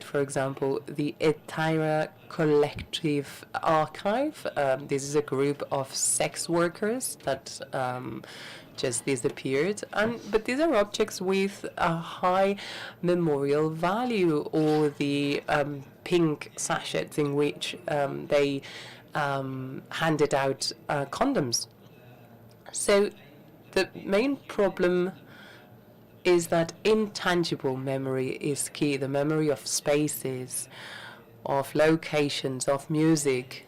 for example, the entire collective archive. This is a group of sex workers that just disappeared, but these are objects with a high memorial value, or the pink sachets in which they handed out condoms. So the main problem is that intangible memory is key, the memory of spaces, of locations, of music.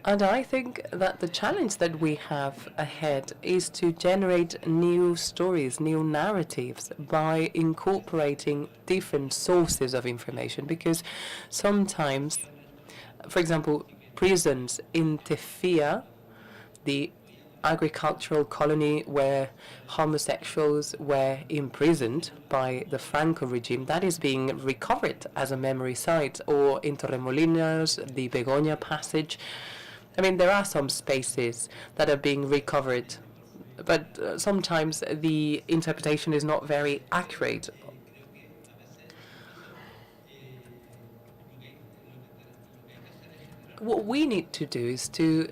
And I think that the challenge that we have ahead is to generate new stories, new narratives, by incorporating different sources of information, because sometimes, for example, prisons in Tefia, the agricultural colony where homosexuals were imprisoned by the Franco regime, that is being recovered as a memory site, or in Torremolinos, the Begoña Passage. I mean, there are some spaces that are being recovered, but sometimes the interpretation is not very accurate. What we need to do is to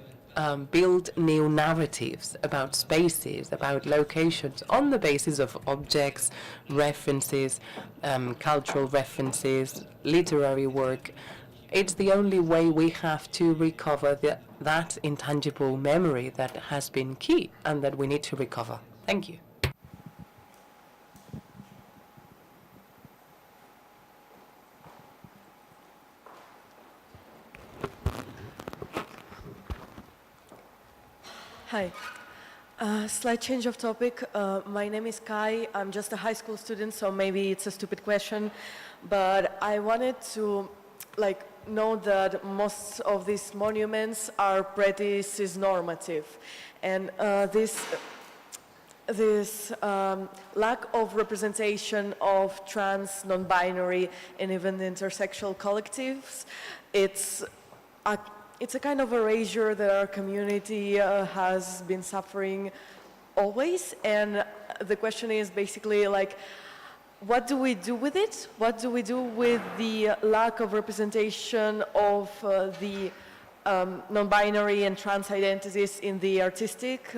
build new narratives about spaces, about locations, on the basis of objects, references, cultural references, literary work. It's the only way we have to recover that intangible memory that has been key and that we need to recover. Thank you. Hi. Slight change of topic. My name is Kai. I'm just a high school student, so maybe it's a stupid question, but I wanted to know that most of these monuments are pretty cisnormative, and this lack of representation of trans, non-binary, and even intersexual collectives, it's a kind of erasure that our community has been suffering always, and the question is basically what do we do with it? What do we do with the lack of representation of the non-binary and trans identities in the artistic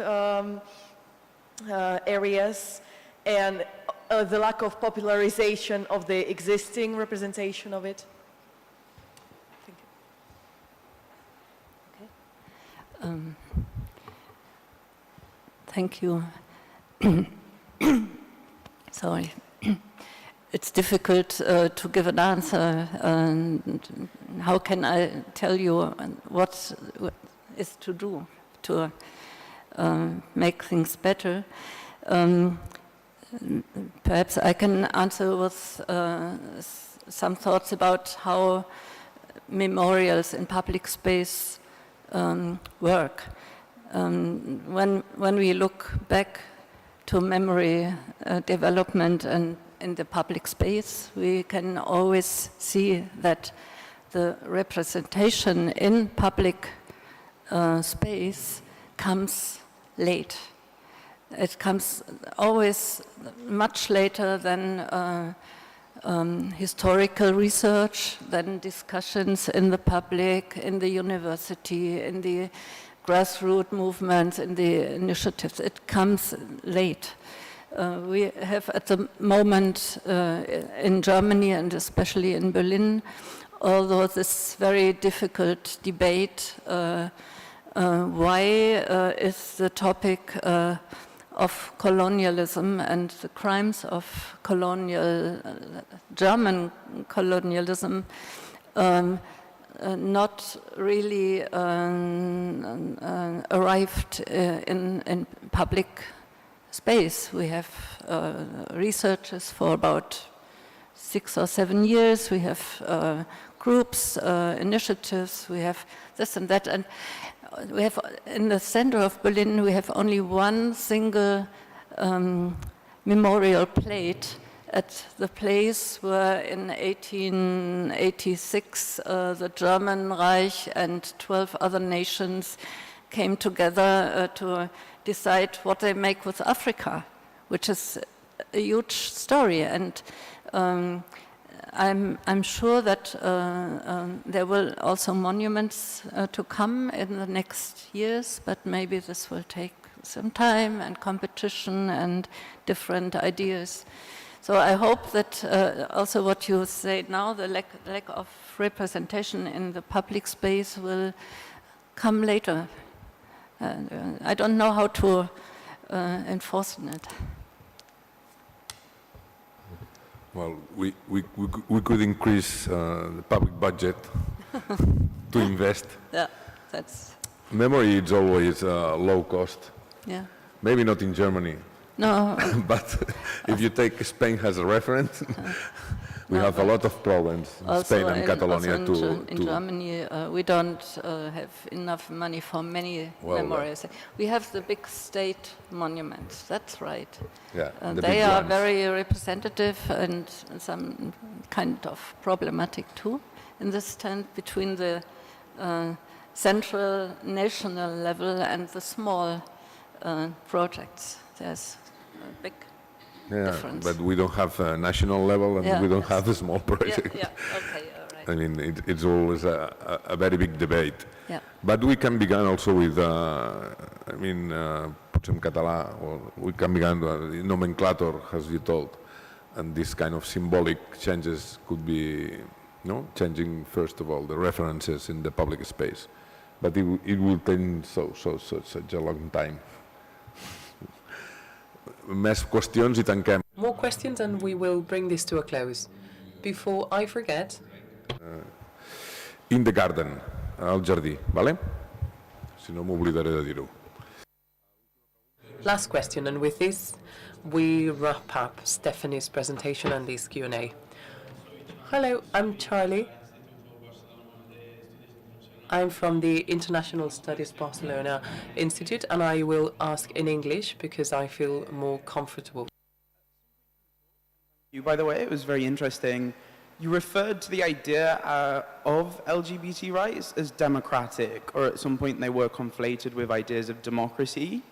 areas, and the lack of popularization of the existing representation of it? Thank you. Sorry. It's difficult to give an answer. How can I tell you what is to do to make things better? Perhaps I can answer with some thoughts about how memorials in public space work. When we look back to memory development and in the public space, we can always see that the representation in public space comes late. It comes always much later than historical research, than discussions in the public, in the university, in the grassroots movements, in the initiatives. It comes late. We have at the moment in Germany, and especially in Berlin, although this very difficult debate, why is the topic of colonialism and the crimes of German colonialism not really arrived in public space. We have researchers for about 6 or 7 years. We have groups, initiatives. We have this and that, and we have in the center of Berlin. We have only one single memorial plate at the place where in 1886 the German Reich and 12 other nations came together to decide what they make with Africa, which is a huge story, and I'm sure that there will also monuments to come in the next years, but maybe this will take some time and competition and different ideas. So I hope that also what you say now, the lack of representation in the public space will come later. I don't know how to enforce it. Well, we could increase the public budget to invest. Yeah, that's... Memory is always low cost. Yeah. Maybe not in Germany. No. But if you take Spain as a reference, we have a lot of problems in Spain and Catalonia in Germany, we don't have enough money for many memories. We have the big state monuments, that's right. Yeah, they are very representative and some kind of problematic too, in this stand between the central national level and the small projects. There's a big difference. But we don't have a national level and we don't have a small project. Yeah, okay, all right. I mean, it's always a very big debate. Yeah. But we can begin also with, I mean, potser en català, or we can begin with nomenclator, as you told, and this kind of symbolic changes could be, changing first of all the references in the public space. But it will take such a long time. Més qüestions I tanquem. More questions and we will bring this to a close. Before I forget... In the garden, al jardí, vale? Si no m'oblidaré de dir-ho. Last question, and with this we wrap up Stephanie's presentation and this Q&A. Hello, I'm Charlie. I'm from the International Studies Barcelona Institute, and I will ask in English because I feel more comfortable. By the way, it was very interesting. You referred to the idea of LGBT rights as democratic, or at some point they were conflated with ideas of democracy.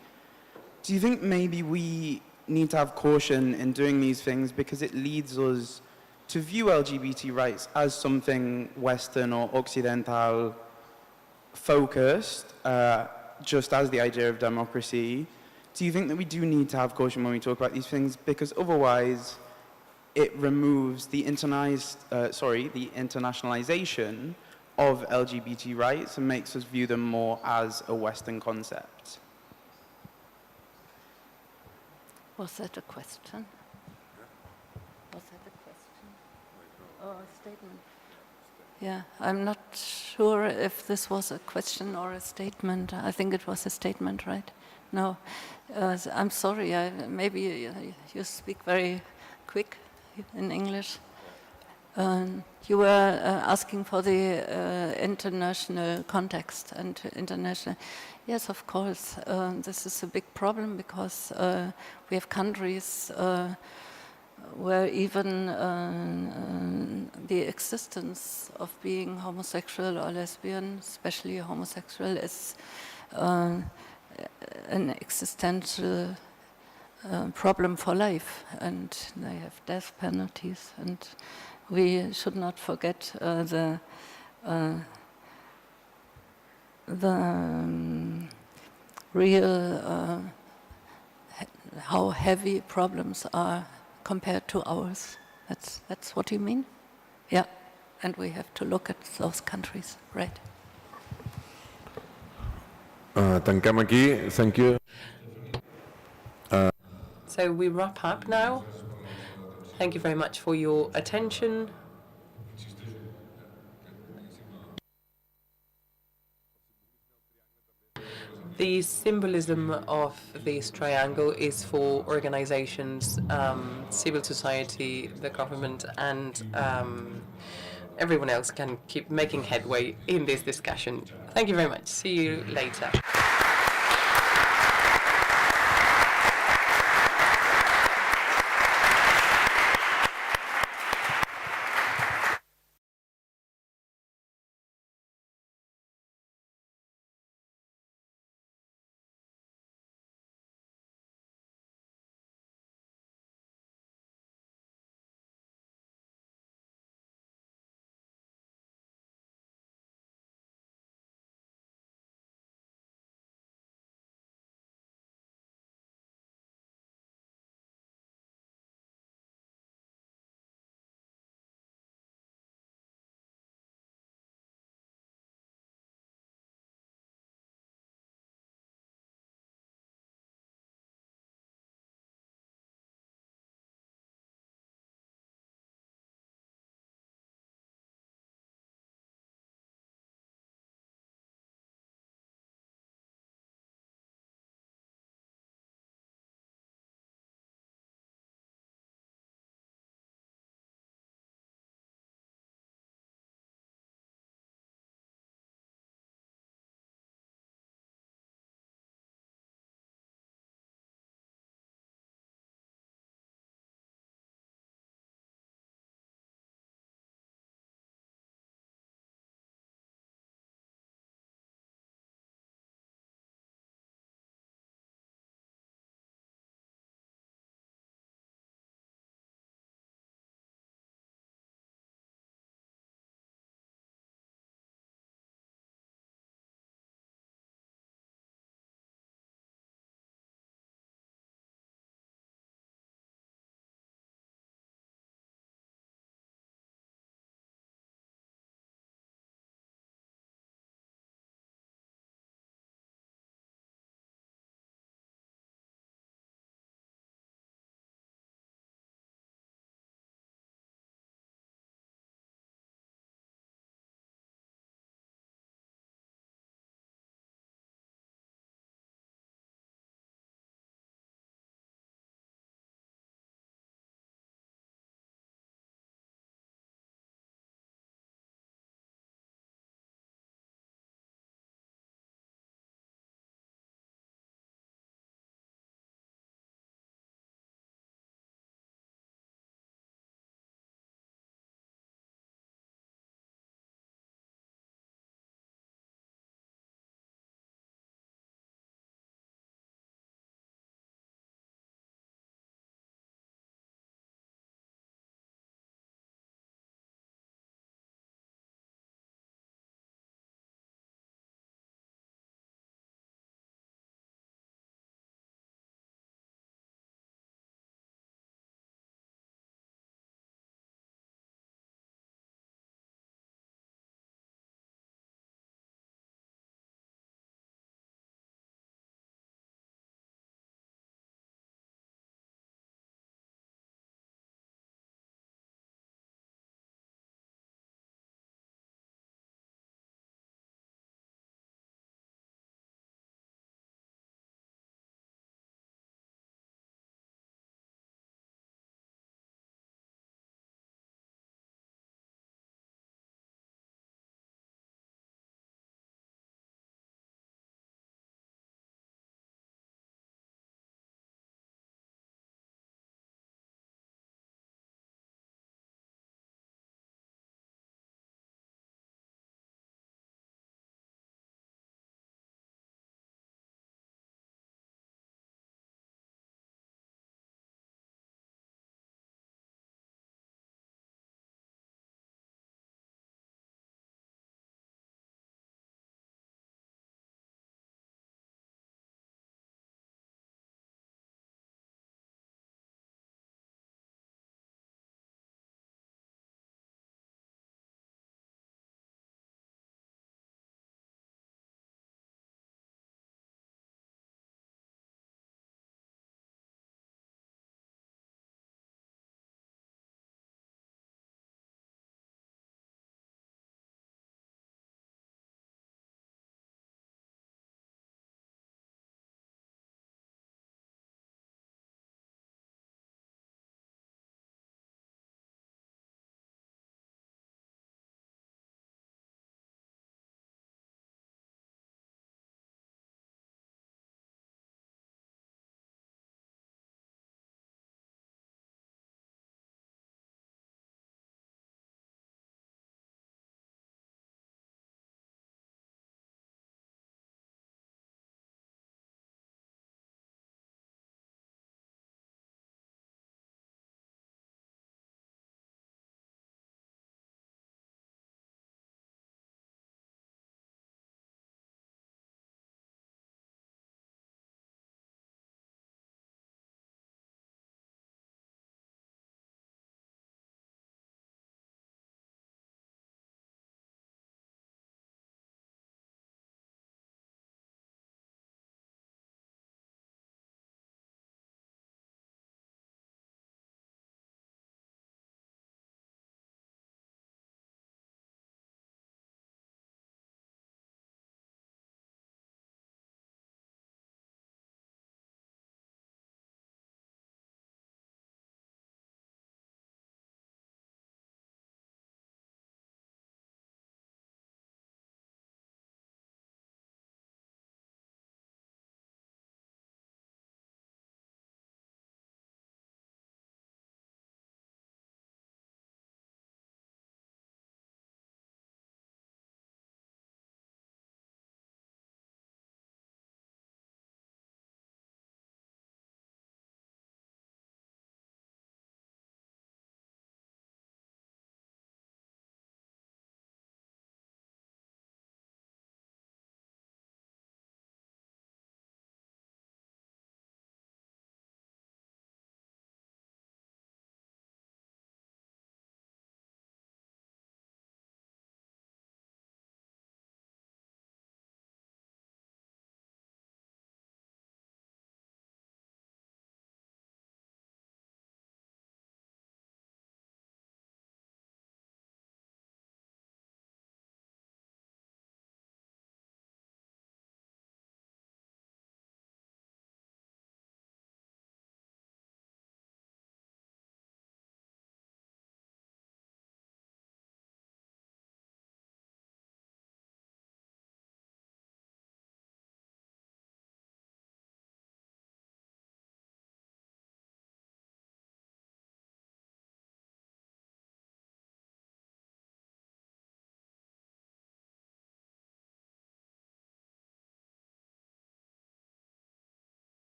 Do you think maybe we need to have caution in doing these things because it leads us to view LGBT rights as something Western or Occidental focused, just as the idea of democracy? Do you think that we do need to have caution when we talk about these things, because otherwise it removes the internationalization of LGBT rights and makes us view them more as a Western concept? Was that a question? Was that a question? Or a statement? Yeah, I'm not sure if this was a question or a statement. I think it was a statement, right? No, I'm sorry. Maybe you speak very quick in English. You were asking for the international context and international. Yes, of course. This is a big problem because we have countries where even the existence of being homosexual or lesbian, especially homosexual, is an existential problem for life, and they have death penalties, and we should not forget the real how heavy problems are compared to ours. That's what you mean? Yeah, and we have to look at those countries, right? Tanquem aquí. Thank you. So we wrap up now. Thank you very much for your attention. The symbolism of this triangle is for organizations, civil society, the government, and everyone else can keep making headway in this discussion. Thank you very much. See you later.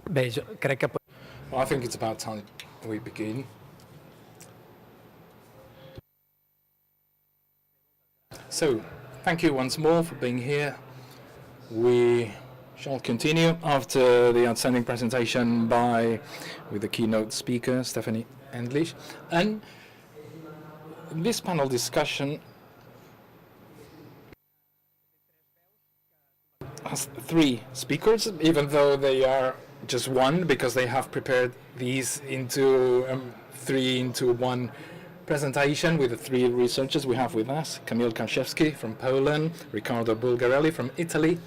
Bé, jo crec que... Well, I think it's about time we begin. So, thank you once more for being here. We shall continue after the outstanding presentation with the keynote speaker, Stephanie Endlich. And this panel discussion has 3 speakers, even though they are just one, because they have prepared these into 3 into 1 presentation with the 3 researchers we have with us: Kamil Karszewski from Poland, Riccardo Bulgarelli from Italy,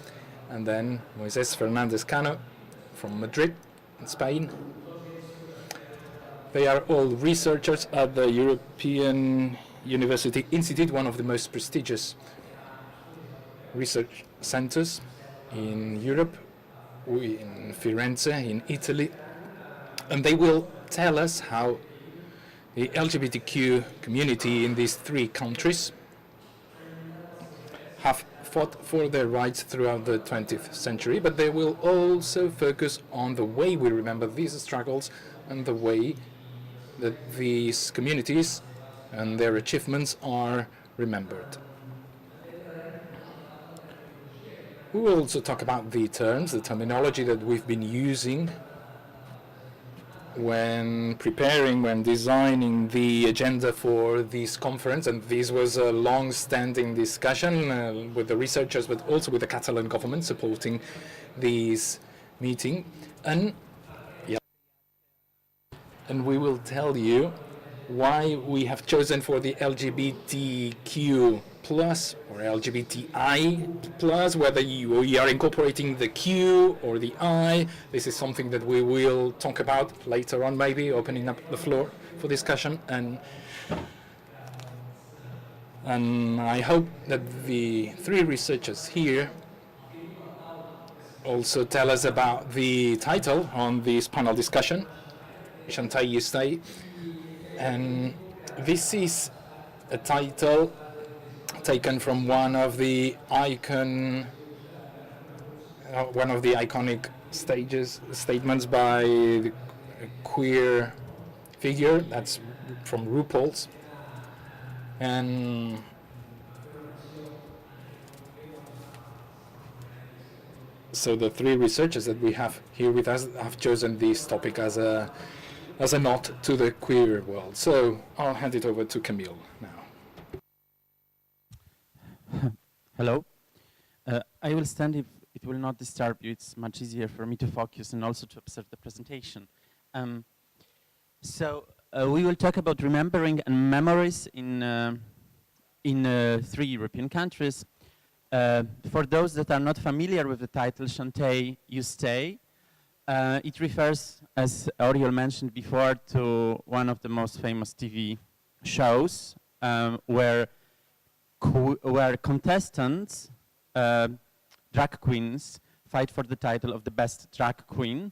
and then Moises Fernandez Cano from Madrid, in Spain. They are all researchers at the European University Institute, one of the most prestigious research centers in Europe, in Firenze, in Italy, and they will tell us how the LGBTQ community in these 3 countries have fought for their rights throughout the 20th century, but they will also focus on the way we remember these struggles and the way that these communities and their achievements are remembered. We will also talk about the terms, the terminology that we've been using when preparing, when designing the agenda for this conference, and this was a long-standing discussion with the researchers, but also with the Catalan government supporting this meeting. And we will tell you why we have chosen for the LGBTQ plus or LGBTI plus, whether we are incorporating the Q or the I. This is something that we will talk about later on, maybe opening up the floor for discussion. And I hope that the 3 researchers here also tell us about the title on this panel discussion, Shantai You Stay. And this is a title taken from one of the iconic statements by the queer figure, that's from RuPaul's. And so the 3 researchers that we have here with us have chosen this topic as a nod to the queer world. So I'll hand it over to Camille now. Hello. I will stand if it will not disturb you. It's much easier for me to focus and also to observe the presentation. We will talk about remembering and memories in 3 European countries. For those that are not familiar with the title, Shantai You Stay, it refers, as Oriol mentioned before, to one of the most famous TV shows where contestants, drag queens, fight for the title of the best drag queen.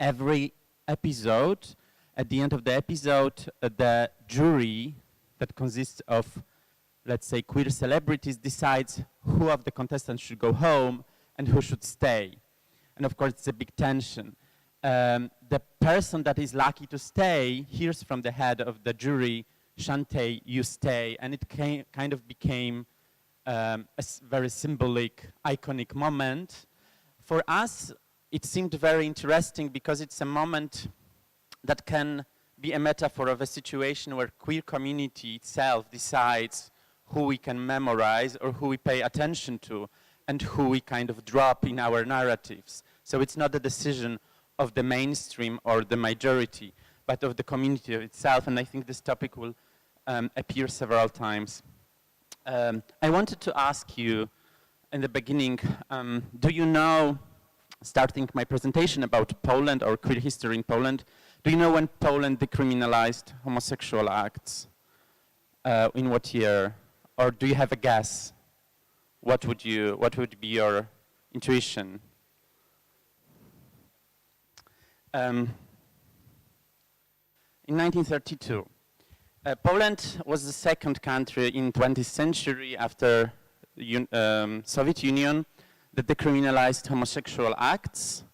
Every episode, at the end of the episode, the jury that consists of, let's say, queer celebrities decides who of the contestants should go home and who should stay. And of course, it's a big tension. The person that is lucky to stay hears from the head of the jury, Shantai, you stay, and it kind of became a very symbolic, iconic moment. For us, it seemed very interesting because it's a moment that can be a metaphor of a situation where queer community itself decides who we can memorize or who we pay attention to and who we kind of drop in our narratives. So it's not a decision of the mainstream or the majority, but of the community itself, and I think this topic will appear several times. I wanted to ask you in the beginning, do you know, starting my presentation about Poland or queer history in Poland, do you know when Poland decriminalized homosexual acts? In what year? Or do you have a guess? What would be your intuition? In 1932. Poland was the second country in 20th century after the Soviet Union that decriminalized homosexual acts.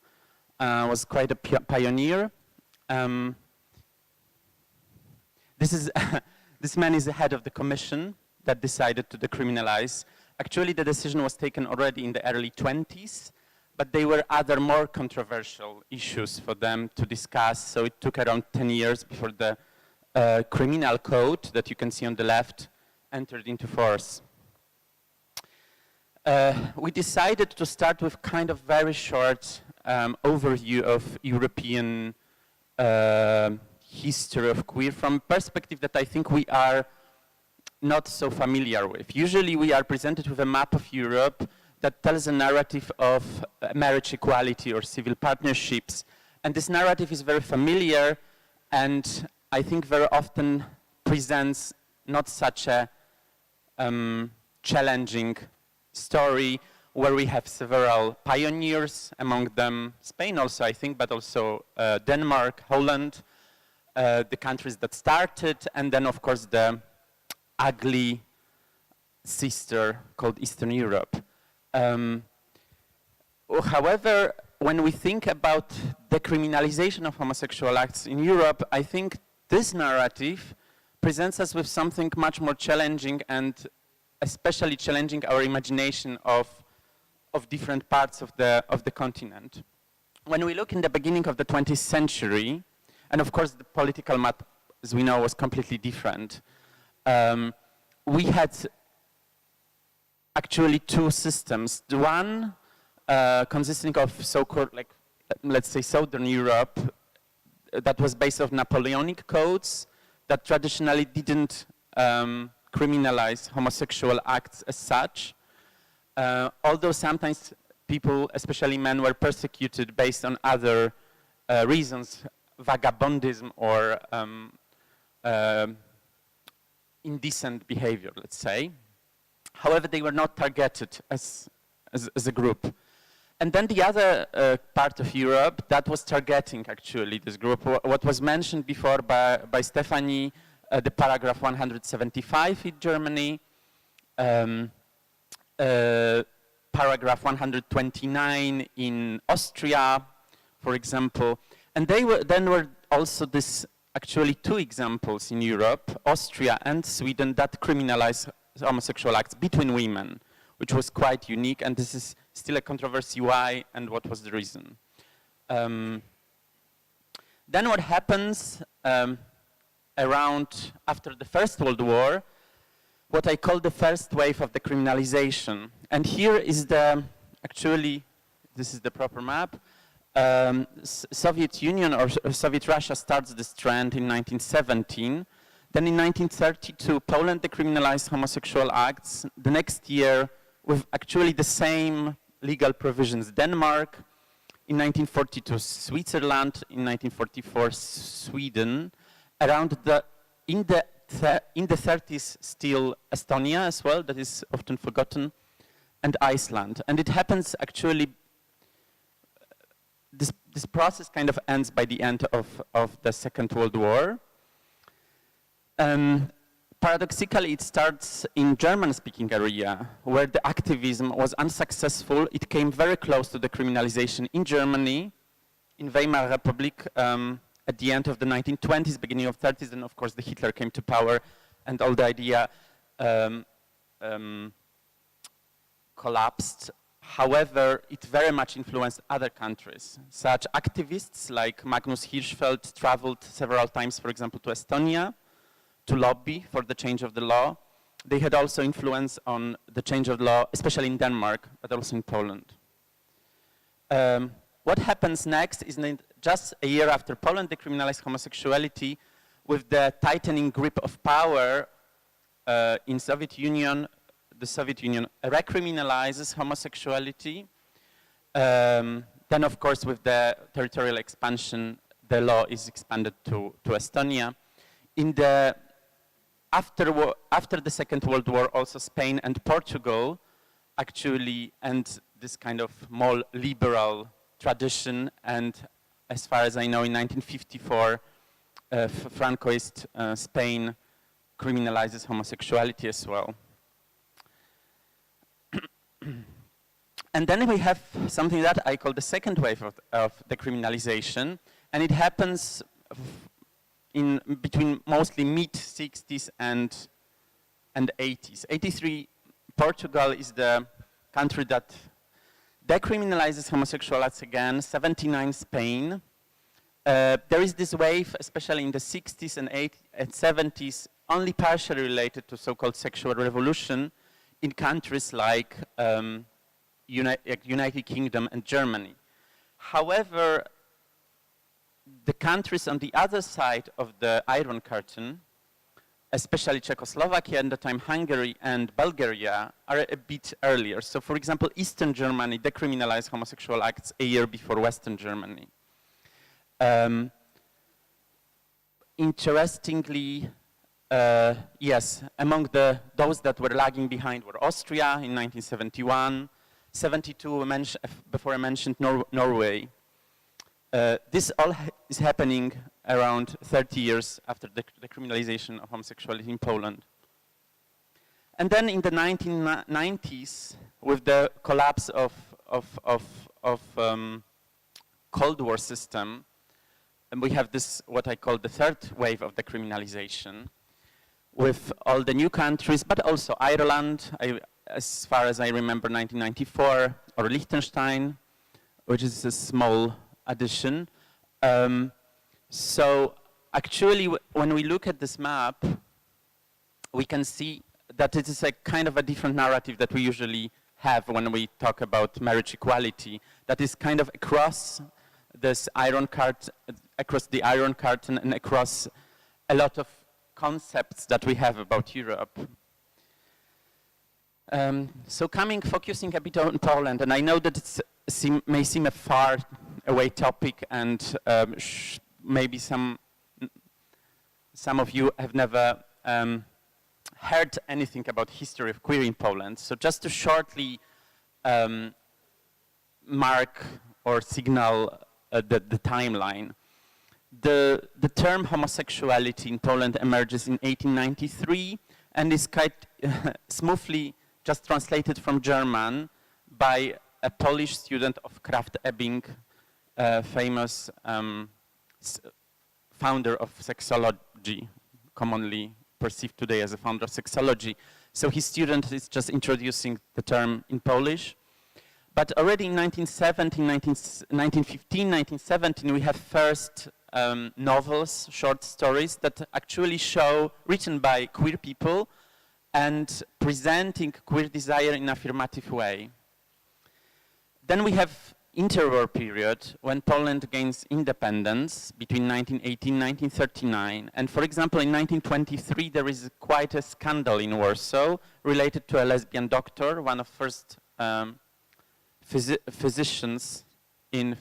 was quite a pioneer. This man is the head of the commission that decided to decriminalize. Actually, the decision was taken already in the early 20s, but there were other more controversial issues for them to discuss, so it took around 10 years before the criminal code that you can see on the left entered into force. We decided to start with kind of very short overview of European history of queer from perspective that I think we are not so familiar with. Usually we are presented with a map of Europe that tells a narrative of marriage equality or civil partnerships. And this narrative is very familiar and I think very often presents not such a challenging story where we have several pioneers, among them Spain also, I think, but also Denmark, Holland, the countries that started, and then of course the ugly sister called Eastern Europe. However, when we think about the criminalization of homosexual acts in Europe, I think this narrative presents us with something much more challenging and especially challenging our imagination of different parts of the continent. When we look in the beginning of the 20th century, and of course the political map, as we know, was completely different. We had actually two systems. The one consisting of so-called, like, let's say, Southern Europe, that was based on Napoleonic codes that traditionally didn't criminalize homosexual acts as such. Although sometimes people, especially men, were persecuted based on other reasons, vagabondism or indecent behavior, let's say. However, they were not targeted as a group. And then the other part of Europe that was targeting actually this group, what was mentioned before by Stephanie, the paragraph 175 in Germany, paragraph 129 in Austria, for example. And they were then were also this actually two examples in Europe, Austria and Sweden, that criminalize homosexual acts between women, which was quite unique, and this is still a controversy why and what was the reason. Then what happens around after the First World War, what I call the first wave of the criminalization. And here is the, actually, this is the proper map. Soviet Union or Soviet Russia starts this trend in 1917. Then in 1932, Poland decriminalized homosexual acts. The next year, with actually the same legal provisions, Denmark. In 1942, Switzerland. In 1944, Sweden. Around the, in the 30s, still Estonia as well, that is often forgotten, and Iceland. And it happens actually, this process kind of ends by the end of the Second World War. Paradoxically, it starts in German-speaking area, where the activism was unsuccessful. It came very close to the criminalization in Germany, in Weimar Republic, at the end of the 1920s, beginning of 30s, and of course the Hitler came to power, and all the idea collapsed. However, it very much influenced other countries. Such activists like Magnus Hirschfeld traveled several times, for example, to Estonia, to lobby for the change of the law. They had also influence on the change of the law, especially in Denmark, but also in Poland. What happens next is just a year after Poland decriminalized homosexuality, with the tightening grip of power in Soviet Union, the Soviet Union recriminalizes homosexuality. Then, of course, with the territorial expansion, the law is expanded to Estonia. In the after the Second World War, also Spain and Portugal actually end this kind of more liberal tradition, and as far as I know, in 1954, Francoist Spain criminalizes homosexuality as well. And then we have something that I call the second wave of decriminalization, and it happens in between mostly mid-60s and 80s. 83, Portugal is the country that decriminalizes homosexuality again. 79, Spain. There is this wave, especially in the 60s and 70s, only partially related to so-called sexual revolution in countries like United Kingdom and Germany. However, the countries on the other side of the Iron Curtain, especially Czechoslovakia and at the time Hungary and Bulgaria, are a bit earlier. So for example, Eastern Germany decriminalized homosexual acts a year before Western Germany. Interestingly, yes, among those that were lagging behind were Austria in 1971, 72, before I mentioned Norway. This all is happening around 30 years after the decriminalization of homosexuality in Poland. And then in the 1990s, with the collapse of Cold War system, and we have this, what I call the third wave of decriminalization, with all the new countries, but also Ireland, as far as I remember, 1994, or Liechtenstein, which is a small addition. So actually, when we look at this map, we can see that it is a kind of a different narrative that we usually have when we talk about marriage equality, that is kind of across this across the Iron Curtain and across a lot of concepts that we have about Europe. So focusing a bit on Poland, and I know that it may seem a far away topic, and maybe some of you have never heard anything about history of queer in Poland. So just to shortly mark or signal the timeline. The term homosexuality in Poland emerges in 1893 and is quite smoothly just translated from German by a Polish student of Kraft-Ebing, famous founder of sexology, commonly perceived today as a founder of sexology. So his student is just introducing the term in Polish. But already in 1915, 1917, we have first novels, short stories that actually show, written by queer people and presenting queer desire in an affirmative way. Then we have interwar period when Poland gains independence between 1918 and 1939. And for example, in 1923, there is quite a scandal in Warsaw related to a lesbian doctor, one of first physicians in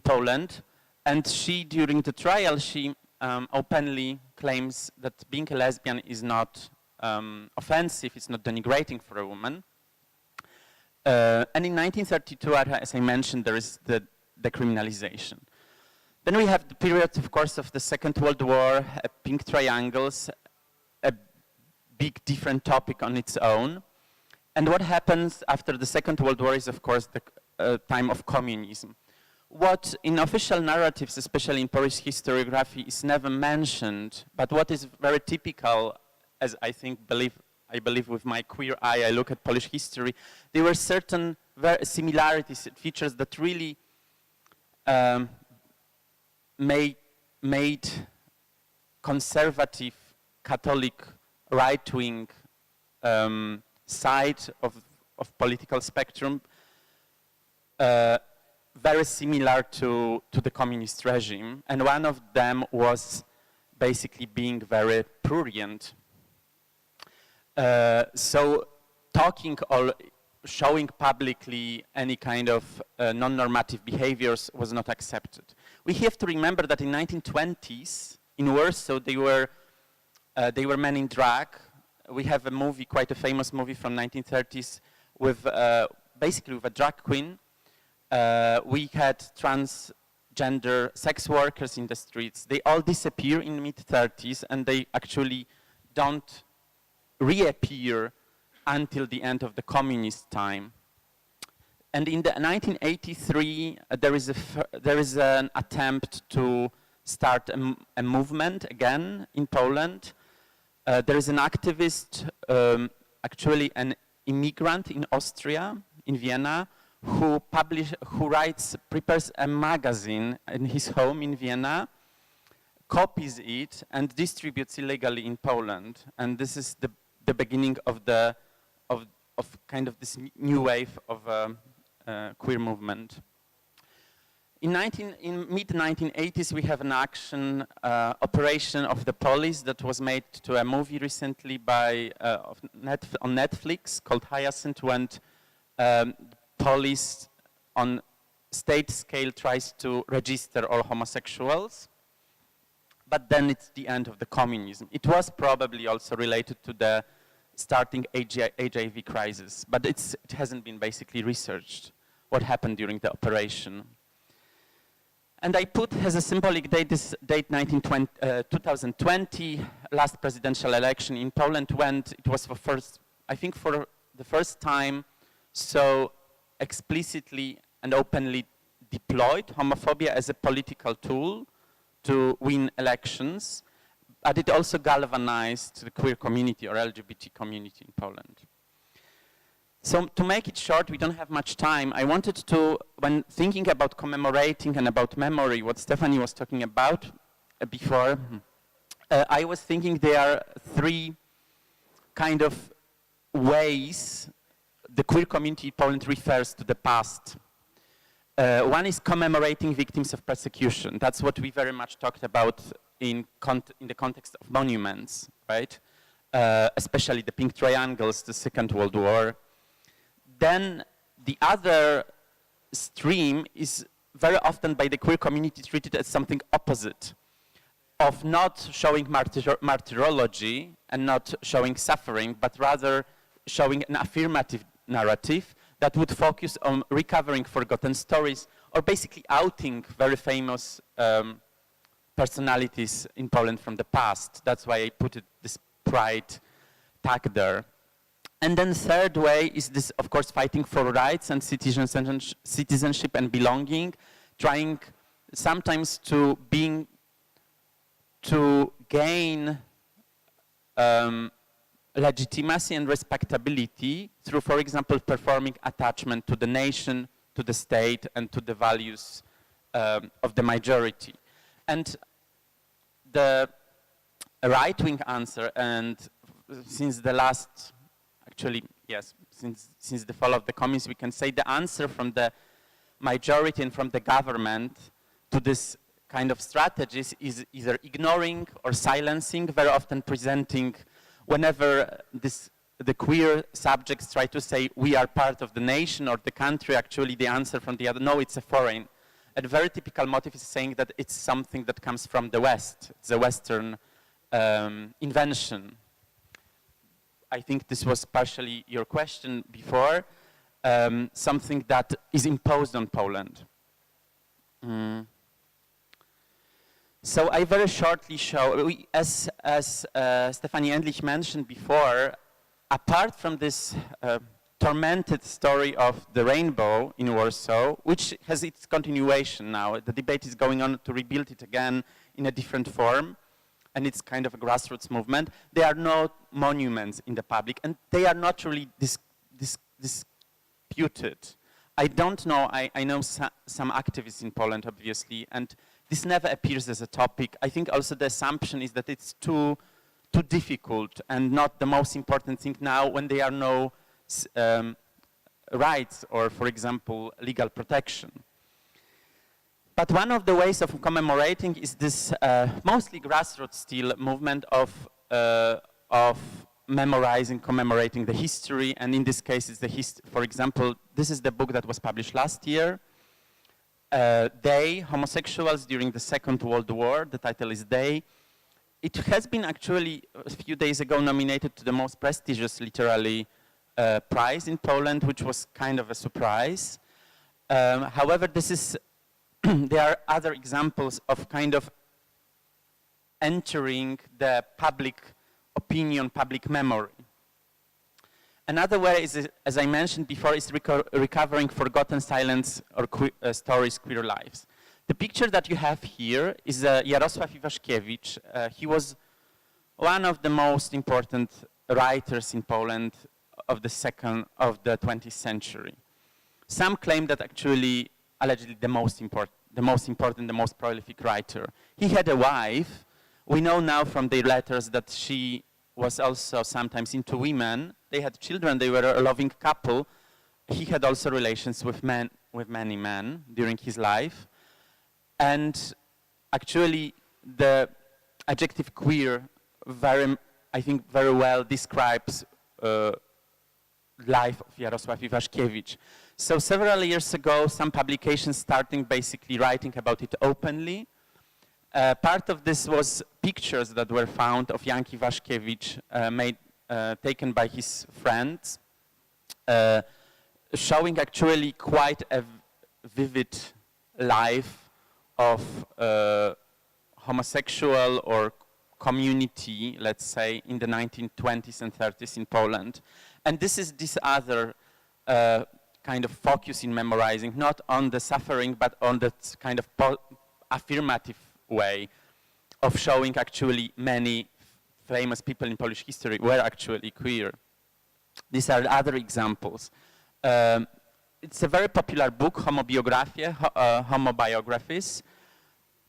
Poland, and she, during the trial, she openly claims that being a lesbian is not offensive, it's not denigrating for a woman. And in 1932, as I mentioned, there is the decriminalization. Then we have the period, of course, of the Second World War, pink triangles, a big different topic on its own. And what happens after the Second World War is, of course, the time of communism. What in official narratives, especially in Polish historiography, is never mentioned, but what is very typical, as I believe with my queer eye, I look at Polish history, there were certain similarities, features that really made conservative, Catholic, right-wing side of political spectrum very similar to the communist regime, and one of them was basically being very prurient. So talking or showing publicly any kind of non-normative behaviors was not accepted. We have to remember that in 1920s in Warsaw they were men in drag. We have a movie, quite a famous movie from 1930s, with basically with a drag queen. We had transgender sex workers in the streets. They all disappear in the mid-30s, and they actually don't reappear until the end of the communist time. And in the 1983, there is an attempt to start a movement again in Poland. There is an activist, actually an immigrant in Austria, in Vienna, who prepares a magazine in his home in Vienna, copies it, and distributes illegally in Poland. And this is the beginning of kind of this new wave of queer movement. In mid-1980s, we have an action operation of the police that was made to a movie recently on Netflix called Hyacinth, when police on state scale tries to register all homosexuals. But then it's the end of the communism. It was probably also related to the starting HIV crisis, but it hasn't been basically researched what happened during the operation. And I put as a symbolic date this date 2020, last presidential election in Poland, when it was for the first time so explicitly and openly deployed homophobia as a political tool to win elections, but it also galvanized the queer community or LGBT community in Poland. So to make it short, we don't have much time. I wanted to, when thinking about commemorating and about memory, what Stephanie was talking about before, I was thinking there are three kind of ways the queer community in Poland refers to the past. One is commemorating victims of persecution. That's what we very much talked about in the context of monuments, right? Especially the pink triangles, the Second World War. Then the other stream is very often by the queer community treated as something opposite, of not showing martyrology and not showing suffering, but rather showing an affirmative narrative that would focus on recovering forgotten stories or basically outing very famous personalities in Poland from the past. That's why I put this pride tag there. And then third way is this, of course, fighting for rights and citizenship and belonging, trying sometimes to gain legitimacy and respectability through, for example, performing attachment to the nation, to the state, and to the values of the majority. And the right-wing answer, and since the last, actually, yes, since the fall of the communism, we can say the answer from the majority and from the government to this kind of strategies is either ignoring or silencing, very often presenting whenever the queer subjects try to say we are part of the nation or the country, actually the answer from the other, no, it's a foreign. A very typical motive is saying that it's something that comes from the West. It's a Western invention. I think this was partially your question before, something that is imposed on Poland. So I very shortly show, as Stefanie Endlich mentioned before, apart from this tormented story of the rainbow in Warsaw, which has its continuation now, the debate is going on to rebuild it again in a different form, and it's kind of a grassroots movement. There are no monuments in the public, and they are not really disputed. I don't know, I know some activists in Poland, obviously, and this never appears as a topic. I think also the assumption is that it's too difficult and not the most important thing now when there are no rights or, for example, legal protection. But one of the ways of commemorating is this mostly grassroots still movement of memorizing, commemorating the history, and in this case, it's for example, this is the book that was published last year, They, Homosexuals During the Second World War. The title is They. It has been actually, a few days ago, nominated to the most prestigious literary prize in Poland, which was kind of a surprise. However, this is there are other examples of kind of entering the public opinion, public memory. Another way is, as I mentioned before, is recovering forgotten silence or stories, queer lives. The picture that you have here is Jarosław Iwaszkiewicz. He was one of the most important writers in Poland of the 20th century. Some claim that actually, allegedly, the most important, the most prolific writer. He had a wife. We know now from their letters that she was also sometimes into women. They had children. They were a loving couple. He had also relations with many men during his life. And actually, the adjective queer I think very well describes life of Jarosław Iwaszkiewicz. So several years ago, some publications started basically writing about it openly. Part of this was pictures that were found of young Iwaszkiewicz taken by his friends, showing actually quite a vivid life of homosexual or community, let's say, in the 1920s and 30s in Poland. And this is this other kind of focus in memorizing, not on the suffering, but on that kind of affirmative way of showing actually many famous people in Polish history were actually queer. These are other examples. It's a very popular book, homobiographies.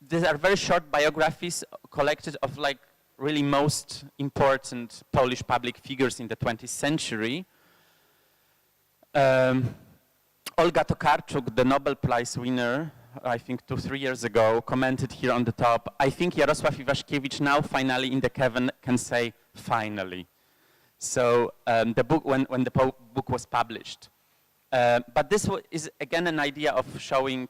These are very short biographies collected of like really most important Polish public figures in the 20th century. Olga Tokarczuk, the Nobel Prize winner, I think 2-3 years ago, commented here on the top, I think Jarosław Iwaszkiewicz now finally in the Kevin can say finally. So the book, when the book was published. But this is again an idea of showing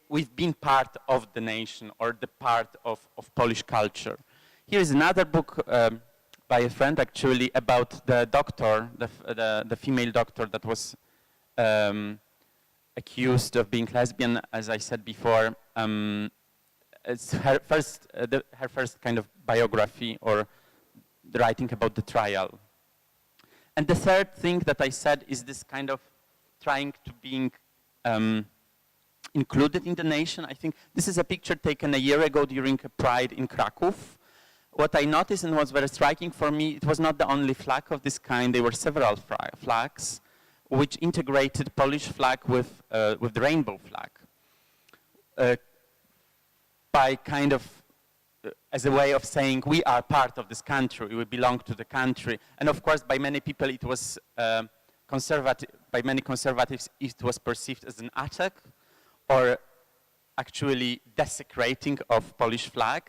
we've been part of the nation or the part of Polish culture. Here is another book by a friend actually about the doctor, the female doctor that was accused of being lesbian, as I said before. It's her first kind of biography or the writing about the trial. And the third thing that I said is this kind of trying to being included in the nation. I think this is a picture taken a year ago during a Pride in Krakow. What I noticed and was very striking for me, it was not the only flag of this kind. There were several flags which integrated Polish flag with the rainbow flag by kind of as a way of saying we are part of this country, we belong to the country. And of course, by many people, it was by many conservatives, it was perceived as an attack or actually desecrating of Polish flag.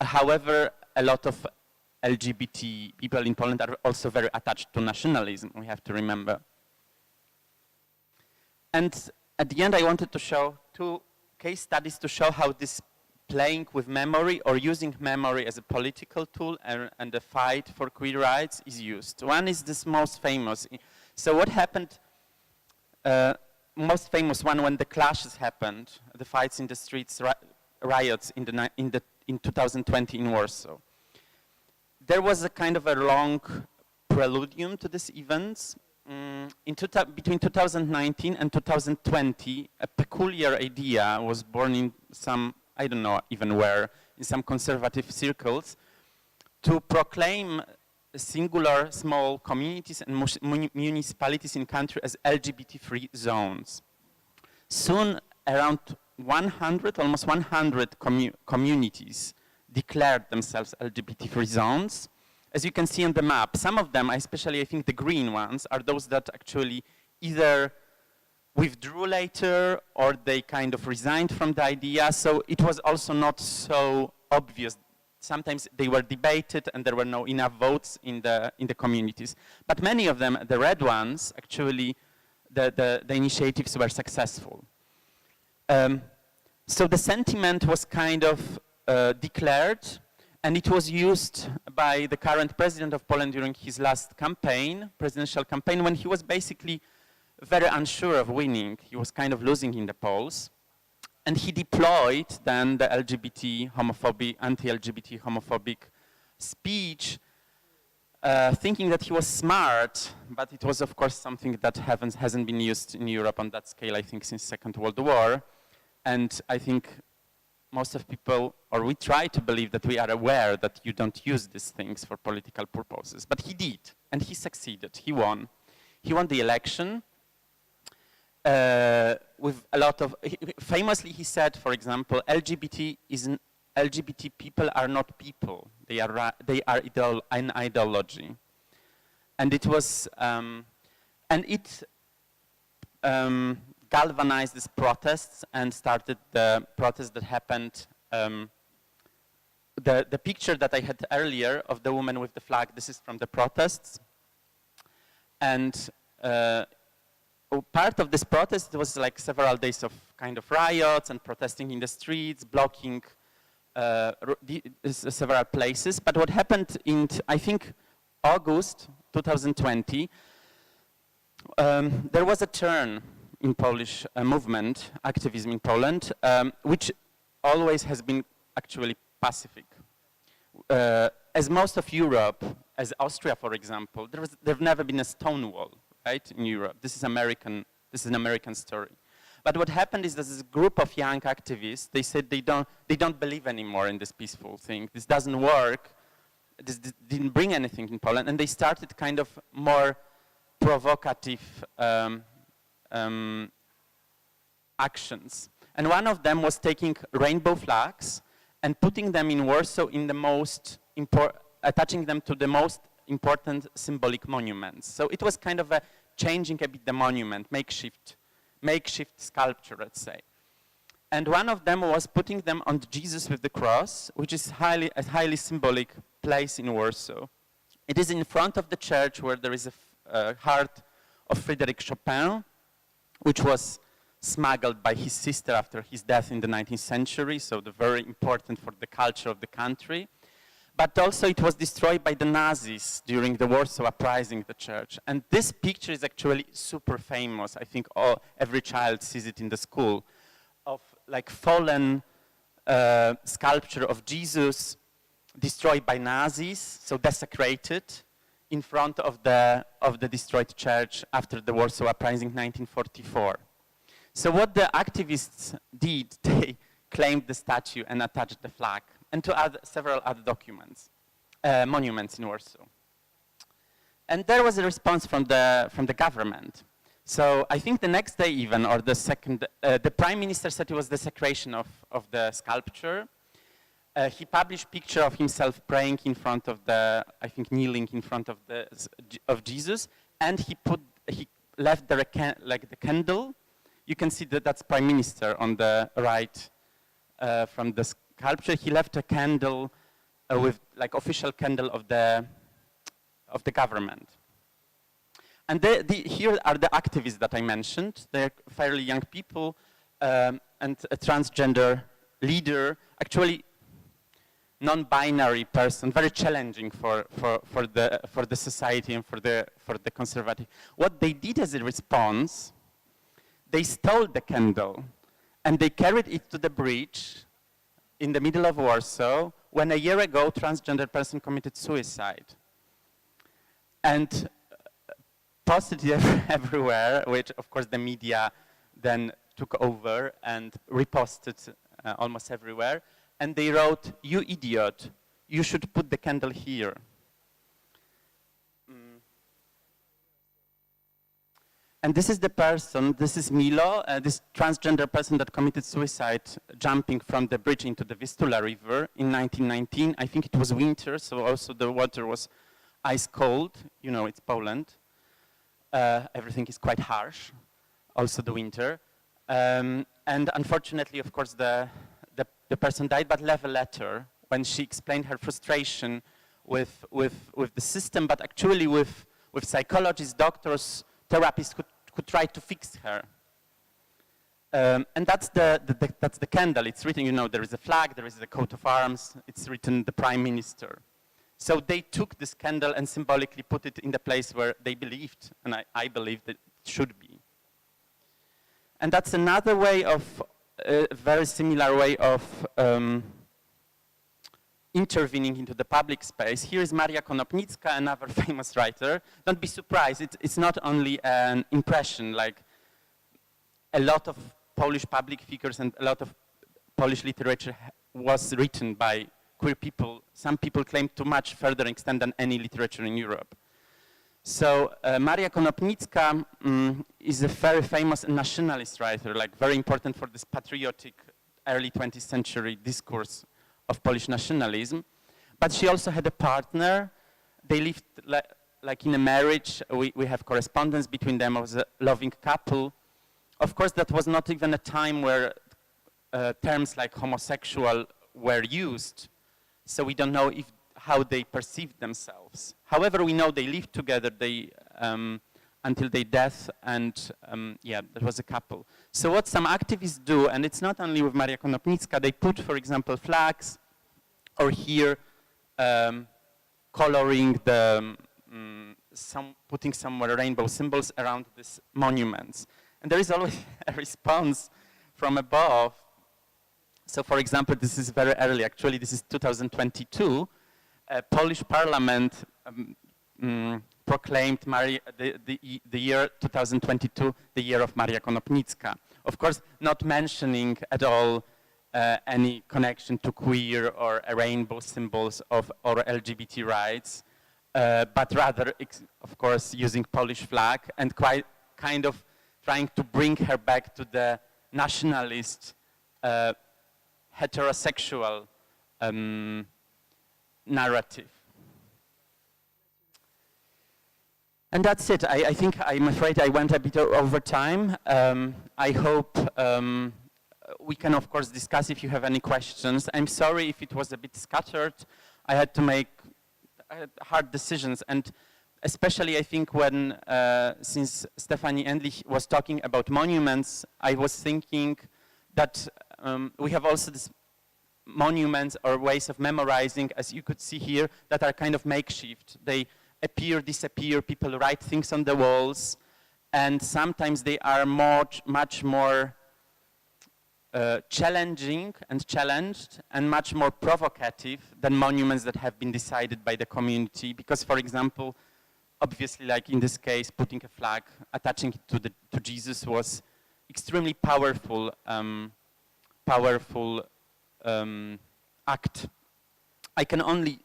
However, a lot of LGBT people in Poland are also very attached to nationalism, we have to remember. And at the end, I wanted to show 2 case studies to show how this playing with memory or using memory as a political tool and the fight for queer rights is used. One is this most famous. So what happened, most famous one, when the clashes happened, the fights in the streets, riots in 2020 in Warsaw. There was a kind of a long preludium to these events. Between 2019 and 2020, a peculiar idea was born in some, I don't know even where, in some conservative circles, to proclaim singular small communities and municipalities in country as LGBT-free zones. Soon, around 100, almost 100 communities declared themselves LGBT-free zones. As you can see on the map, some of them, especially I think the green ones, are those that actually either withdrew later or they kind of resigned from the idea. So it was also not so obvious. Sometimes they were debated and there were no enough votes in the communities. But many of them, the red ones, actually, the initiatives were successful. So the sentiment was kind of declared, and it was used by the current president of Poland during his last campaign, presidential campaign, when he was basically very unsure of winning. He was kind of losing in the polls. And he deployed then the anti-LGBT homophobic speech thinking that he was smart, but it was, of course, something that hasn't been used in Europe on that scale, I think, since Second World War. And I think most of people, or we try to believe that we are aware that you don't use these things for political purposes. But he did, and he succeeded. He won. He won the election with a lot of, famously he said, for example, LGBT people are not people. They are an ideology. And it was, and it galvanized these protests and started the protests that happened. The picture that I had earlier of the woman with the flag, this is from the protests. And part of this protest was like several days of kind of riots and protesting in the streets, blocking several places. But what happened in, I think, August 2020, there was a turn in Polish movement, activism in Poland, which always has been actually pacific. As most of Europe, as Austria, for example, there's never been a stone wall, right, in Europe. This is an American story. But what happened is that this group of young activists, they said they don't believe anymore in this peaceful thing. This doesn't work. This didn't bring anything in Poland. And they started kind of more provocative actions. And one of them was taking rainbow flags and putting them in Warsaw in the most attaching them to the most important symbolic monuments. So it was kind of a changing a bit the monument, makeshift sculpture, let's say. And one of them was putting them on Jesus with the cross, which is a highly symbolic place in Warsaw. It is in front of the church where there is a heart of Frédéric Chopin, which was smuggled by his sister after his death in the 19th century, so very important for the culture of the country. But also it was destroyed by the Nazis during the Warsaw Uprising, the church. And this picture is actually super famous. I think every child sees it in the school, of like fallen sculpture of Jesus destroyed by Nazis, so desecrated, in front of the destroyed church after the Warsaw Uprising 1944. So what the activists did, they claimed the statue and attached the flag, and to add several other documents, monuments in Warsaw. And there was a response from the government. So I think the next day even, or the second, the prime minister said it was desecration of the sculpture. He published picture of himself praying in front of I think kneeling in front of Jesus, and he left the candle. You can see that that's prime minister on the right from the sculpture. He left a candle with like official candle of the government. And here are the activists that I mentioned. They're fairly young people and a transgender leader, actually non-binary person, very challenging for the society and for the conservative. What they did as a response, they stole the candle and they carried it to the bridge in the middle of Warsaw when a year ago transgender person committed suicide. And posted it everywhere, which of course the media then took over and reposted almost everywhere. And they wrote, "You idiot, you should put the candle here." And this is the person, this is Milo, this transgender person that committed suicide jumping from the bridge into the Vistula River in 1919. I think it was winter, so also the water was ice cold. You know, it's Poland. Everything is quite harsh, also the winter. And unfortunately, of course, the person died, but left a letter when she explained her frustration with the system, but actually with psychologists, doctors, therapists who tried to fix her. And that's the candle. It's written, you know, there is a flag, there is a coat of arms. It's written the prime minister. So they took this candle and symbolically put it in the place where they believed, and I believe that it should be. And that's another way of, a very similar way of intervening into the public space. Here is Maria Konopnitzka, another famous writer. Don't be surprised, it's not only an impression, like a lot of Polish public figures and a lot of Polish literature was written by queer people. Some people claim to much further extent than any literature in Europe. So Maria Konopnitzka is a very famous nationalist writer, like very important for this patriotic early 20th century discourse of Polish nationalism. But she also had a partner. They lived like in a marriage. We have correspondence between them as a loving couple. Of course, that was not even a time where terms like homosexual were used. So we don't know how they perceived themselves. However, we know they lived together until their death, and yeah, there was a couple. So what some activists do, and it's not only with Maria Konopnitzka, they put, for example, flags, or here coloring the, putting somewhere rainbow symbols around these monuments. And there is always a response from above. So for example, this is very early, actually this is 2022. Polish Parliament proclaimed the year 2022 the year of Maria Konopnitzka. Of course, not mentioning at all any connection to queer or rainbow symbols or LGBT rights, but rather, of course, using Polish flag and quite kind of trying to bring her back to the nationalist, heterosexual narrative. And that's it. I think, I'm afraid I went a bit over time. I hope we can, of course, discuss if you have any questions. I'm sorry if it was a bit scattered. I had to make hard decisions, and especially I think when, since Stefanie Endlich was talking about monuments, I was thinking that we have also this monuments or ways of memorizing, as you could see here, that are kind of makeshift. They appear, disappear, people write things on the walls, and sometimes they are much more challenging and challenged and much more provocative than monuments that have been decided by the community. Because, for example, obviously, like in this case, putting a flag, attaching it to Jesus was extremely powerful, act. I can only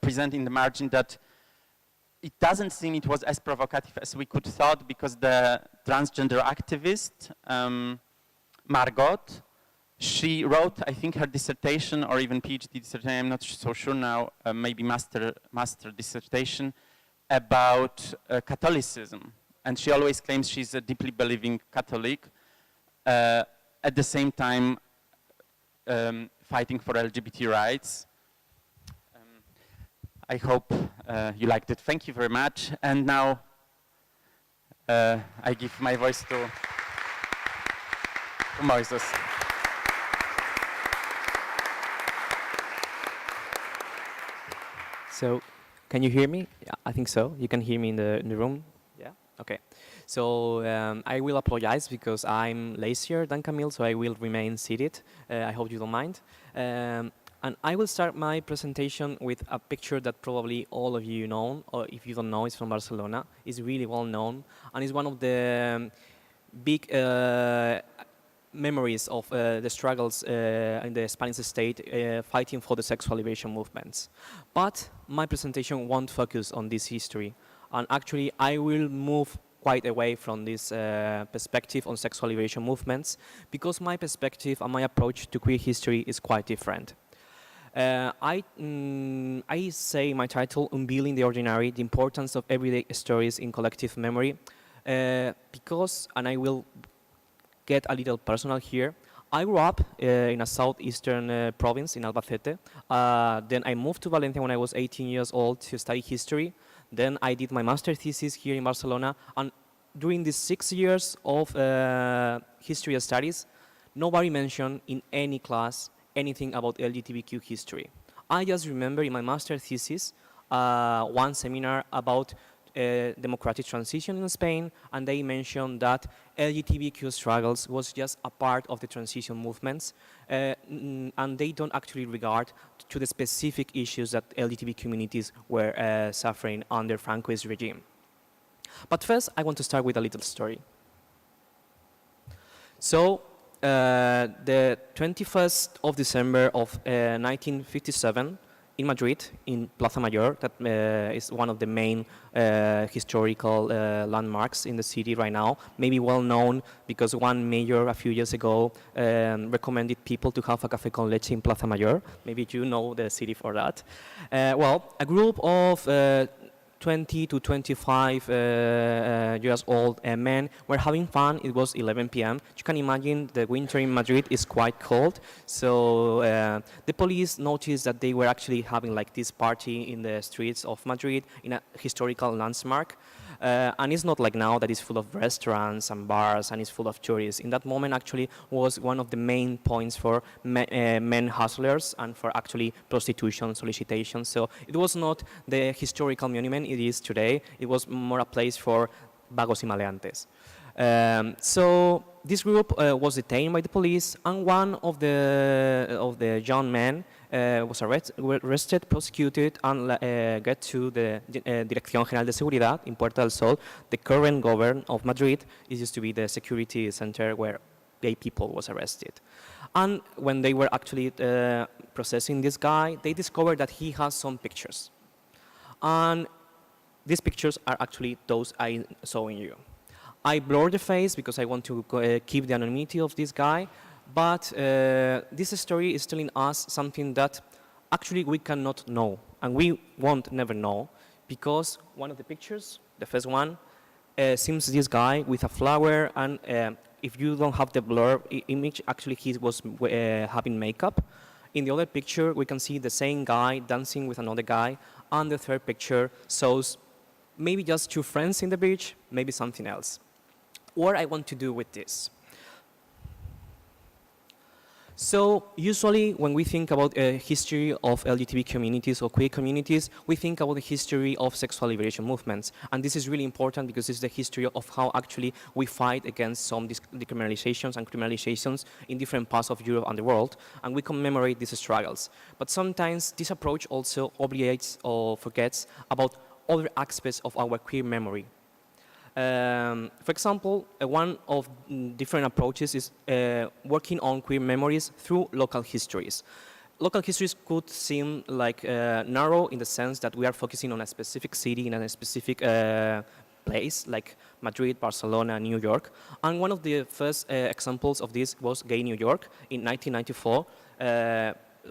present in the margin that it doesn't seem it was as provocative as we could thought, because the transgender activist, Margot, she wrote, I think, her dissertation or even PhD dissertation, I'm not so sure now, maybe master dissertation, about Catholicism. And she always claims she's a deeply believing Catholic, at the same time fighting for LGBT rights. I hope you liked it. Thank you very much. And now I give my voice to Moses. So, can you hear me? Yeah, I think so. You can hear me in the room? Yeah? Okay. So, I will apologize because I'm lazier than Camille, so I will remain seated. I hope you don't mind. And I will start my presentation with a picture that probably all of you know, or if you don't know, it's from Barcelona. It's really well known, and it's one of the big memories of the struggles in the Spanish state fighting for the sexual liberation movements. But my presentation won't focus on this history, and actually I will move quite away from this perspective on sexual liberation movements, because my perspective and my approach to queer history is quite different. I say my title, Unveiling the Ordinary, the Importance of Everyday Stories in Collective Memory, because, and I will get a little personal here, I grew up in a southeastern province in Albacete. Then I moved to Valencia when I was 18 years old to study history. Then I did my master thesis here in Barcelona. And during these 6 years of history studies, nobody mentioned in any class anything about LGBTQ history. I just remember in my master thesis one seminar about democratic transition in Spain, and they mentioned that LGBTQ struggles was just a part of the transition movements, and they don't actually regard to the specific issues that LGBT communities were suffering under Francoist regime. But first, I want to start with a little story. So, the 21st of December of 1957, in Madrid, in Plaza Mayor, that is one of the main historical landmarks in the city right now, maybe well known because one mayor a few years ago recommended people to have a café con leche in Plaza Mayor. Maybe you know the city for that. Well, a group of 20 to 25 years old men were having fun. It was 11 p.m. You can imagine the winter in Madrid is quite cold. So the police noticed that they were actually having like this party in the streets of Madrid in a historical landmark. And it's not like now that it's full of restaurants and bars and it's full of tourists. In that moment actually was one of the main points for men hustlers and for actually prostitution, solicitation. So it was not the historical monument it is today. It was more a place for vagos y maleantes. So this group was detained by the police, and one of the young men was arrested, prosecuted, and get to the Dirección General de Seguridad in Puerta del Sol. The current governor of Madrid. It used to be the security center where gay people was arrested. And when they were actually processing this guy, they discovered that he has some pictures. And these pictures are actually those I showing you. I blur the face because I want to keep the anonymity of this guy, but this story is telling us something that actually we cannot know, and we won't never know, because one of the pictures, the first one, seems this guy with a flower, and if you don't have the blur image, actually he was having makeup. In the other picture, we can see the same guy dancing with another guy, and the third picture shows maybe just two friends in the beach, maybe something else. What I want to do with this. So usually when we think about a history of LGBT communities or queer communities, we think about the history of sexual liberation movements. And this is really important because it's the history of how actually we fight against some decriminalizations and criminalizations in different parts of Europe and the world, and we commemorate these struggles. But sometimes this approach also obligates or forgets about other aspects of our queer memory. For example, one of different approaches is working on queer memories through local histories. Local histories could seem like narrow in the sense that we are focusing on a specific city in a specific place, like Madrid, Barcelona, New York. And one of the first examples of this was Gay New York in 1994.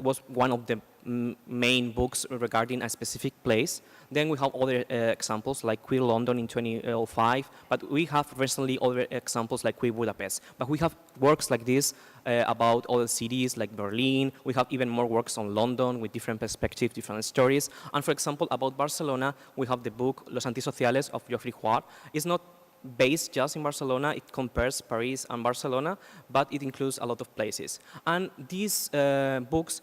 Was one of the main books regarding a specific place. Then we have other examples like Queer London in 2005, but we have recently other examples like Queer Budapest. But we have works like this about other cities like Berlin. We have even more works on London with different perspectives, different stories. And for example, about Barcelona, we have the book Los Antisociales of Geoffrey Huart. It's not based just in Barcelona, it compares Paris and Barcelona, but it includes a lot of places. And these books,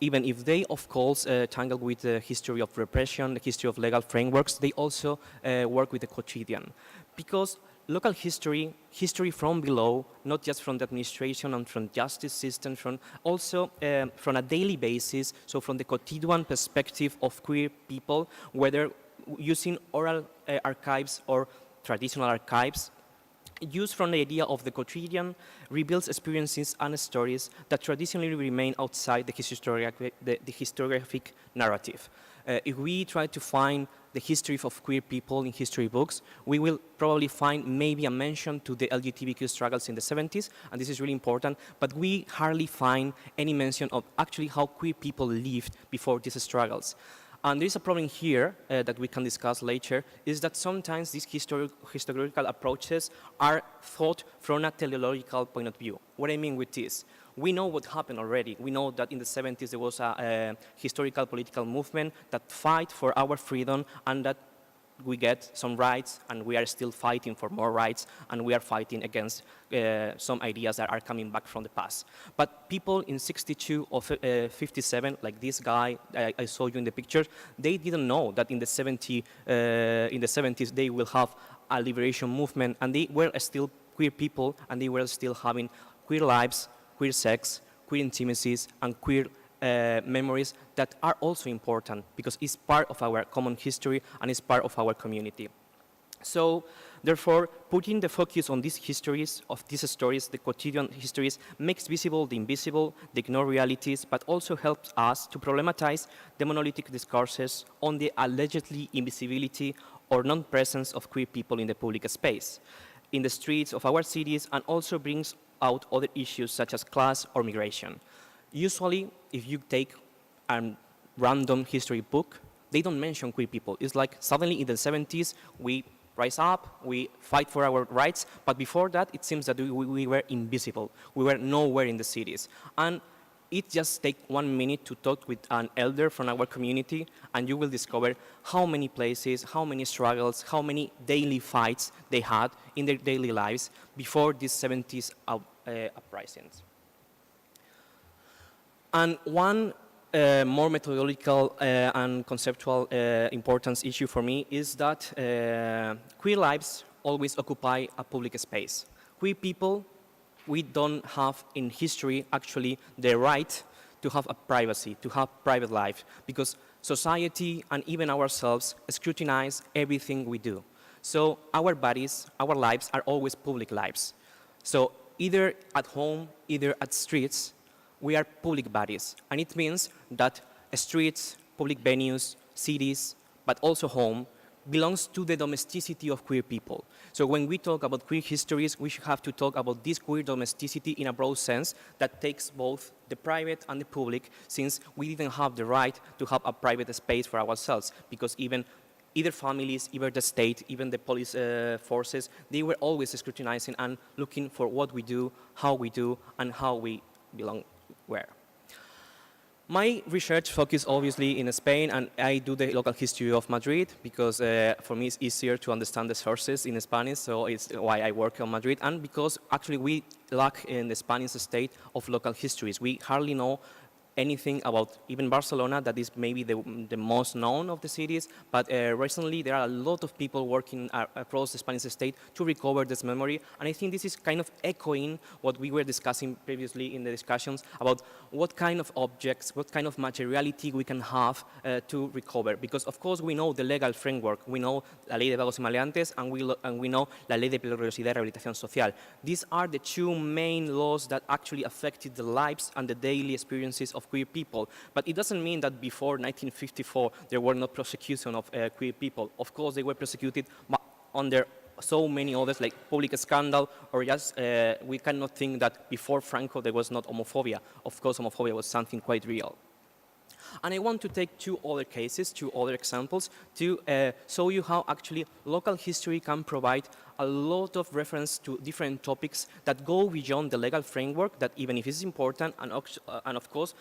even if they, of course, tangle with the history of repression, the history of legal frameworks, they also work with the quotidian. Because local history, history from below, not just from the administration and from justice system, from also from a daily basis, so from the quotidian perspective of queer people, whether using oral archives or traditional archives, used from the idea of the quotidian, reveals experiences and stories that traditionally remain outside the historiographic narrative. If we try to find the history of queer people in history books, we will probably find maybe a mention to the LGBTQ struggles in the 70s, and this is really important, but we hardly find any mention of actually how queer people lived before these struggles. And there is a problem here that we can discuss later, is that sometimes these historical approaches are thought from a teleological point of view. What I mean with this, we know what happened already. We know that in the 70s there was a historical political movement that fight for our freedom and that we get some rights, and we are still fighting for more rights, and we are fighting against some ideas that are coming back from the past. But people in 62 or 57, like this guy I saw you in the picture, they didn't know that in the 70s they will have a liberation movement, and they were still queer people, and they were still having queer lives, queer sex, queer intimacies, and queer memories that are also important because it's part of our common history and it's part of our community. So, therefore, putting the focus on these histories, of these stories, the quotidian histories, makes visible the invisible, the ignored realities, but also helps us to problematize the monolithic discourses on the allegedly invisibility or non-presence of queer people in the public space, in the streets of our cities, and also brings out other issues such as class or migration. Usually, if you take a random history book, they don't mention queer people. It's like suddenly in the 70s, we rise up, we fight for our rights, but before that, it seems that we were invisible. We were nowhere in the cities. And it just takes 1 minute to talk with an elder from our community, and you will discover how many places, how many struggles, how many daily fights they had in their daily lives before these 70s uprisings. And one more methodological and conceptual importance issue for me is that queer lives always occupy a public space. Queer people, we don't have in history actually the right to have a privacy, to have private life, because society and even ourselves scrutinize everything we do. So our bodies, our lives are always public lives. So either at home, either at streets, we are public bodies, and it means that streets, public venues, cities, but also home, belongs to the domesticity of queer people. So when we talk about queer histories, we should have to talk about this queer domesticity in a broad sense that takes both the private and the public, since we didn't have the right to have a private space for ourselves, because either families, either the state, even the police forces, they were always scrutinizing and looking for what we do, and how we belong where. My research focus obviously in Spain, and I do the local history of Madrid because for me it's easier to understand the sources in Spanish, so it's why I work on Madrid, and because actually we lack in the Spanish state of local histories. We hardly know anything about even Barcelona, that is maybe the most known of the cities, but recently there are a lot of people working across the Spanish state to recover this memory, and I think this is kind of echoing what we were discussing previously in the discussions about what kind of objects, what kind of materiality we can have to recover, because of course we know the legal framework, we know la ley de vagos y maleantes, and we know la ley de peligrosidad y rehabilitación social. These are the two main laws that actually affected the lives and the daily experiences of queer people. But it doesn't mean that before 1954 there were no prosecution of queer people. Of course they were persecuted under so many others, like public scandal, or just we cannot think that before Franco there was not homophobia. Of course homophobia was something quite real. And I want to take two other cases, two other examples, to show you how actually local history can provide a lot of reference to different topics that go beyond the legal framework, that even if it's important, and of course,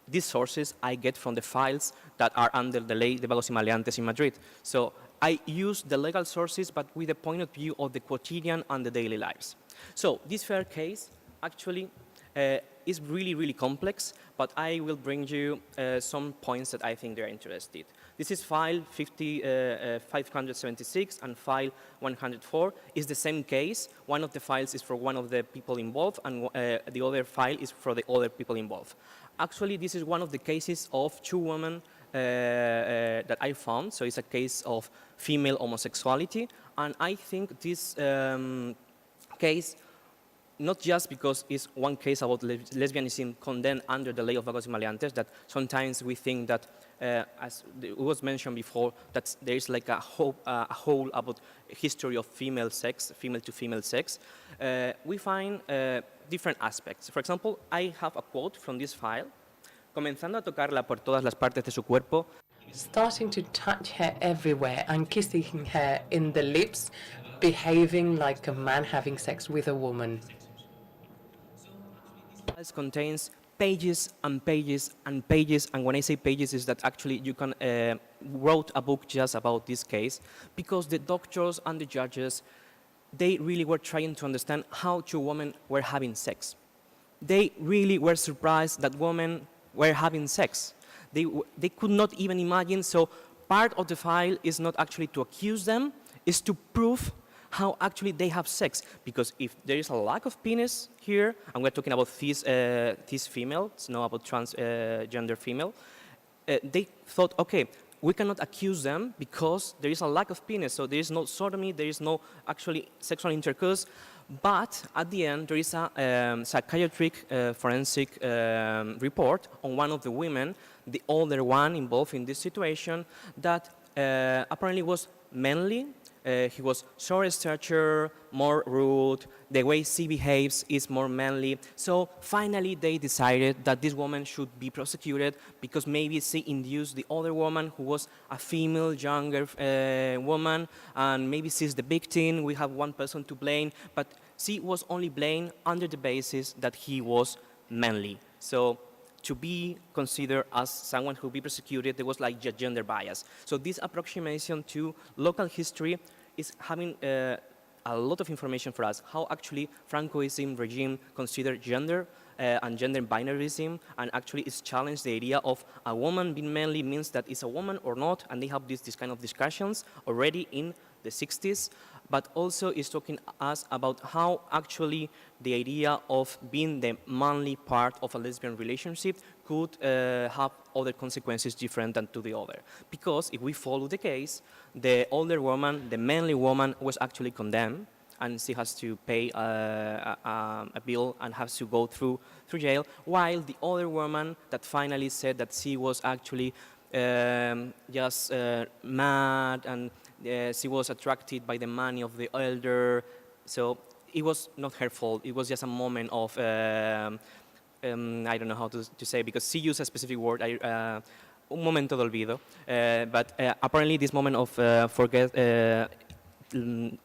these sources I get from the files that are under the Ley de Vagos y Maleantes in Madrid. So I use the legal sources, but with the point of view of the quotidian and the daily lives. So this fair case actually is really, really complex, but I will bring you some points that I think they're interested. This is file 576 and file 104. Is the same case. One of the files is for one of the people involved, and the other file is for the other people involved. Actually, this is one of the cases of two women that I found. So it's a case of female homosexuality, and I think this case, not just because it's one case about lesbianism condemned under the Ley of Vagos y Maleantes, that sometimes we think that, as it was mentioned before, that there is like a whole about history of female sex, female to female sex. We find different aspects. For example, I have a quote from this file. Comenzando a tocarla por todas las partes de su cuerpo. Starting to touch her everywhere and kissing her in the lips, behaving like a man having sex with a woman. Contains pages and pages and pages, and when I say pages is that actually you can wrote a book just about this case, because the doctors and the judges, they really were trying to understand how two women were having sex. They really were surprised that women were having sex. They could not even imagine, so part of the file is not actually to accuse them, is to prove how actually they have sex. Because if there is a lack of penis here, and we're talking about this female, it's not about transgender female, they thought, okay, we cannot accuse them because there is a lack of penis, so there is no sodomy, there is no actually sexual intercourse, but at the end there is a psychiatric forensic report on one of the women, the older one involved in this situation, that apparently was manly. He was shorter stature, more rude, the way she behaves is more manly. So finally they decided that this woman should be prosecuted because maybe she induced the other woman who was a female, younger woman, and maybe she's the victim, we have one person to blame, but she was only blamed under the basis that he was manly. So to be considered as someone who will be persecuted, there was like a gender bias. So this approximation to local history is having a lot of information for us, how actually Francoism regime considered gender and gender binarism, and actually it's challenged the idea of a woman being manly means that it's a woman or not, and they have this kind of discussions already in the 60s, but also is talking to us about how actually the idea of being the manly part of a lesbian relationship could have other consequences different than to the other. Because if we follow the case, the older woman, the manly woman, was actually condemned, and she has to pay a bill and has to go through jail, while the other woman that finally said that she was actually just mad and she was attracted by the money of the elder, so it was not her fault, it was just a moment of, I don't know how to say, because she used a specific word, un momento de olvido, but apparently this moment of forget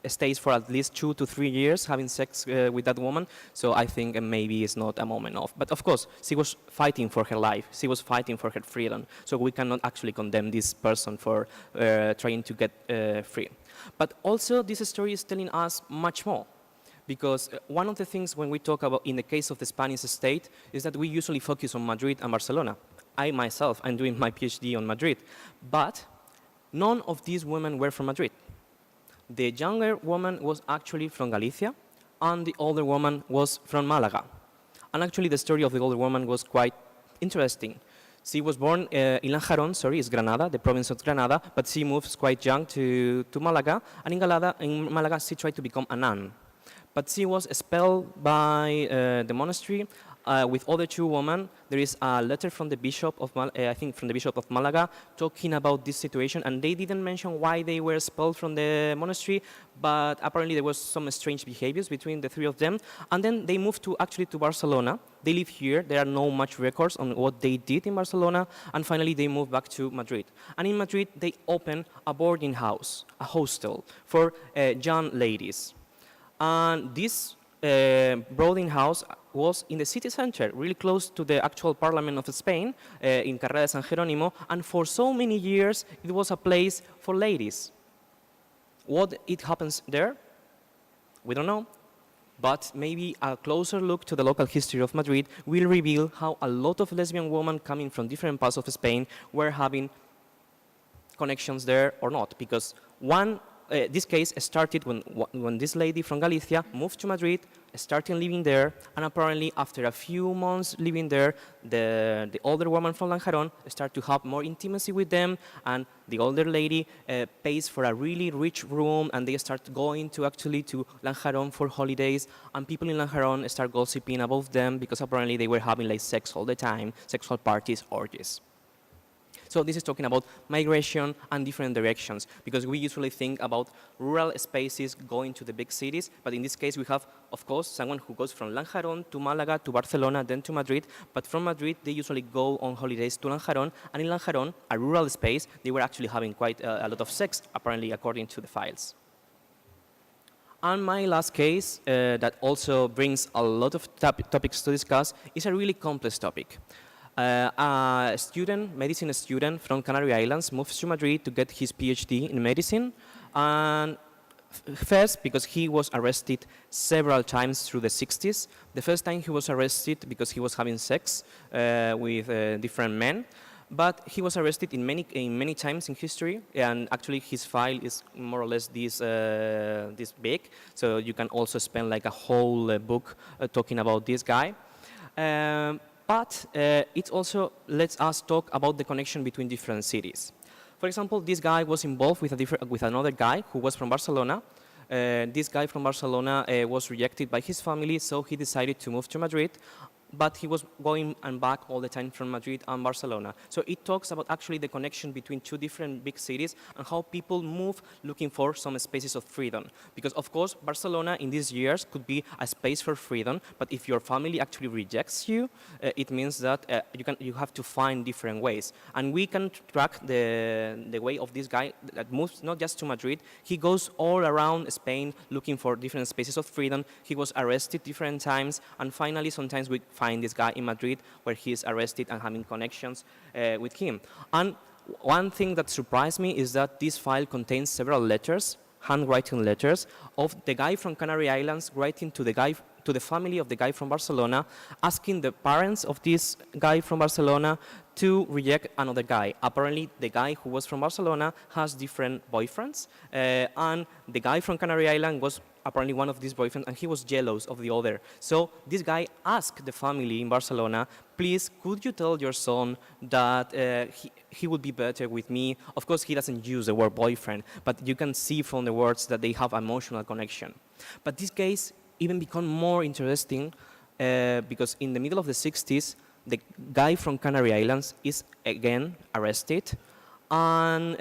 stays for at least 2 to 3 years having sex with that woman, so I think maybe it's not a moment of, but of course she was fighting for her life, she was fighting for her freedom, so we cannot actually condemn this person for trying to get free. But also this story is telling us much more, because one of the things when we talk about in the case of the Spanish state is that we usually focus on Madrid and Barcelona. I myself, I'm doing my PhD on Madrid, but none of these women were from Madrid. The younger woman was actually from Galicia, and the older woman was from Malaga. And actually the story of the older woman was quite interesting. She was born in Lanjarón, it's Granada, the province of Granada, but she moves quite young to Malaga, and in Malaga she tried to become a nun. But she was expelled by the monastery with other two women. There is a letter from the bishop of, I think from the bishop of Malaga, talking about this situation, and they didn't mention why they were expelled from the monastery, but apparently there was some strange behaviors between the three of them, and then they moved to Barcelona. They live here, there are no much records on what they did in Barcelona, and finally they moved back to Madrid. And in Madrid they opened a boarding house, a hostel for young ladies. And this boarding house was in the city center, really close to the actual parliament of Spain, in Carrera de San Jerónimo, and for so many years it was a place for ladies. What it happens there? We don't know, but maybe a closer look to the local history of Madrid will reveal how a lot of lesbian women coming from different parts of Spain were having connections there or not, because this case started when this lady from Galicia moved to Madrid, started living there, and apparently after a few months living there, the older woman from Lanjarón started to have more intimacy with them, and the older lady pays for a really rich room, and they start going to Lanjarón for holidays, and people in Lanjarón start gossiping about them because apparently they were having like sex all the time, sexual parties, orgies. So this is talking about migration and different directions, because we usually think about rural spaces going to the big cities, but in this case we have, of course, someone who goes from Lanjarón to Malaga to Barcelona, then to Madrid, but from Madrid they usually go on holidays to Lanjarón, and in Lanjarón, a rural space, they were actually having quite a lot of sex, apparently according to the files. And my last case, that also brings a lot of topics to discuss, is a really complex topic. A medicine student from Canary Islands moves to Madrid to get his PhD in medicine, and first because he was arrested several times through the 60s. The first time he was arrested because he was having sex with different men. But he was arrested in many times in history, and actually his file is more or less this big. So you can also spend like a whole book talking about this guy. But it also lets us talk about the connection between different cities. For example, this guy was involved with another guy who was from Barcelona. This guy from Barcelona was rejected by his family, so he decided to move to Madrid. But he was going and back all the time from Madrid and Barcelona. So it talks about actually the connection between two different big cities and how people move looking for some spaces of freedom. Because of course, Barcelona in these years could be a space for freedom, but if your family actually rejects you, it means that you have to find different ways. And we can track the way of this guy that moves not just to Madrid, he goes all around Spain looking for different spaces of freedom. He was arrested different times, and finally sometimes we find this guy in Madrid where he is arrested and having connections with him. And one thing that surprised me is that this file contains several letters, handwritten letters, of the guy from Canary Islands writing to the family of the guy from Barcelona, asking the parents of this guy from Barcelona to reject another guy. Apparently, the guy who was from Barcelona has different boyfriends, and the guy from Canary Island was apparently one of these boyfriends, and he was jealous of the other. So this guy asked the family in Barcelona, please, could you tell your son that he would be better with me? Of course, he doesn't use the word boyfriend, but you can see from the words that they have emotional connection. But this case even become more interesting because in the middle of the 60s, the guy from Canary Islands is again arrested, and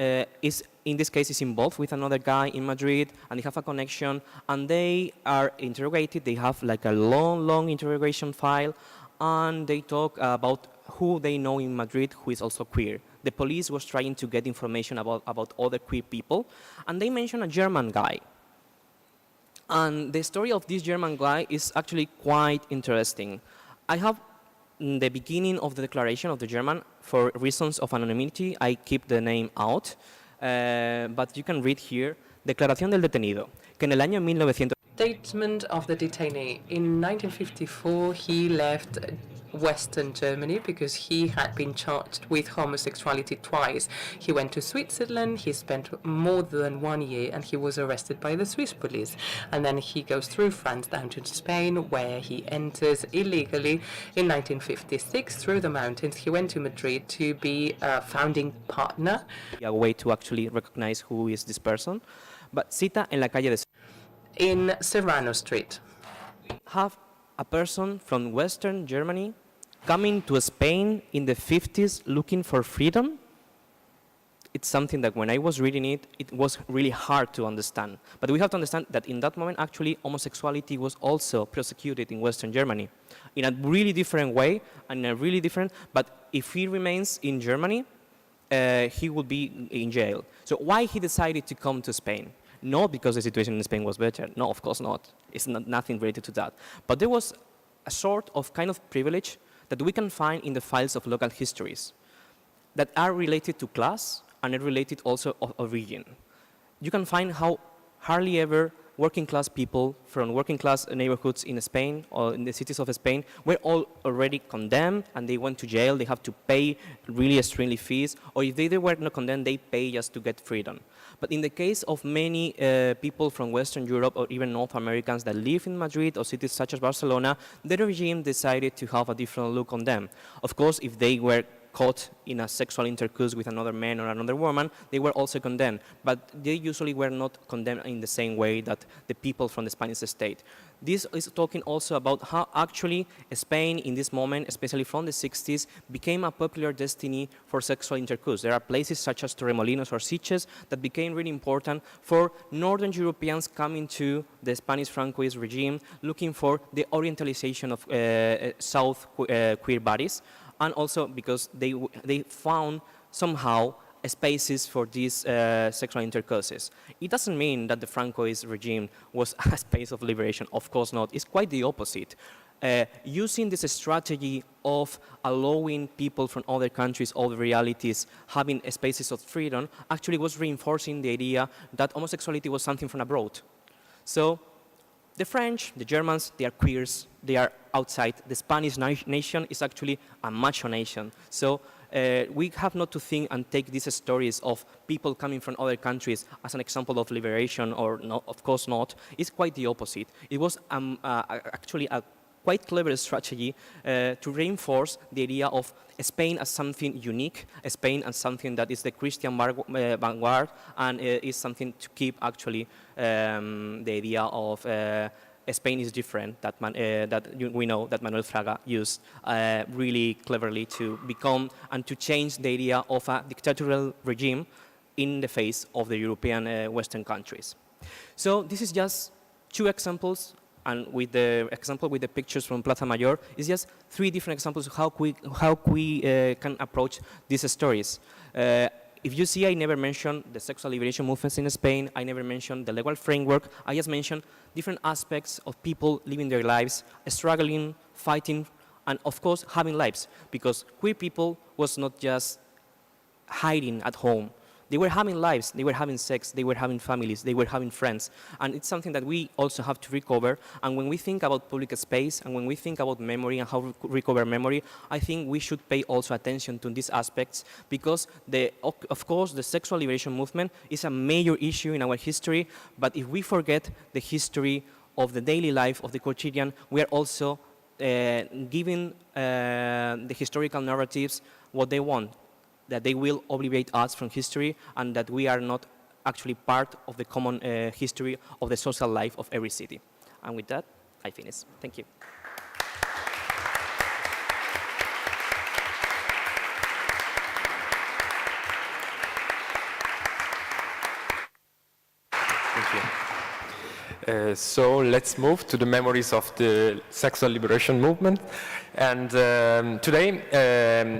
in this case is involved with another guy in Madrid, and they have a connection, and they are interrogated. They have like a long interrogation file, and they talk about who they know in Madrid who is also queer. The police was trying to get information about other queer people, and they mention a German guy. And the story of this German guy is actually quite interesting. I have the beginning of the declaration of the German. For reasons of anonymity, I keep the name out, but you can read here, Declaración del detenido, que en el año 1900... Statement of the detainee. In 1954, he left Western Germany because he had been charged with homosexuality twice. He went to Switzerland, he spent more than 1 year, and he was arrested by the Swiss police. And then he goes through France down to Spain, where he enters illegally in 1956 through the mountains. He went to Madrid to be a founding partner. A way to actually recognize who is this person. But cita en la calle de... In Serrano Street. Have a person from Western Germany coming to Spain in the 50s looking for freedom. It's something that when I was reading it, it was really hard to understand. But we have to understand that in that moment, actually, homosexuality was also persecuted in Western Germany in a really different way and in a really different, but if he remains in Germany, he will be in jail. So why he decided to come to Spain? Not because the situation in Spain was better. No, of course not. It's nothing related to that. But there was a sort of kind of privilege that we can find in the files of local histories that are related to class and are related also of region. You can find how hardly ever working class people from working class neighborhoods in Spain or in the cities of Spain were all already condemned and they went to jail. They have to pay really extremely fees, or if they were not condemned, they pay just to get freedom. But in the case of many people from Western Europe or even North Americans that live in Madrid or cities such as Barcelona, the regime decided to have a different look on them. Of course, if they were caught in a sexual intercourse with another man or another woman, they were also condemned. But they usually were not condemned in the same way that the people from the Spanish state. This is talking also about how actually Spain in this moment, especially from the 60s, became a popular destiny for sexual intercourse. There are places such as Torremolinos or Sitges that became really important for Northern Europeans coming to the Spanish Francoist regime, looking for the orientalization of South queer bodies, and also because they found somehow spaces for these sexual intercourses. It doesn't mean that the Francoist regime was a space of liberation. Of course not. It's quite the opposite. Using this strategy of allowing people from other countries, other realities, having spaces of freedom, actually was reinforcing the idea that homosexuality was something from abroad. So the French, the Germans, they are queers, they are outside. The Spanish nation is actually a macho nation. So we have not to think and take these stories of people coming from other countries as an example of liberation, or no, of course not. It's quite the opposite. It was actually a quite clever strategy to reinforce the idea of Spain as something unique, Spain as something that is the Christian vanguard, and is something to keep actually the idea of Spain is different, that we know that Manuel Fraga used really cleverly to become and to change the idea of a dictatorial regime in the face of the European Western countries. So this is just two examples, and with the example with the pictures from Plaza Mayor, it's just three different examples of how we can approach these stories. If you see, I never mentioned the sexual liberation movements in Spain, I never mentioned the legal framework, I just mentioned different aspects of people living their lives, struggling, fighting, and of course having lives, because queer people was not just hiding at home. They were having lives, they were having sex, they were having families, they were having friends. And it's something that we also have to recover. And when we think about public space, and when we think about memory and how to recover memory, I think we should pay also attention to these aspects, because of course the sexual liberation movement is a major issue in our history, but if we forget the history of the daily life of the quotidian, we are also giving the historical narratives what they want, that they will obligate us from history, and that we are not actually part of the common history of the social life of every city. And with that, I finish. Thank you. Thank you. So let's move to the memories of the sexual liberation movement. And today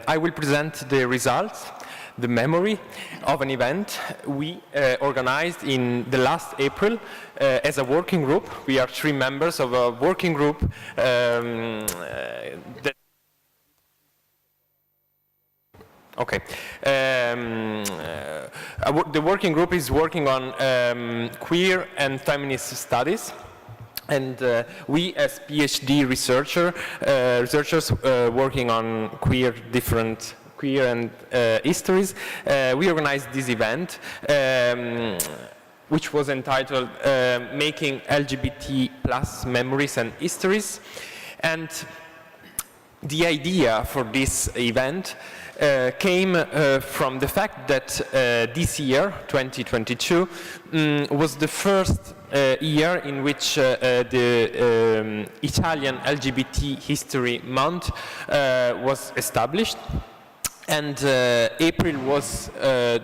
I will present the results, the memory of an event we organized in the last April as a working group. We are 3 members of a working group that Okay. The working group is working on queer and feminist studies. And we, as PhD researchers working on queer and histories, we organized this event, which was entitled Making LGBT plus Memories and Histories. And the idea for this event came from the fact that this year, 2022, was the first year in which the Italian LGBT History Month was established, and April was the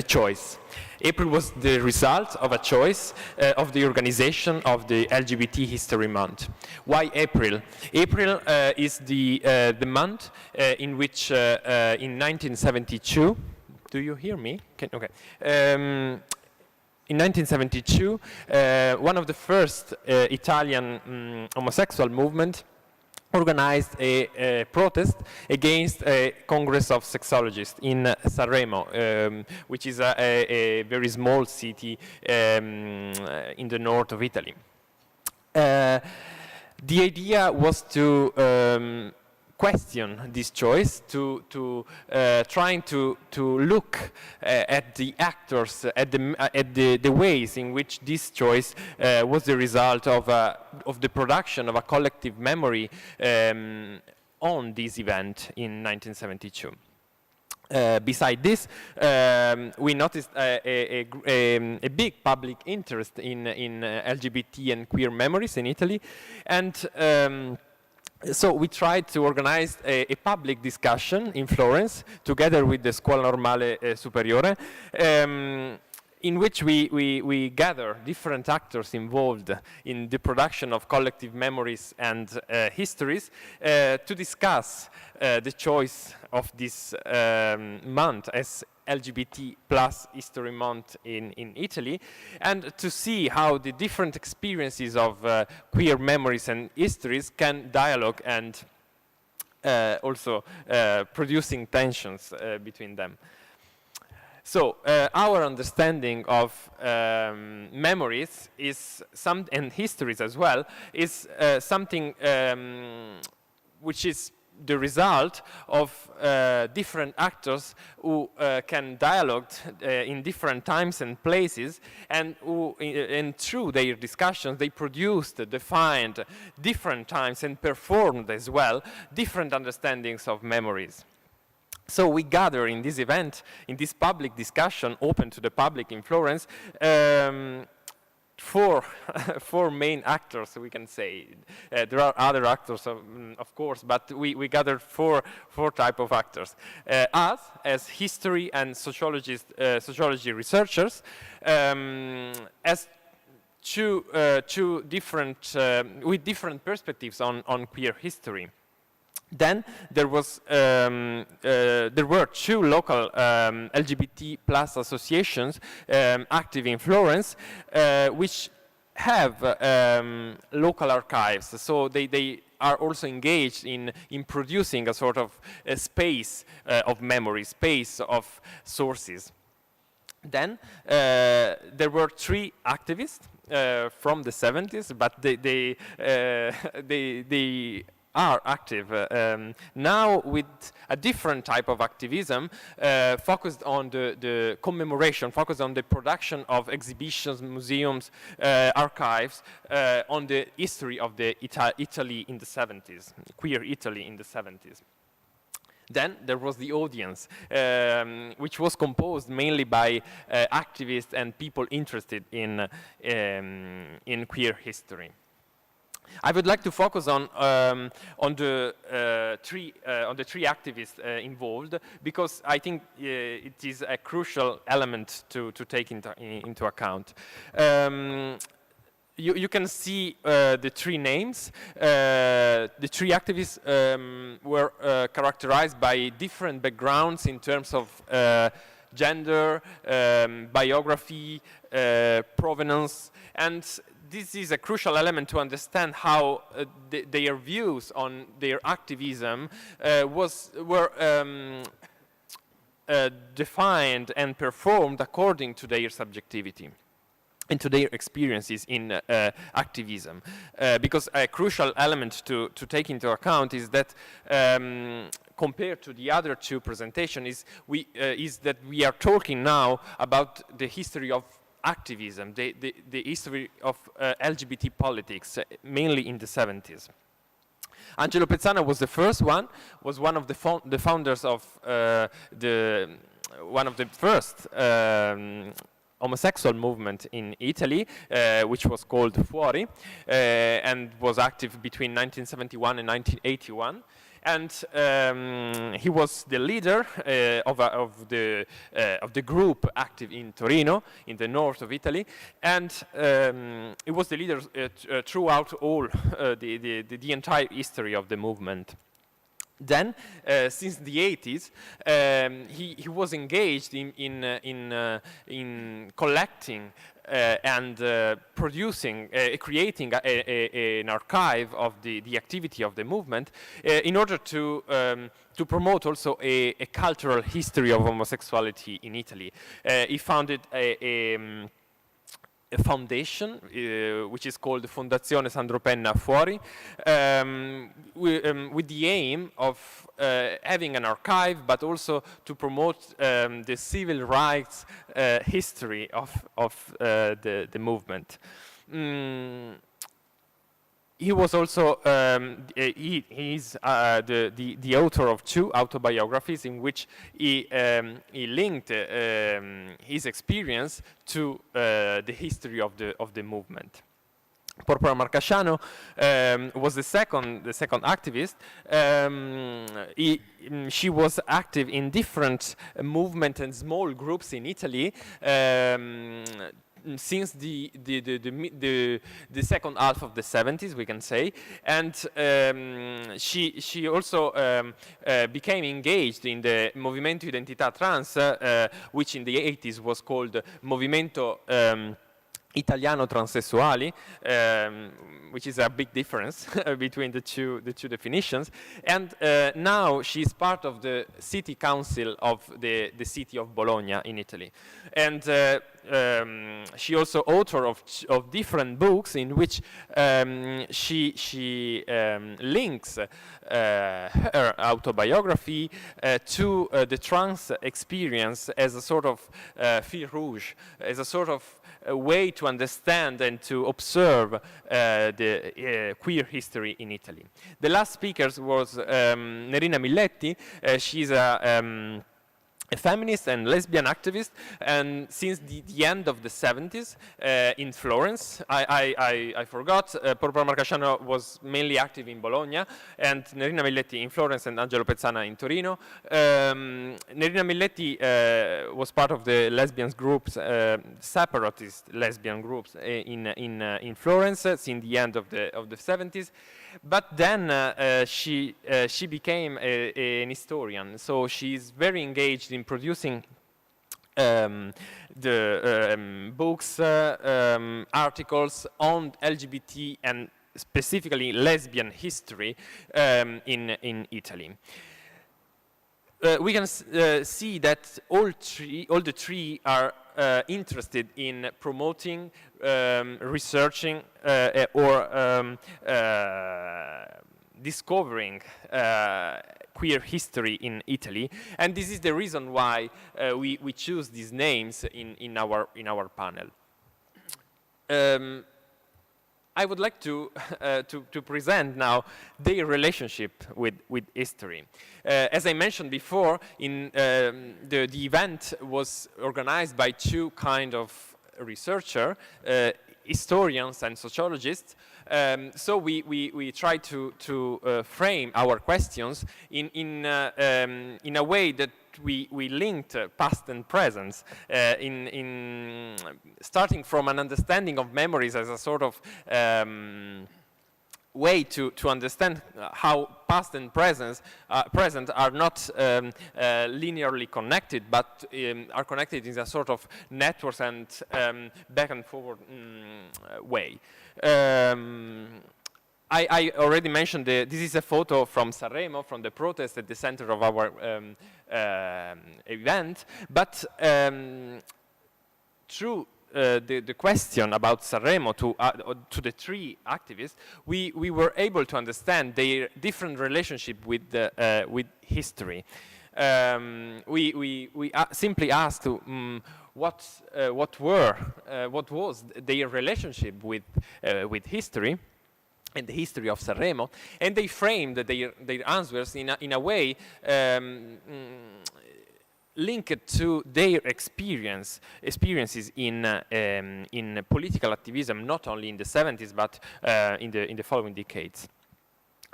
choice. April was the result of a choice of the organization of the LGBT History Month. Why April? April is the month in which in 1972, do you hear me? Okay. In 1972, one of the first Italian homosexual movement organized a protest against a Congress of Sexologists in Sanremo, which is a very small city in the north of Italy. The idea was to question this choice, to trying to look at the actors, at the ways in which this choice was the result of the production of a collective memory on this event in 1972. Beside this, we noticed a big public interest in LGBT and queer memories in Italy, and so we tried to organize a public discussion in Florence, together with the Scuola Normale Superiore, in which we gather different actors involved in the production of collective memories and histories to discuss the choice of this month as LGBT plus History Month in Italy, and to see how the different experiences of queer memories and histories can dialogue and also producing tensions between them. So our understanding of memories is and histories as well is something which is the result of different actors who can dialogue in different times and places, and who, and through their discussions, they produced, defined different times and performed as well different understandings of memories. So we gather in this event, in this public discussion open to the public in Florence, four main actors, we can say. There are other actors, of course, but we gathered four type of actors. Us, as history and sociology researchers, as two different, with different perspectives on queer history. Then there were two local LGBT plus associations active in Florence, which have local archives. So they are also engaged in producing a sort of a space of memory, space of sources. Then there were three activists from the 70s, but they are active now with a different type of activism, focused on the commemoration, focused on the production of exhibitions, museums, archives, on the history of the Italy in the 70s, queer Italy in the 70s. Then there was the audience, which was composed mainly by activists and people interested in queer history. I would like to focus on the three activists involved, because I think it is a crucial element to take into account. You can see the three names. The three activists were characterized by different backgrounds in terms of gender, biography, provenance, and this is a crucial element to understand how their views on their activism were defined and performed according to their subjectivity and to their experiences in activism. Because a crucial element to take into account is that compared to the other two presentations is that we are talking now about the history of activism, the history of LGBT politics, mainly in the 70s. Angelo Pezzana was the first one, was one of the founders of one of the first homosexual movement in Italy, which was called Fuori, and was active between 1971 and 1981. And he was the leader of the group active in Torino, in the north of Italy, and he was the leader throughout all the entire history of the movement. Then, since the 80s, he was engaged in collecting and producing, creating an archive of the activity of the movement in order to promote also a cultural history of homosexuality in Italy. He founded a foundation, which is called Fondazione Sandro Penna Fuori, with the aim of having an archive, but also to promote the civil rights history of the movement. He was also he's the author of two autobiographies in which he linked his experience to the history of the movement. Porpora Marcasciano was the second activist. She was active in different movements and small groups in Italy since the second half of the 70s, we can say, and she also became engaged in the Movimento Identità Trans, which in the 80s was called Movimento Italiano Transessuali, which is a big difference between the two definitions. And now she's part of the city council of the city of Bologna in Italy. And she also author of different books in which she links her autobiography to the trans experience as a sort of fil rouge, as a sort of a way to understand and to observe the queer history in Italy. The last speaker was Nerina Miletti. She's a feminist and lesbian activist, and since the end of the 70s in Florence, I forgot, Porpora Marcasciano was mainly active in Bologna, and Nerina Miletti in Florence and Angelo Pezzana in Torino. Nerina Miletti was part of the lesbian groups, separatist lesbian groups in Florence since the end of the 70s. But then she became an historian, so she's very engaged in producing books, articles on LGBT and specifically lesbian history in Italy. We can see that all the three are interested in promoting, researching, or discovering queer history in Italy, and this is the reason why we choose these names in our panel. I would like to present now their relationship with history. As I mentioned before, the event was organized by two kind of researchers, historians and sociologists. So we try to frame our questions in a way that we linked past and present, starting from an understanding of memories as a sort of way to understand how past and present are not linearly connected, but are connected in a sort of networks and back and forward way. I already mentioned this is a photo from Sanremo, from the protest at the center of our event, but through the question about Sanremo to the three activists, we were able to understand their different relationship with history. We simply asked what was their relationship with history and the history of Sanremo, and they framed their answers in a way linked to their experiences in political activism, not only in the 70s but in the following decades.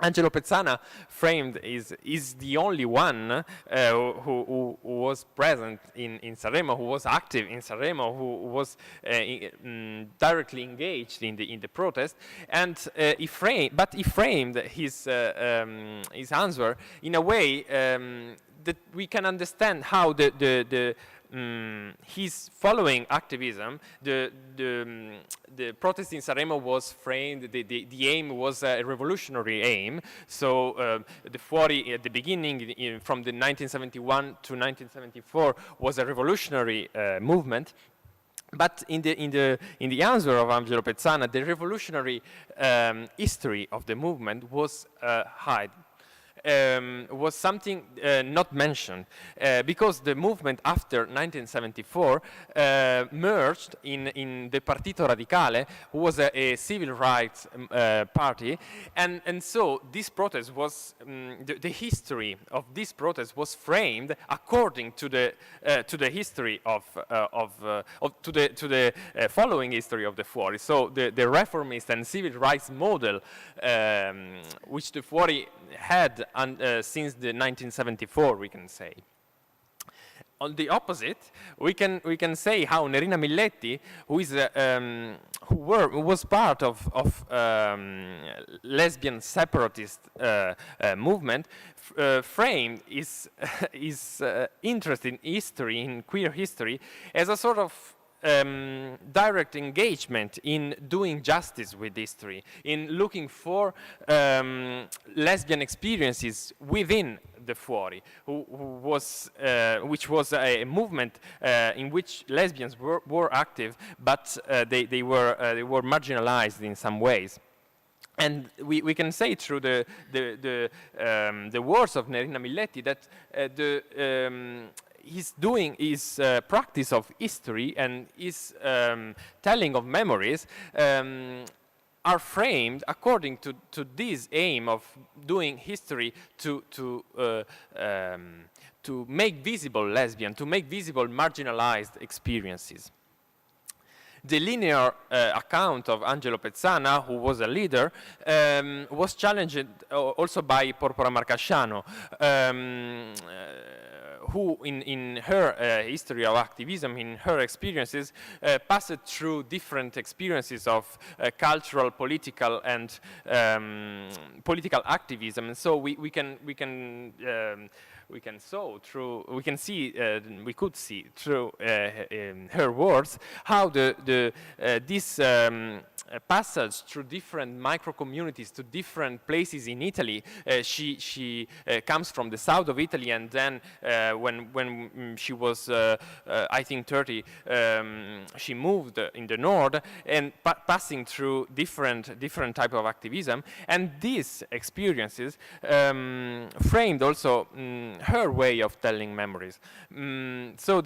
Angelo Pezzana framed is the only one who was present in Sanremo, who was active in Sanremo, who was directly engaged in the protest, and he framed his answer in a way that we can understand how his following activism, the protest in Sanremo was framed, the aim was a revolutionary aim. So the Fuori at the beginning, from the 1971 to 1974, was a revolutionary movement. But in the answer of Angelo Pezzana, the revolutionary history of the movement was hidden. was something not mentioned because the movement after 1974 merged in the Partito Radicale, who was a civil rights party, and so this protest was the history of this protest was framed according to the history of the following history of the Fuori. So the reformist and civil rights model which the Fuori had since the 1974, we can say. On the opposite, we can say how Nerina Miletti, who was part of lesbian separatist movement, framed his interest in history, in queer history, as a sort of direct engagement in doing justice with history, in looking for lesbian experiences within the Fuori, which was a movement in which lesbians were active, but they were marginalized in some ways. And we can say through the words of Nerina Miletti that he's doing his practice of history and his telling of memories are framed according to this aim of doing history to make visible lesbian, to make visible marginalized experiences. The linear account of Angelo Pezzana, who was a leader, was challenged also by Porpora Marcasciano, who in her history of activism, in her experiences, passed through different experiences of cultural, political, and political activism. And so we could see through her words how this passage through different micro communities to different places in Italy. She comes from the south of Italy, and then when she was I think 30, she moved in the north, and passing through different type of activism, and these experiences framed also her way of telling memories. So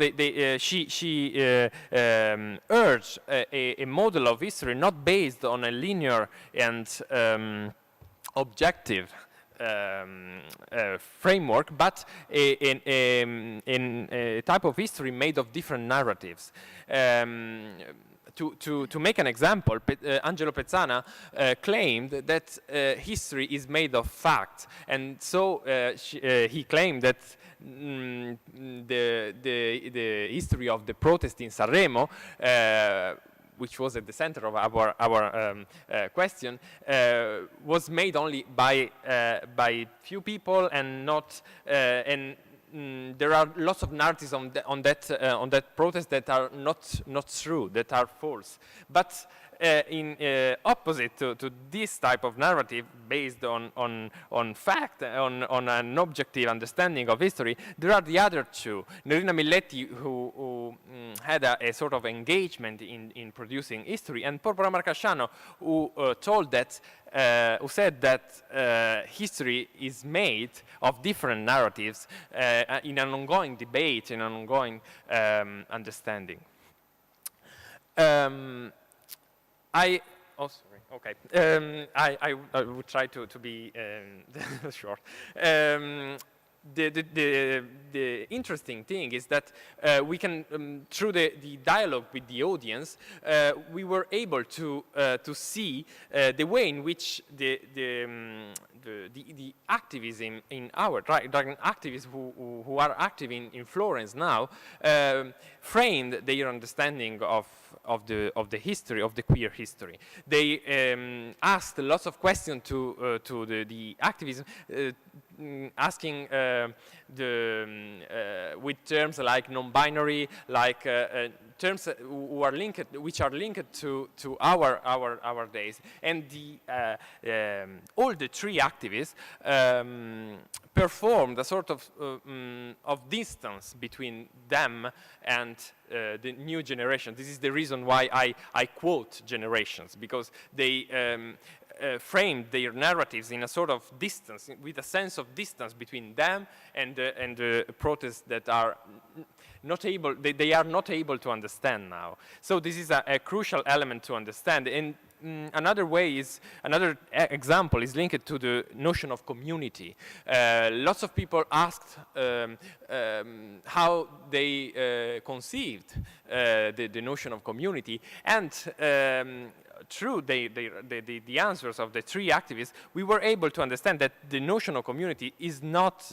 she urged a model of history not based on a linear and objective framework, but a type of history made of different narratives. To make an example, Angelo Pezzana claimed that history is made of facts, and so he claimed that the history of the protest in Sanremo, which was at the center of our question, was made only by few people, and not there are lots of narratives on that protest that are not true, that are false. But in opposite to this type of narrative based on fact, on an objective understanding of history, there are the other two. Nerina Miletti, who had a sort of engagement in producing history, and Porpora Marcasciano, who said that history is made of different narratives in an ongoing debate, in an ongoing understanding. I would try to be short. The interesting thing is that we can, through the dialogue with the audience, we were able to see the way in which the activism in our activists who are active in Florence now framed their understanding of the history, of the queer history. They asked lots of questions to the activism, asking with terms like non-binary, like terms which are linked to our days, and all the three activists performed a sort of distance between them and the new generation. This is the reason why I quote generations, because they framed their narratives in a sort of distance, with a sense of distance between them and the protests that are not able, they are not able to understand now. So this is a crucial element to understand. And another way is, another example is linked to the notion of community. Lots of people asked how they conceived the notion of community, and through the answers of the three activists, we were able to understand that the notion of community is not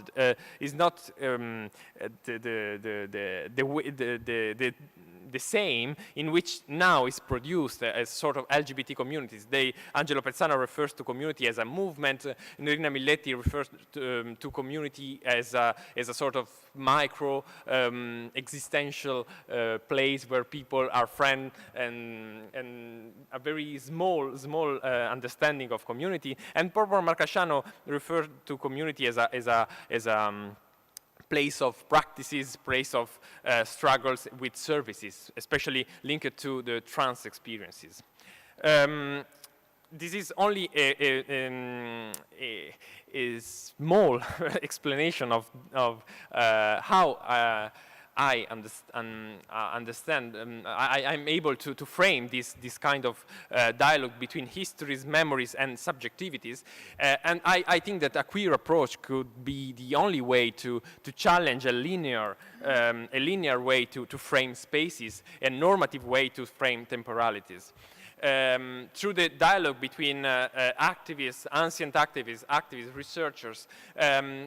the same in which now is produced as sort of LGBT communities. Angelo Pezzano refers to community as a movement. Nerina Miletti refers to community as a sort of micro existential place where people are friends, and a very small understanding of community. And Porpora Marcasciano refers to community as a place of practices, place of struggles with services, especially linked to the trans experiences. This is only a small explanation of how I understand, I'm able to frame this kind of dialogue between histories, memories, and subjectivities. And I think that a queer approach could be the only way to challenge a linear way to frame spaces, a normative way to frame temporalities. Through the dialogue between activists, ancient activists, researchers,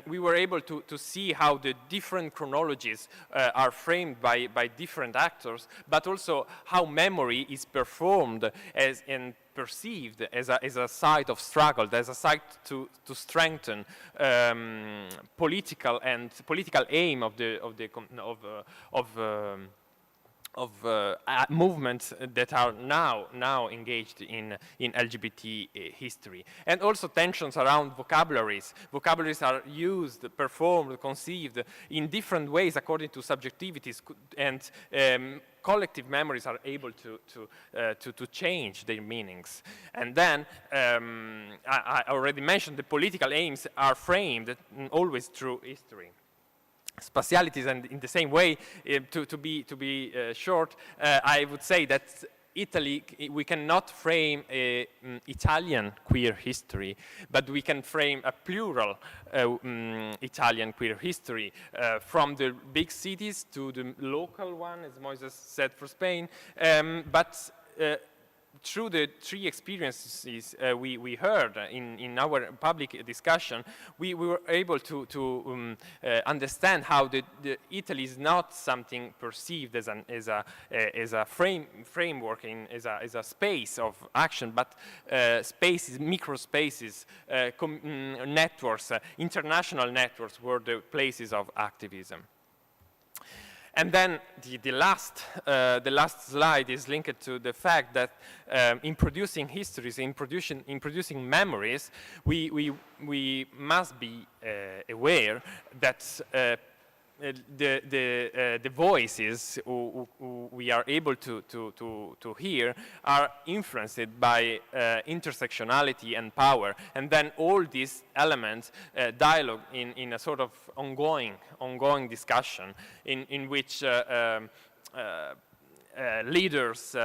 we were able to see how the different chronologies are framed by different actors, but also how memory is performed and perceived as a site of struggle, as a site to strengthen political aim of movements that are now engaged in LGBT history. And also tensions around vocabularies. Vocabularies are used, performed, conceived in different ways according to subjectivities, and collective memories are able to change their meanings. And then, I already mentioned, the political aims are framed always through history. Spatialities, and in the same way, to be short, I would say that Italy, we cannot frame a Italian queer history, but we can frame a plural Italian queer history, from the big cities to the local one, as Moises said, for Spain, but through the three experiences we heard in our public discussion, we were able to understand how the Italy is not something perceived as a framework, as a space of action, but spaces, micro spaces, networks, international networks were the places of activism. And then the last slide is linked to the fact that in producing histories, in producing memories, we must be aware that the voices who we are able to hear are influenced by intersectionality and power, and then all these elements dialogue in a sort of ongoing discussion in which leaders,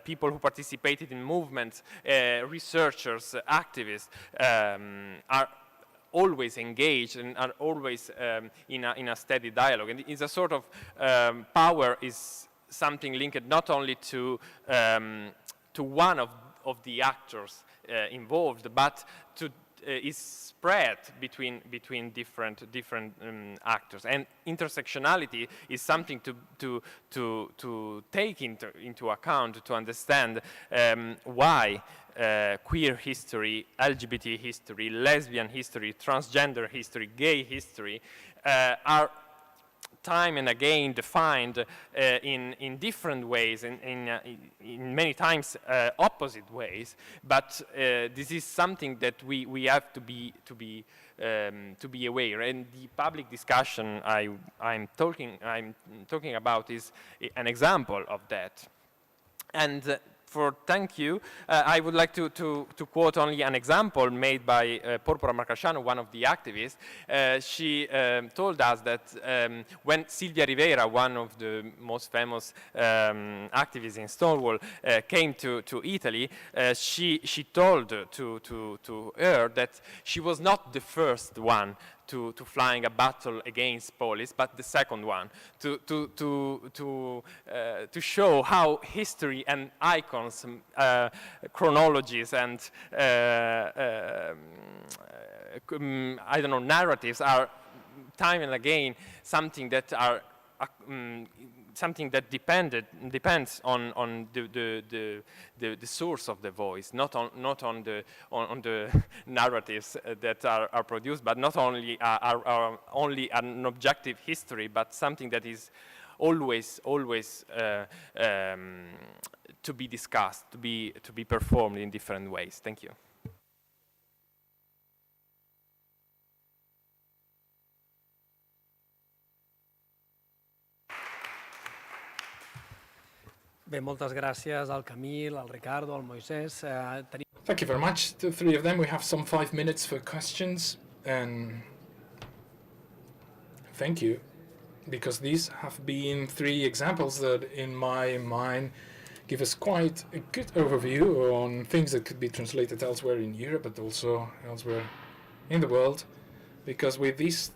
people who participated in movements, researchers, activists are always engaged and are always in a steady dialogue. And it's a sort of power is something linked not only to one of the actors involved, but to is spread between different actors. And intersectionality is something to take into account to understand why queer history, LGBT history, lesbian history, transgender history, gay history are time and again defined in different ways, in many times opposite ways. But this is something that we have to be aware. And the public discussion I'm talking about is an example of that. And for thank you, I would like to quote only an example made by Porpora Marcasciano, one of the activists. She told us that when Silvia Rivera, one of the most famous activists in Stonewall, came to Italy, she told to her that she was not the first one to flying a battle against police, but the second one, to show how history and icons, chronologies and I don't know, narratives are time and again something that are something that depends on the source of the voice, not on the narratives that are produced, but not only are only an objective history, but something that is always to be discussed, to be performed in different ways. Thank you. Bé, moltes gràcies al Camil, al Ricardo, al Moisès. Thank you very much to the three of them. We have some 5 minutes for questions, and thank you, because these have been 3 examples that in my mind give us quite a good overview on things that could be translated elsewhere in Europe, but also elsewhere in the world, because with these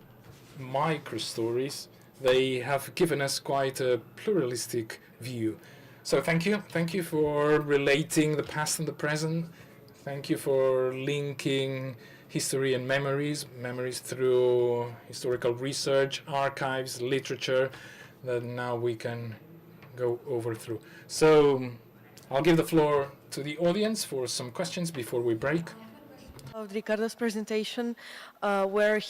micro stories, they have given us quite a pluralistic view. So thank you for relating the past and the present. Thank you for linking history and memories through historical research, archives, literature, that now we can go over through. So I'll give the floor to the audience for some questions before we break. Of Ricardo's presentation, where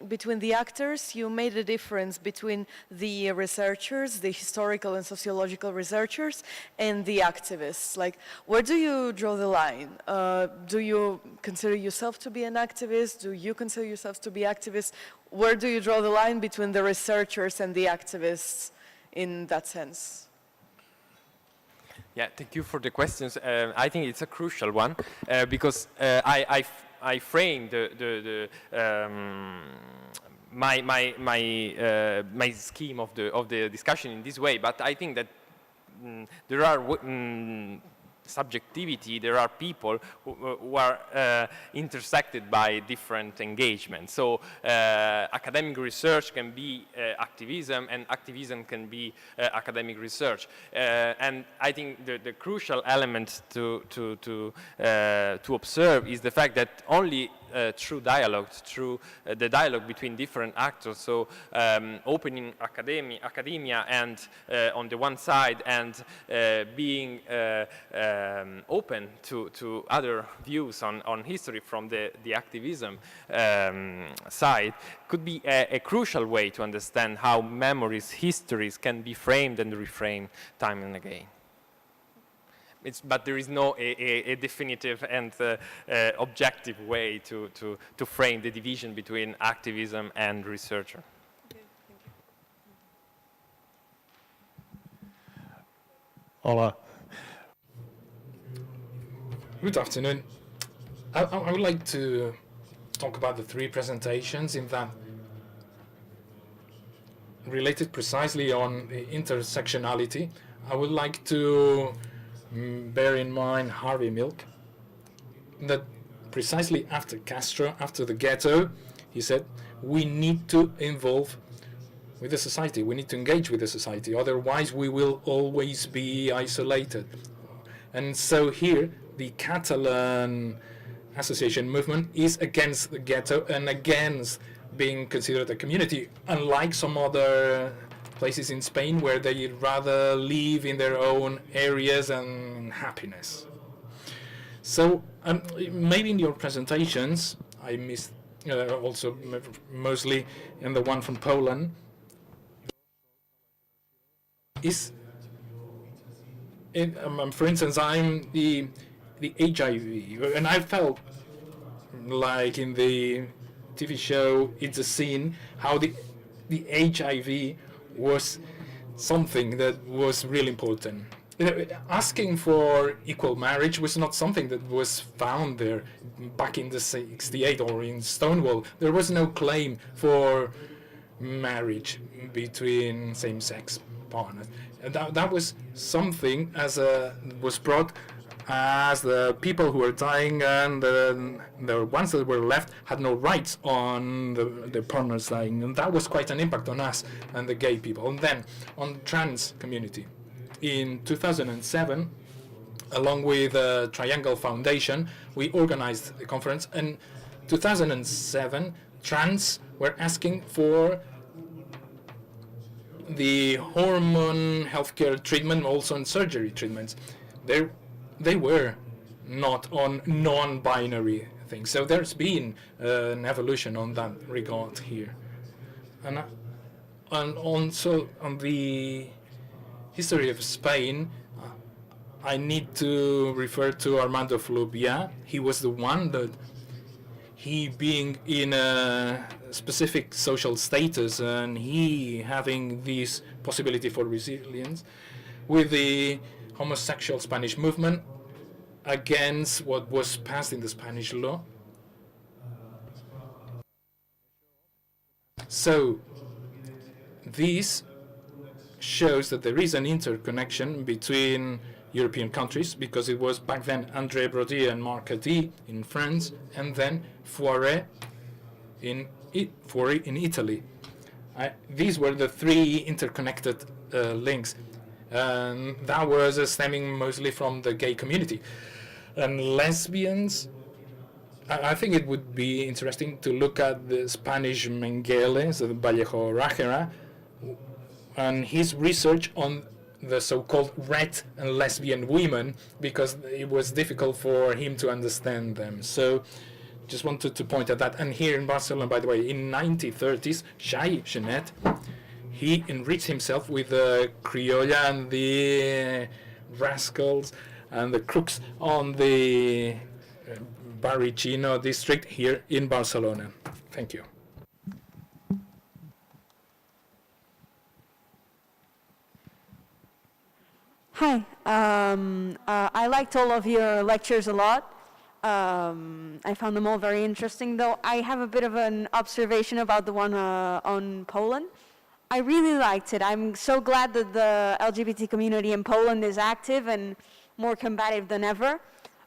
between the actors, you made a difference between the researchers, the historical and sociological researchers, and the activists. Like, where do you draw the line? Do you consider yourself to be an activist? Do you consider yourself to be activists? Where do you draw the line between the researchers and the activists in that sense? Yeah, thank you for the questions. I think it's a crucial one because I framed my scheme of the discussion in this way, but I think that there are subjectivity. There are people who are intersected by different engagements. So academic research can be activism, and activism can be academic research. And I think the crucial element to observe is the fact that only through dialogue, through the dialogue between different actors, so opening academia and on the one side, and being open to other views on history from the activism side, could be a crucial way to understand how memories, histories can be framed and reframed time and again. But there is no a definitive and objective way to frame the division between activism and researcher. Okay, thank you. Hola. Good afternoon. I would like to talk about the 3 presentations in that related precisely on intersectionality. I would like to bear in mind Harvey Milk, that precisely after Castro, after the ghetto, he said, we need to involve with the society, we need to engage with the society, otherwise we will always be isolated. And so here, the Catalan association movement is against the ghetto and against being considered a community, unlike some other places in Spain where they rather live in their own areas and happiness. So maybe in your presentations, I missed also mostly in the one from Poland, is, for instance, I'm the HIV, and I felt like in the TV show It's a Scene, how the HIV was something that was really important. asking for equal marriage was not something that was found there back in the 68 or in Stonewall. There was no claim for marriage between same-sex partners. And that was something as was brought as the people who were dying and the ones that were left had no rights on the partners dying. And that was quite an impact on us and the gay people. And then on the trans community. In 2007, along with the Triangle Foundation, we organized a conference. In 2007, trans were asking for the hormone healthcare treatment, also in surgery treatments. They were not on non-binary things. So there's been an evolution on that regard here. And also on the history of Spain, I need to refer to Armando Flubia. He was the one that, he being in a specific social status and he having this possibility for resilience with the homosexual Spanish movement against what was passed in the Spanish law. So this shows that there is an interconnection between European countries, because it was back then André Brody and Marc Cady in France, and then Fourier in Italy. These were the three interconnected links. That was stemming mostly from the gay community. And lesbians, I think it would be interesting to look at the Spanish Mengele, so the Vallejo Rajera, and his research on the so-called red and lesbian women, because it was difficult for him to understand them. So just wanted to point at that. And here in Barcelona, by the way, in 1930s, Xai Genet, he enriched himself with the criolla and the rascals and the crooks on the Barricino district here in Barcelona. Thank you. Hi. I liked all of your lectures a lot. I found them all very interesting, though I have a bit of an observation about the one on Poland. I really liked it. I'm so glad that the LGBT community in Poland is active and more combative than ever.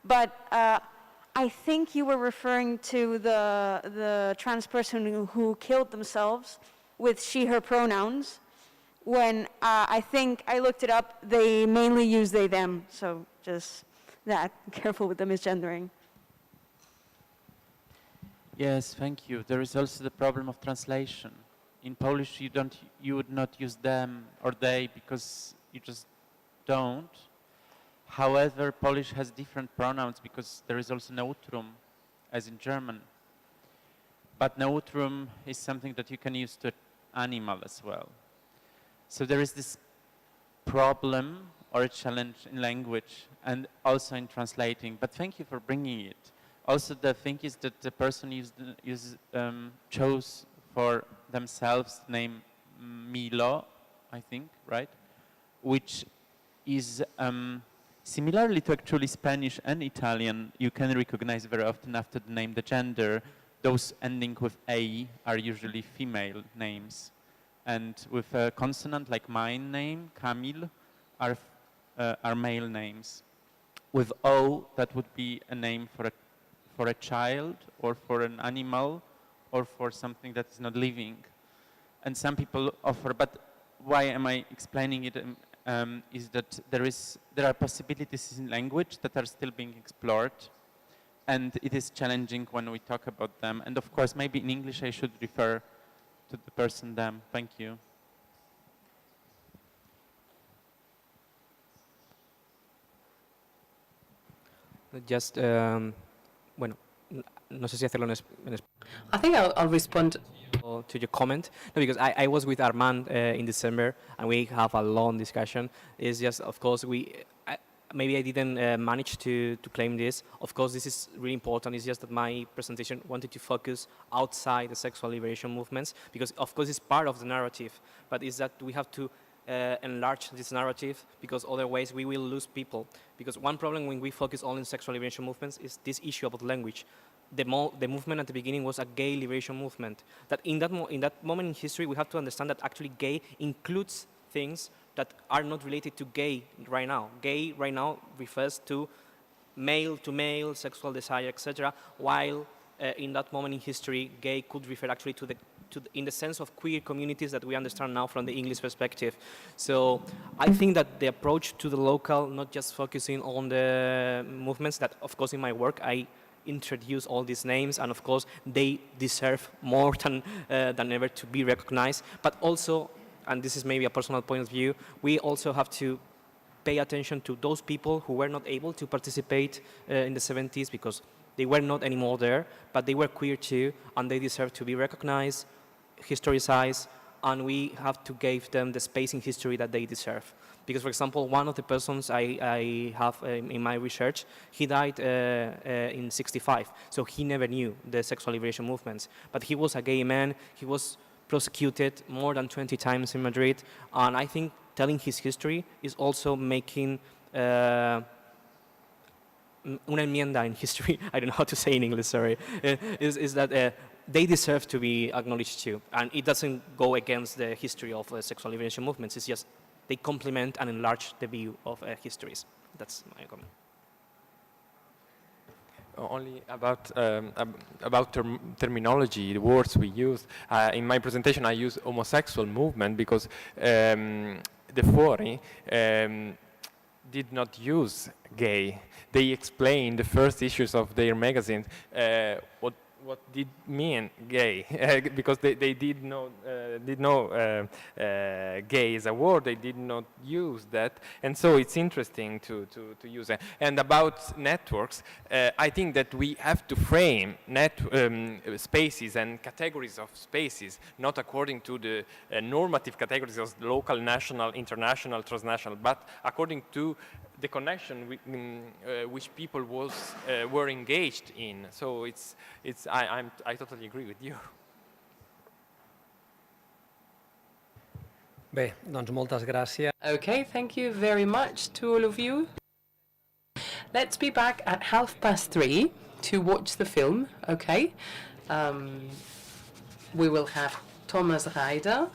But I think you were referring to the trans person who killed themselves with she, her pronouns, when I think I looked it up, they mainly use they, them. So just that, careful with the misgendering. Yes, thank you. There is also the problem of translation. In Polish, you would not use them or they because you just don't. However, Polish has different pronouns because there is also neutrum, as in German. But neutrum is something that you can use to animal as well. So there is this problem or a challenge in language and also in translating. But thank you for bringing it. Also, the thing is that the person chose for themselves the name Milo, I think, right? Which is similarly to actually Spanish and Italian, you can recognize very often after the name the gender. Those ending with A are usually female names. And with a consonant like my name, Kamil, are male names. With O, that would be a name for a child or for an animal or for something that is not living. And some people offer, but why am I explaining it? Is that there are possibilities in language that are still being explored, and it is challenging when we talk about them. And of course, maybe in English I should refer to the person them. Thank you. Just, bueno, no sé si hacerlo en español. I think I'll respond To your comment. No, because I was with Armand in December and we have a long discussion. It's just, of course, maybe I didn't manage to claim this. Of course, this is really important. It's just that my presentation wanted to focus outside the sexual liberation movements because, of course, it's part of the narrative. But it's that we have to enlarge this narrative, because otherwise we will lose people. Because one problem when we focus only on sexual liberation movements is this issue about language. The movement at the beginning was a gay liberation movement. That in that moment in history, we have to understand that actually gay includes things that are not related to gay right now. Gay right now refers to male, sexual desire, etc. While in that moment in history, gay could refer actually to in the sense of queer communities that we understand now from the English perspective. So I think that the approach to the local, not just focusing on the movements, that of course in my work I introduce all these names, and of course they deserve more than ever to be recognized, but also, and this is maybe a personal point of view, we also have to pay attention to those people who were not able to participate in the 70s because they were not anymore there, but they were queer too, and they deserve to be recognized, historicized, and we have to give them the space in history that they deserve. Because, for example, one of the persons I have in my research, he died in '65, so he never knew the sexual liberation movements. But he was a gay man, he was prosecuted more than 20 times in Madrid, and I think telling his history is also making una enmienda in history, I don't know how to say in English, sorry, is that they deserve to be acknowledged too. And it doesn't go against the history of sexual liberation movements, it's just they complement and enlarge the view of histories. That's my comment. Only about terminology, the words we use. In my presentation, I use homosexual movement because the Fori did not use gay. They explained the first issues of their magazine what did mean gay because they did know gay as a word. They did not use that, and so it's interesting to use it. And about networks, I think that we have to frame spaces and categories of spaces not according to the normative categories of local, national, international, transnational, but according to the connection which people were engaged in. So I totally agree with you. Bé, doncs moltes gràcies. Okay, thank you very much to all of you. Let's be back at 3:30 to watch the film, okay? We will have Thomas Reider.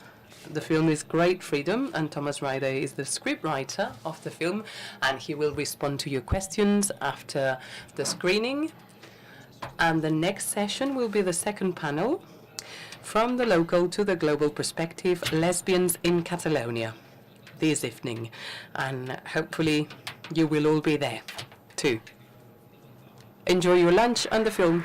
The film is Great Freedom, and Thomas Reider is the scriptwriter of the film, and he will respond to your questions after the screening. And the next session will be the second panel, From the Local to the Global Perspective, Lesbians in Catalonia, this evening. And hopefully you will all be there too. Enjoy your lunch and the film.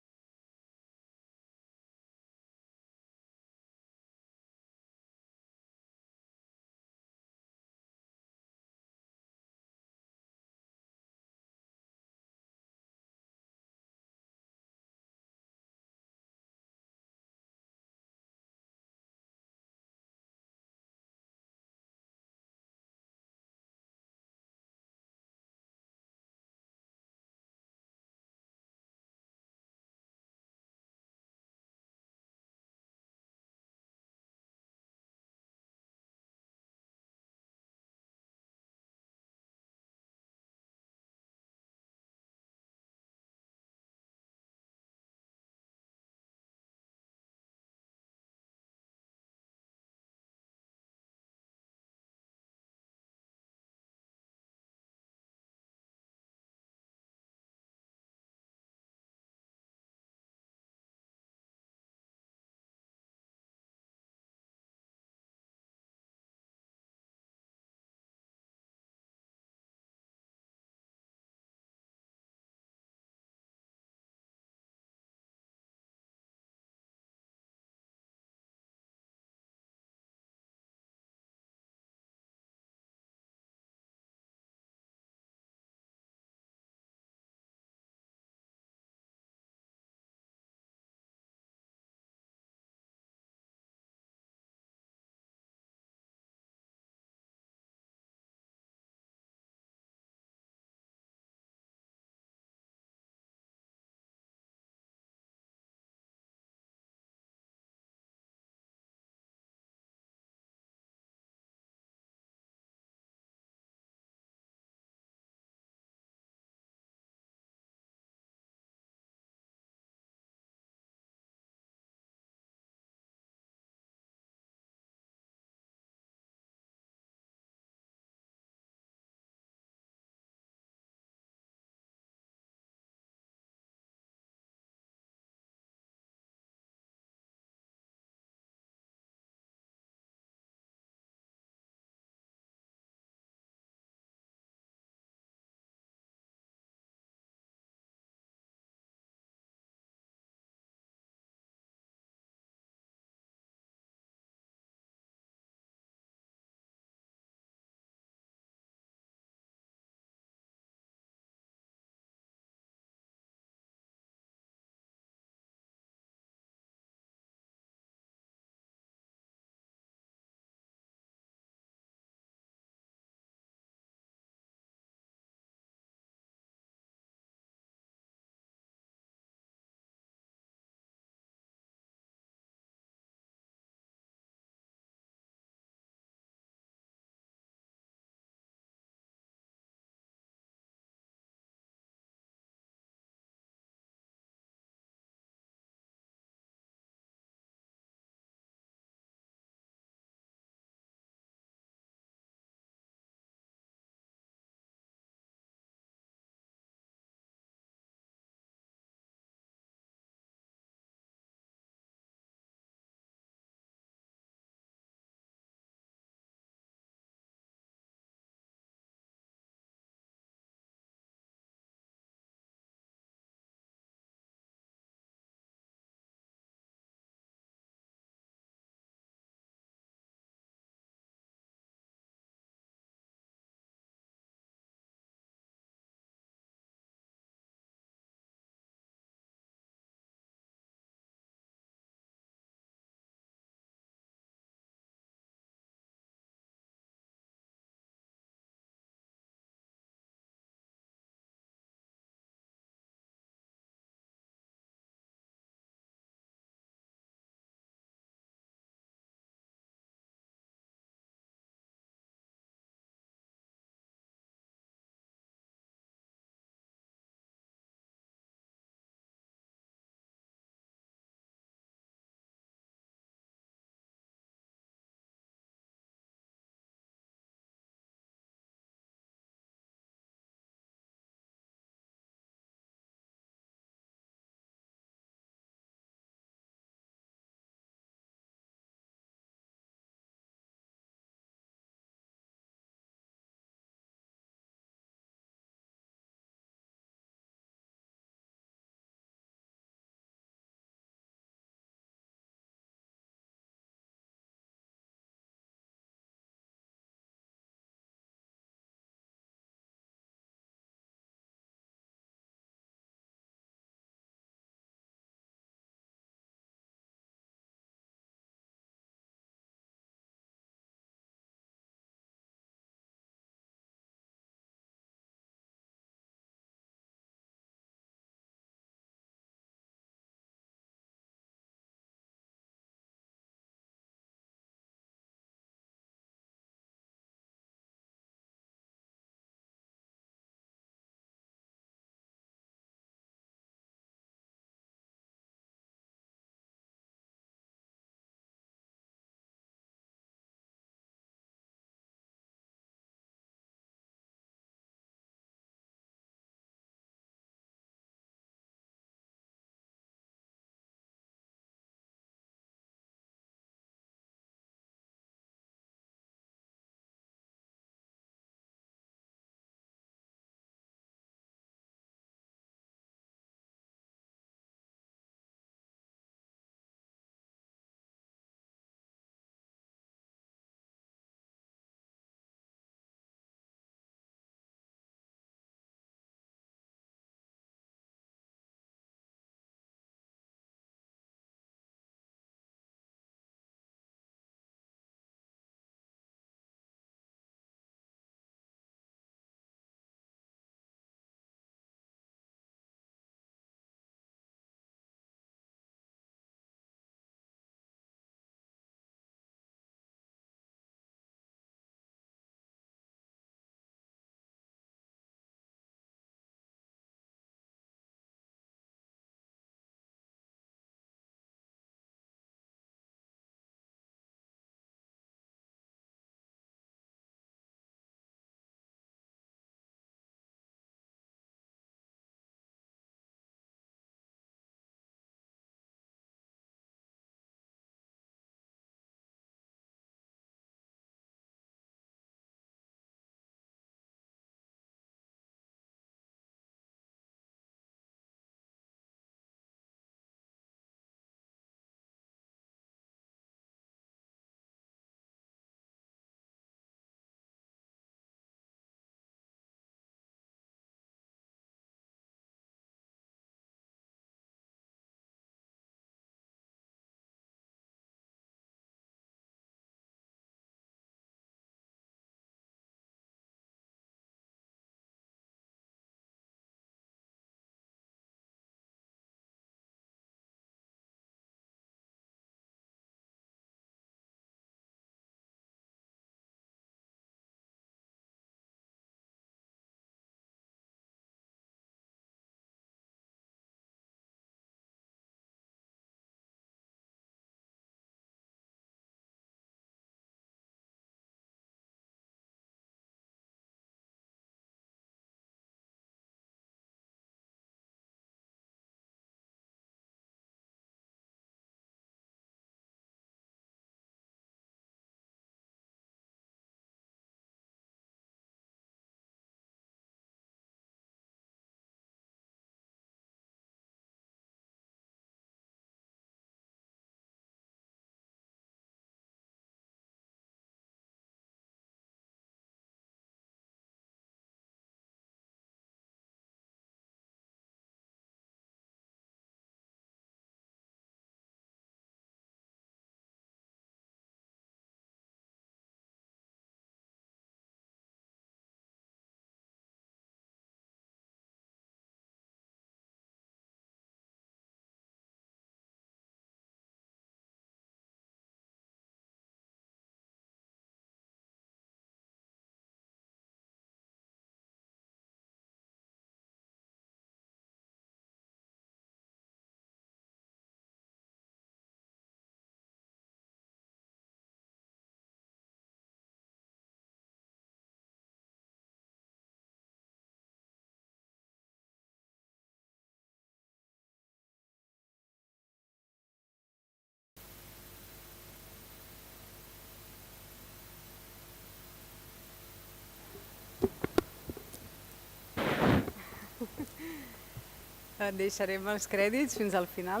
Deixarem els crèdits fins al final.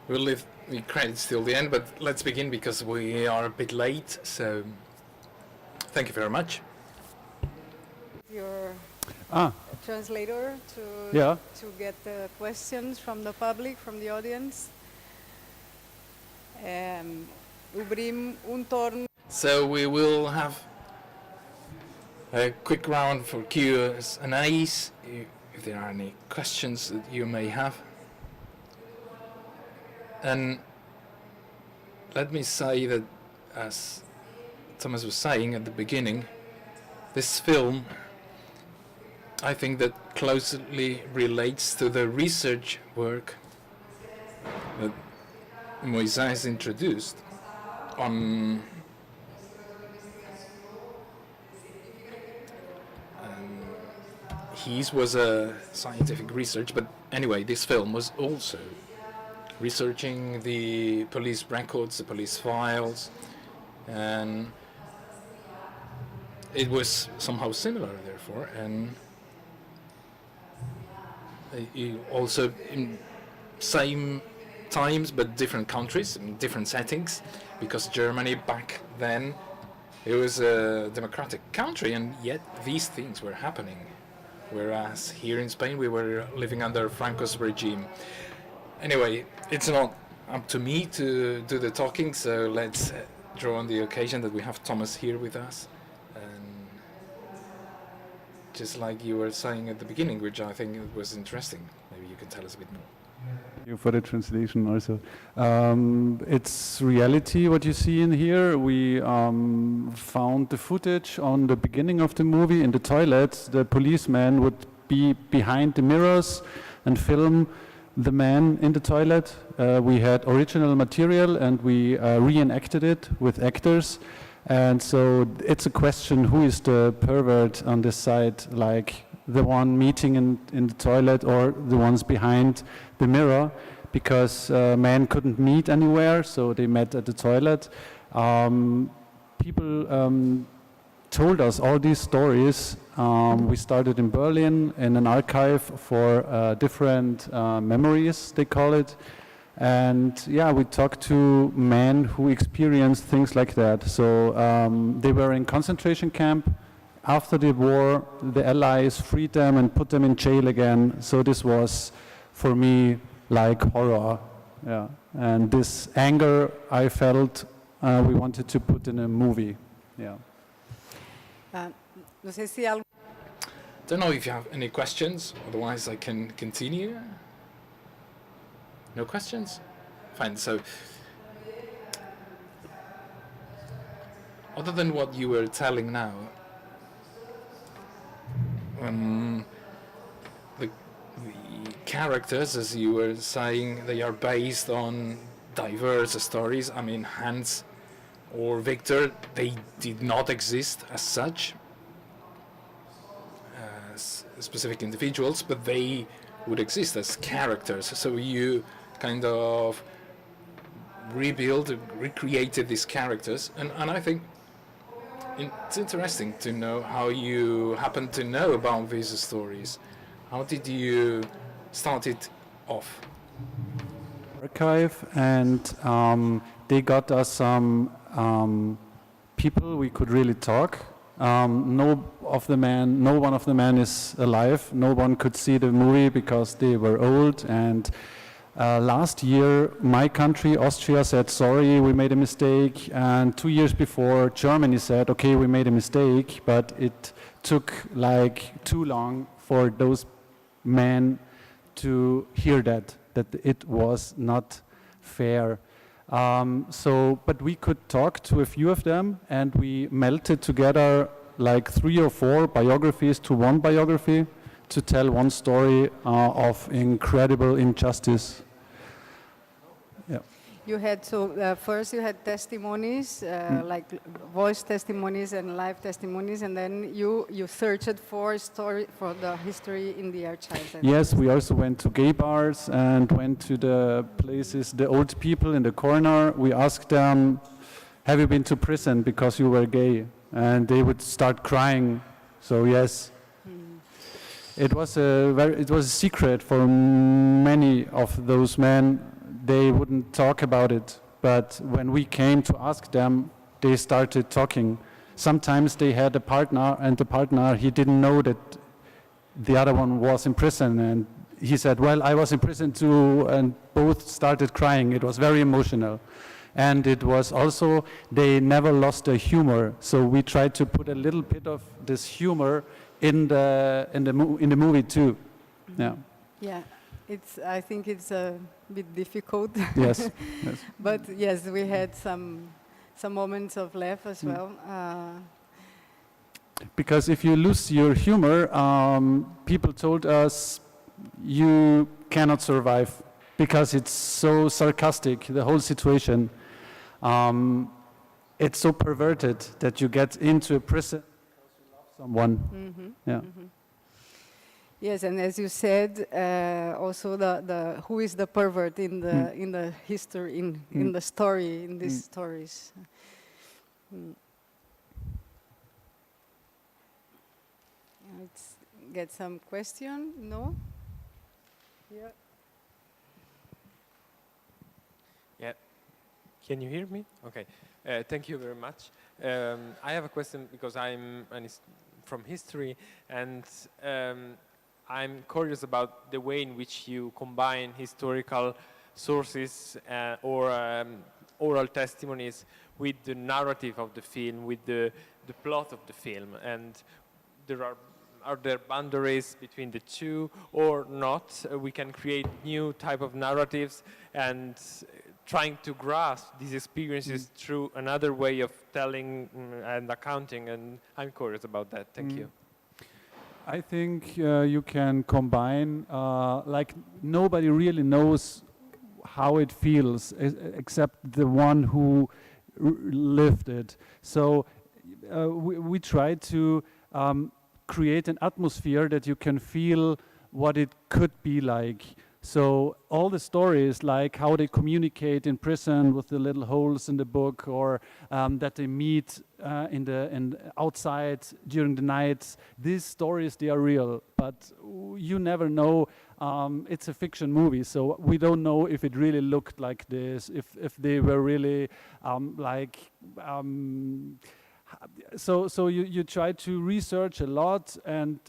We'll leave the credits till the end, but let's begin because we are a bit late, so thank you very much. Your translator to get the questions from the public, from the audience. Obrim un torn. So we will have a quick round for Q's and A's, if there are any questions that you may have. And let me say that, as Thomas was saying at the beginning, this film, I think that closely relates to the research work that Moisés introduced on his was a scientific research, but anyway, this film was also researching the police records, the police files, and it was somehow similar, therefore, and also in same times but different countries, in different settings, because Germany back then, it was a democratic country, and yet these things were happening, whereas here in Spain we were living under Franco's regime. Anyway, it's not up to me to do the talking, so let's draw on the occasion that we have Thomas here with us. And just like you were saying at the beginning, which I think was interesting, maybe you can tell us a bit more. Thank you for the translation also. It's reality what you see in here. We found the footage on the beginning of the movie in the toilets. The policeman would be behind the mirrors and film the man in the toilet. We had original material and we reenacted it with actors. And so it's a question, who is the pervert on this side, like the one meeting in the toilet or the ones behind the mirror, because men couldn't meet anywhere, so they met at the toilet. People told us all these stories. We started in Berlin in an archive for different memories, they call it. And yeah, we talked to men who experienced things like that. So they were in concentration camp. After the war, the Allies freed them and put them in jail again. So this was, for me, like horror. Yeah. And this anger I felt we wanted to put in a movie. Yeah. No sé si algo. Don't know if you have any questions, otherwise I can continue. No questions? Fine, so other than what you were telling now, the characters, as you were saying, they are based on diverse stories. I mean, Hans or Victor, they did not exist as such, as specific individuals, but they would exist as characters. So you kind of recreated these characters, and I think it's interesting to know how you happen to know about these stories. How did you start it off? Archive, and they got us some people we could really talk. No one of the men is alive. No one could see the movie because they were old. And last year, my country, Austria, said, sorry, we made a mistake. And 2 years before, Germany said, okay, we made a mistake. But it took like too long for those men to hear that it was not fair. But we could talk to a few of them, and we melted together like 3 or 4 biographies to one biography to tell one story of incredible injustice. Yeah. You had first you had testimonies, like voice testimonies and live testimonies, and then you searched for the history in the archives. Yes, we also went to gay bars and went to the places, the old people in the corner. We asked them, have you been to prison because you were gay? And they would start crying. So yes. it was a secret for many of those men. They wouldn't talk about it, but when we came to ask them, they started talking. Sometimes they had a partner, and the partner, he didn't know that the other one was in prison, and he said, well, I was in prison too, and both started crying. It was very emotional. And it was also, they never lost their humor, so we tried to put a little bit of this humor in the movie too. Yeah. Yeah, I think it's a bit difficult. Yes. Yes. But yes, we had some moments of laugh as well. Because if you lose your humor, people told us you cannot survive because it's so sarcastic, the whole situation. It's so perverted that you get into a prison because you love someone. Mm-hmm. Yeah. Mm-hmm. Yes, and as you said, also the who is the pervert in the history in the story in these stories. Let's get some question. No. Yeah. Yeah. Can you hear me? Okay. Thank you very much. I have a question because I'm from history, and I'm curious about the way in which you combine historical sources or oral testimonies with the narrative of the film, with the plot of the film, and are there boundaries between the two or not? We can create new type of narratives and trying to grasp these experiences through another way of telling and accounting, and I'm curious about that. Thank you. I think you can combine, like nobody really knows how it feels except the one who lived it. So we try to create an atmosphere that you can feel what it could be like. So all the stories, like how they communicate in prison with the little holes in the book, or that they meet outside during the night, these stories, they are real, but you never know. It's a fiction movie, so we don't know if it really looked like this, if they were really So you try to research a lot, and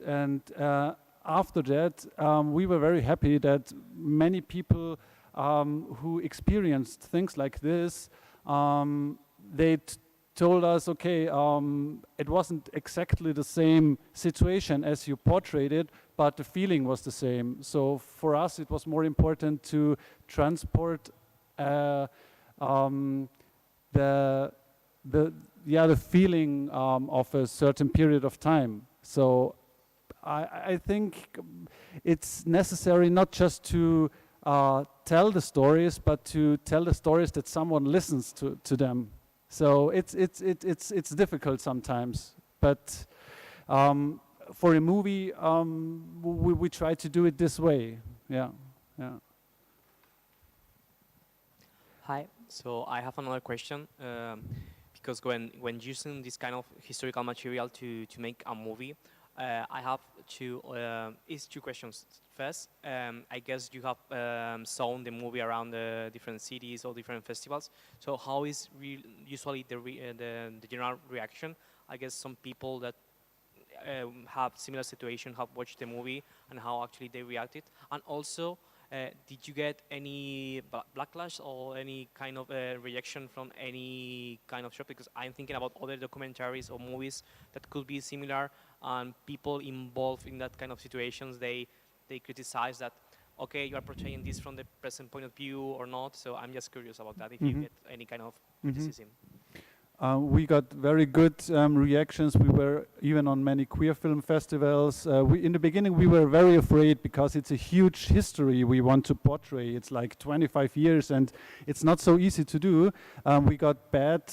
after that, we were very happy that many people who experienced things like this, they told us, okay, it wasn't exactly the same situation as you portrayed it, but the feeling was the same. So for us, it was more important to transport the feeling of a certain period of time. So I think it's necessary not just to tell the stories, but to tell the stories that someone listens to them. So it's difficult sometimes, but for a movie, we try to do it this way. Yeah. Hi. So I have another question. Because when using this kind of historical material to make a movie, I have two questions. First, I guess you have shown the movie around the different cities or different festivals. So how is usually the general reaction? I guess some people that have similar situation have watched the movie and how actually they reacted. And also, did you get any backlash or any kind of reaction from any kind of show? Because I'm thinking about other documentaries or movies that could be similar, and people involved in that kind of situations, they criticize that, okay, you are portraying this from the present point of view or not. So I'm just curious about that, if you get any kind of criticism. We got very good reactions. We were even on many queer film festivals. In the beginning, we were very afraid because it's a huge history we want to portray. It's like 25 years, and it's not so easy to do. We got bad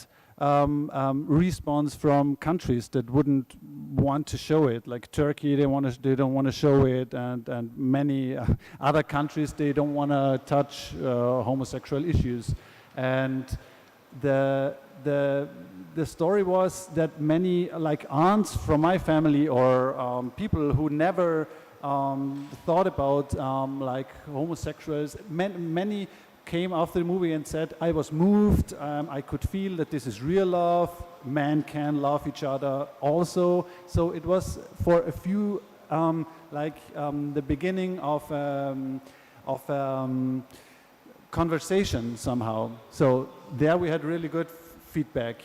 response from countries that wouldn't want to show it, like Turkey. They don't want to show it, and many other countries, they don't want to touch homosexual issues. And the story was that many, like aunts from my family or people who never thought about like homosexuals. Many came after the movie and said, I was moved, I could feel that this is real love, men can love each other also. So it was for a few the beginning of conversation somehow. So there we had really good feedback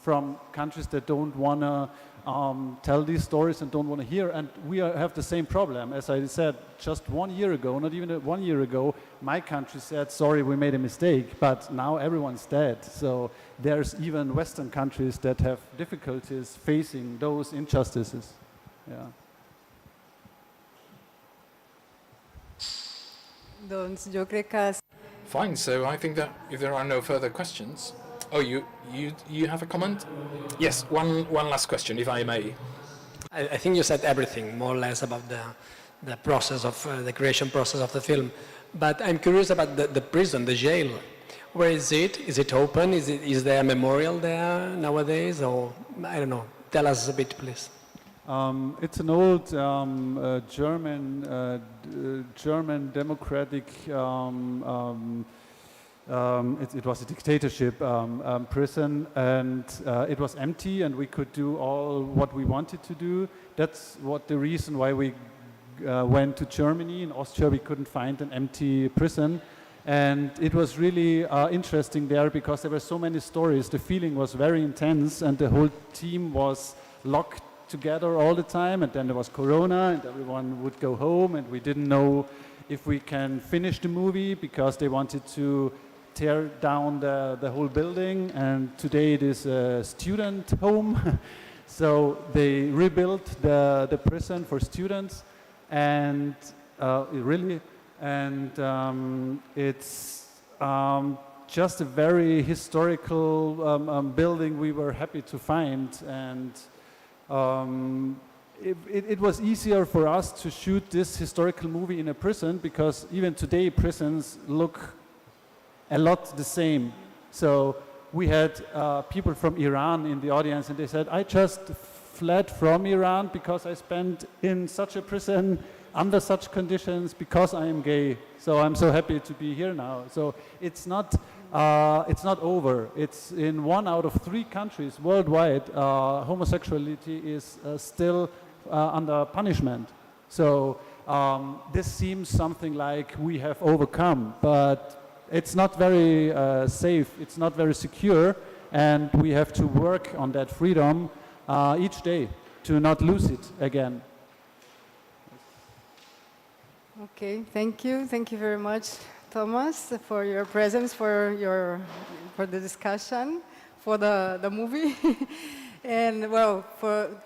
from countries that don't want to tell these stories and don't want to hear. And we have the same problem. As I said, just 1 year ago, not even 1 year ago, my country said, sorry, we made a mistake. But now everyone's dead. So there's even Western countries that have difficulties facing those injustices. Yeah. Doncs jo crec que... Fine, so I think that if there are no further questions... Oh, you have a comment? Yes, one last question, if I may. I think you said everything, more or less, about the process of the creation process of the film. But I'm curious about the prison, the jail. Where is it? Is it open? Is there a memorial there nowadays? Or, I don't know. Tell us a bit, please. It's an old German democratic it was a dictatorship prison, and it was empty, and we could do all what we wanted to do. That's what the reason why we went to Germany. In Austria, we couldn't find an empty prison, and it was really interesting there because there were so many stories. The feeling was very intense, and the whole team was locked together all the time. And then there was Corona, and everyone would go home, and we didn't know if we can finish the movie because they wanted to tear down the whole building, and today it is a student home. So they rebuilt the prison for students, and it's just a very historical building we were happy to find, and it was easier for us to shoot this historical movie in a prison because even today prisons look a lot the same. So we had people from Iran in the audience, and they said, I just fled from Iran because I spent in such a prison under such conditions because I am gay. So I'm so happy to be here now. So it's not over. It's in 1 out of 3 countries worldwide, homosexuality is still under punishment. So this seems something like we have overcome, but it's not very safe, it's not very secure, and we have to work on that freedom each day to not lose it again. Okay, thank you. Thank you very much, Thomas, for your presence, for the discussion, for the movie. And well,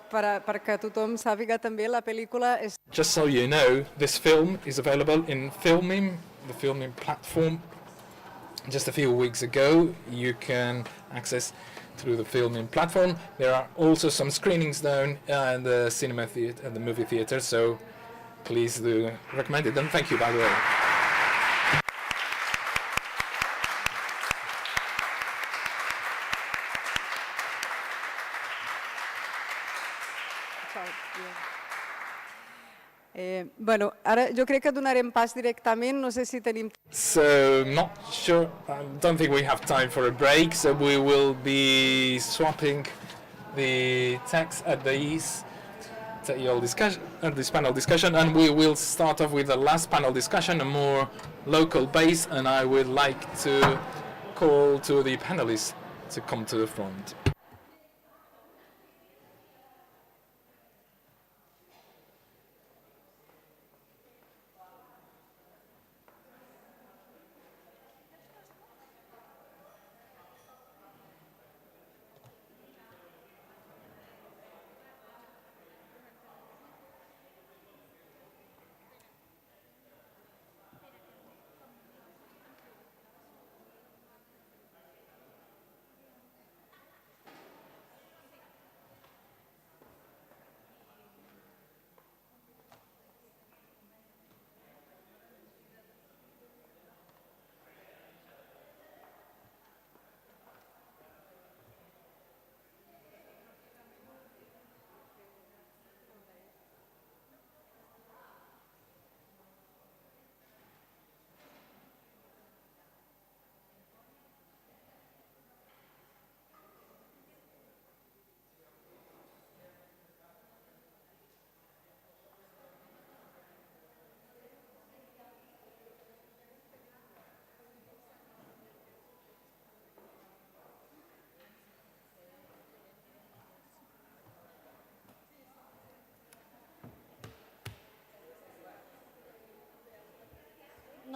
para que tothom sàpiga també, la pel·lícula és... Just so you know, this film is available in Filming, the Filming platform. Just a few weeks ago, you can access through the Filming platform. There are also some screenings down in the cinema theater, the movie theater, so please do recommend it. And thank you, by the way. Bueno, ara jo crec que donarem pas directament, no sé si tenim... So, not sure, I don't think we have time for a break, so we will be swapping the text at this panel discussion, and we will start off with the last panel discussion, a more local base, and I would like to call to the panelists to come to the front.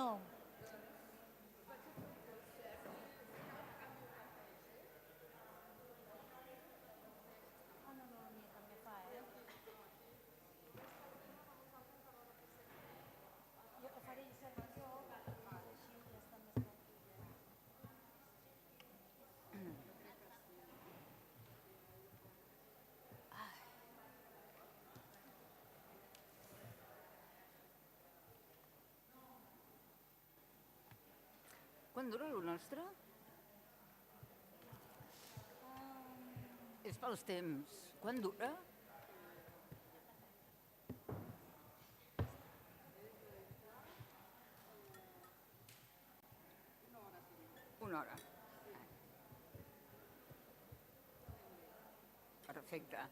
No. Quant dura el nostre? És pels temps. Quant dura? Una hora. Perfecte.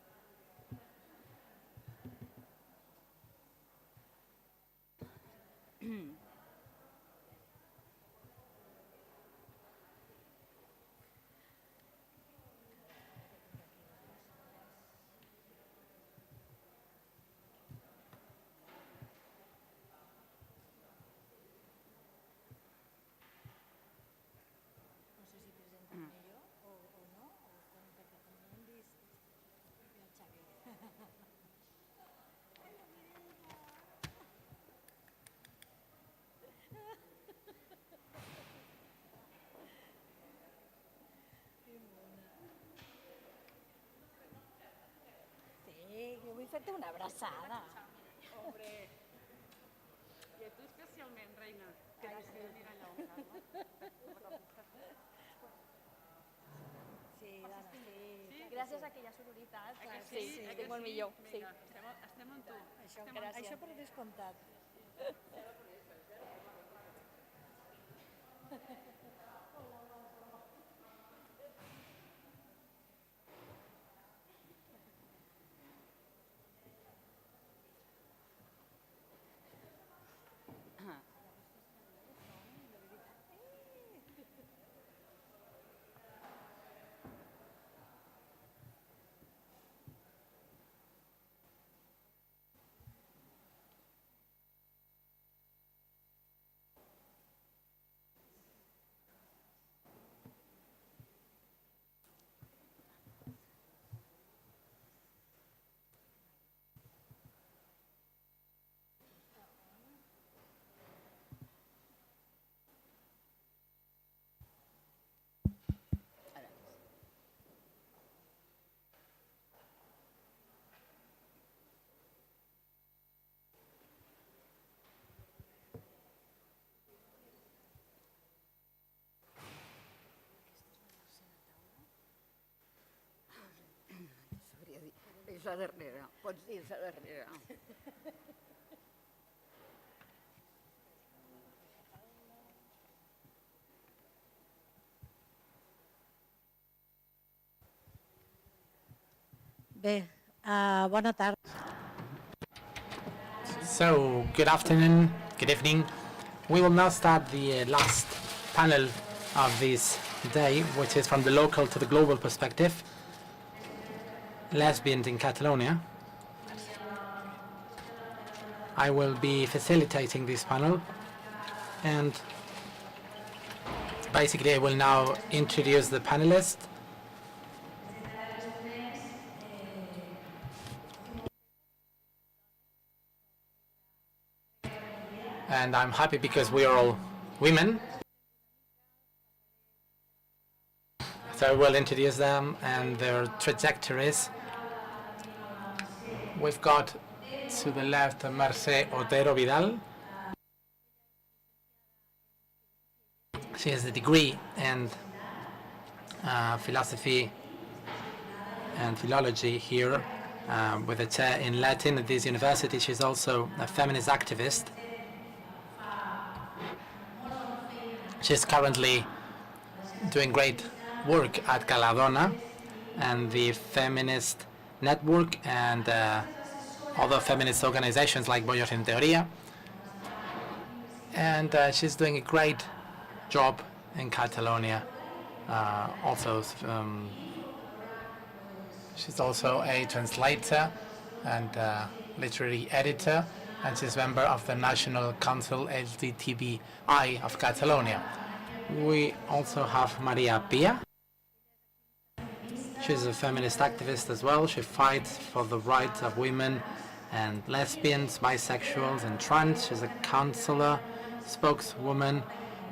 Jo vull fer-te una abraçada. Hombre, i a tu especialment, reina, que t'estic mirant allò. Sí, dona, sí. Gràcies a aquella sororitat. Sí, estic molt millor. Vinga, estem amb tu. Això per descomptat. És a darrere. Pots dir és a darrere. Bé, bona tarda. So, good afternoon, good evening. We will now start the last panel of this day, which is from the local to the global perspective. Lesbians in Catalonia. I will be facilitating this panel, and basically I will now introduce the panelists. And I'm happy because we are all women. So I will introduce them and their trajectories. We've got to the left Mercè Otero Vidal. She has a degree in philosophy and philology here with a chair in Latin at this university. She's also a feminist activist. She's currently doing great work at Catalonia and the feminist network and other feminist organizations like Boyos en Teoría. And she's doing a great job in Catalonia. She's also a translator and literary editor and she's a member of the National Council LGBTI of Catalonia. We also have Maria Pia. She's a feminist activist as well. She fights for the rights of women and lesbians, bisexuals and trans. She's a councillor, spokeswoman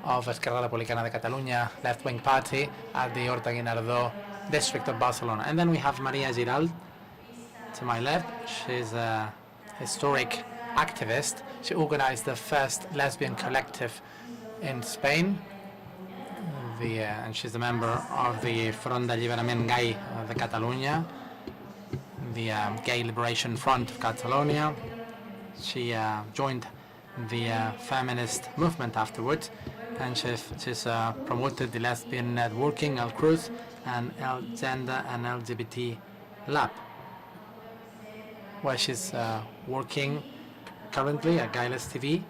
of Esquerra Republicana de Catalunya left-wing party at the Horta Guinardó district of Barcelona. And then we have Maria Giral to my left. She's a historic activist. She organized the first lesbian collective in Spain. And she's a member of the Front d'Alliberament Gai de Catalunya, the Gay Liberation Front of Catalonia. She joined the feminist movement afterwards, and she's promoted the lesbian networking, El Cruz, and El Gender and LGBT Lab, where she's working currently at Gailess TV.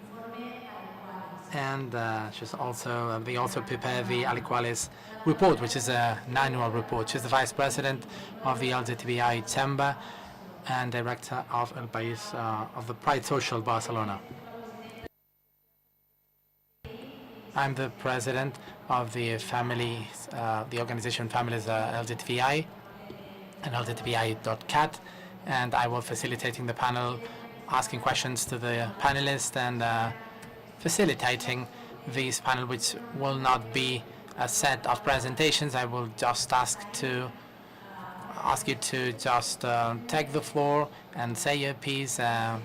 And they also prepare the Aliquales report, which is an annual report. She's the vice president of the LGBTI Chamber and director of El País of the Pride Social Barcelona. I'm the president of the families, the organization Families LGBTI and LGBTI.cat, and I will facilitating the panel, asking questions to the panelists and facilitating this panel, which will not be a set of presentations. I will just ask you to just take the floor and say your piece on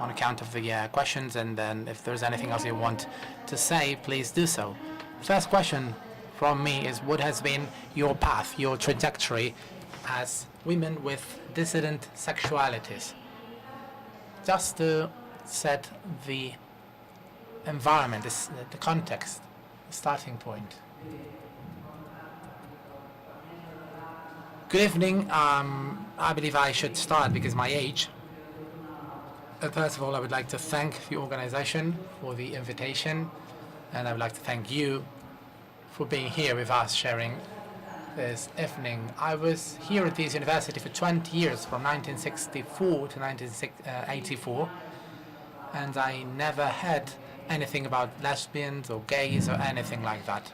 account of the questions, and then if there's anything else you want to say, please do so. First question from me is, what has been your path, your trajectory as women with dissident sexualities? Just to set the environment, the context, the starting point. Good evening. I believe I should start because my age. First of all, I would like to thank the organization for the invitation, and I would like to thank you for being here with us, sharing this evening. I was here at this university for 20 years, from 1964 to 1984. And I never had anything about lesbians or gays or anything like that.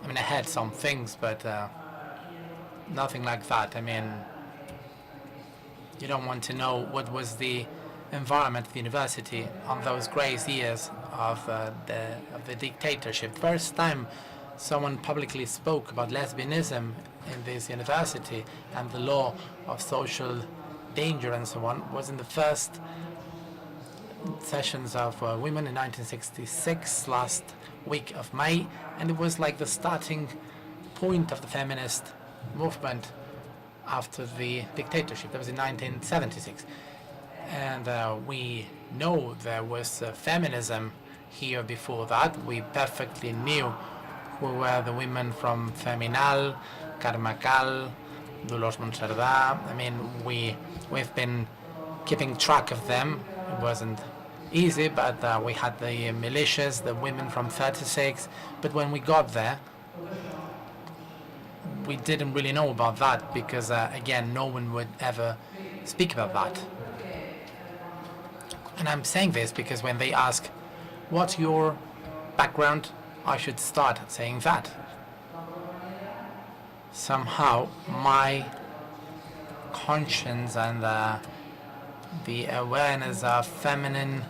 I mean, I had some things, but nothing like that. I mean, you don't want to know what was the environment of the university on those grey years of the dictatorship. First time someone publicly spoke about lesbianism in this university and the law of social danger and so on was in the first sessions of women in 1966, last week of May, and it was like the starting point of the feminist movement after the dictatorship. That was in 1976. And we know there was feminism here before that. We perfectly knew who were the women from Feminal, Carmacal, Dolors Monserdà. I mean, we've been keeping track of them. It wasn't easy, but we had the militias, the women from 36. But when we got there, we didn't really know about that because, again, no one would ever speak about that. And I'm saying this because when they ask, what's your background, I should start saying that. Somehow, my conscience and the awareness of feminine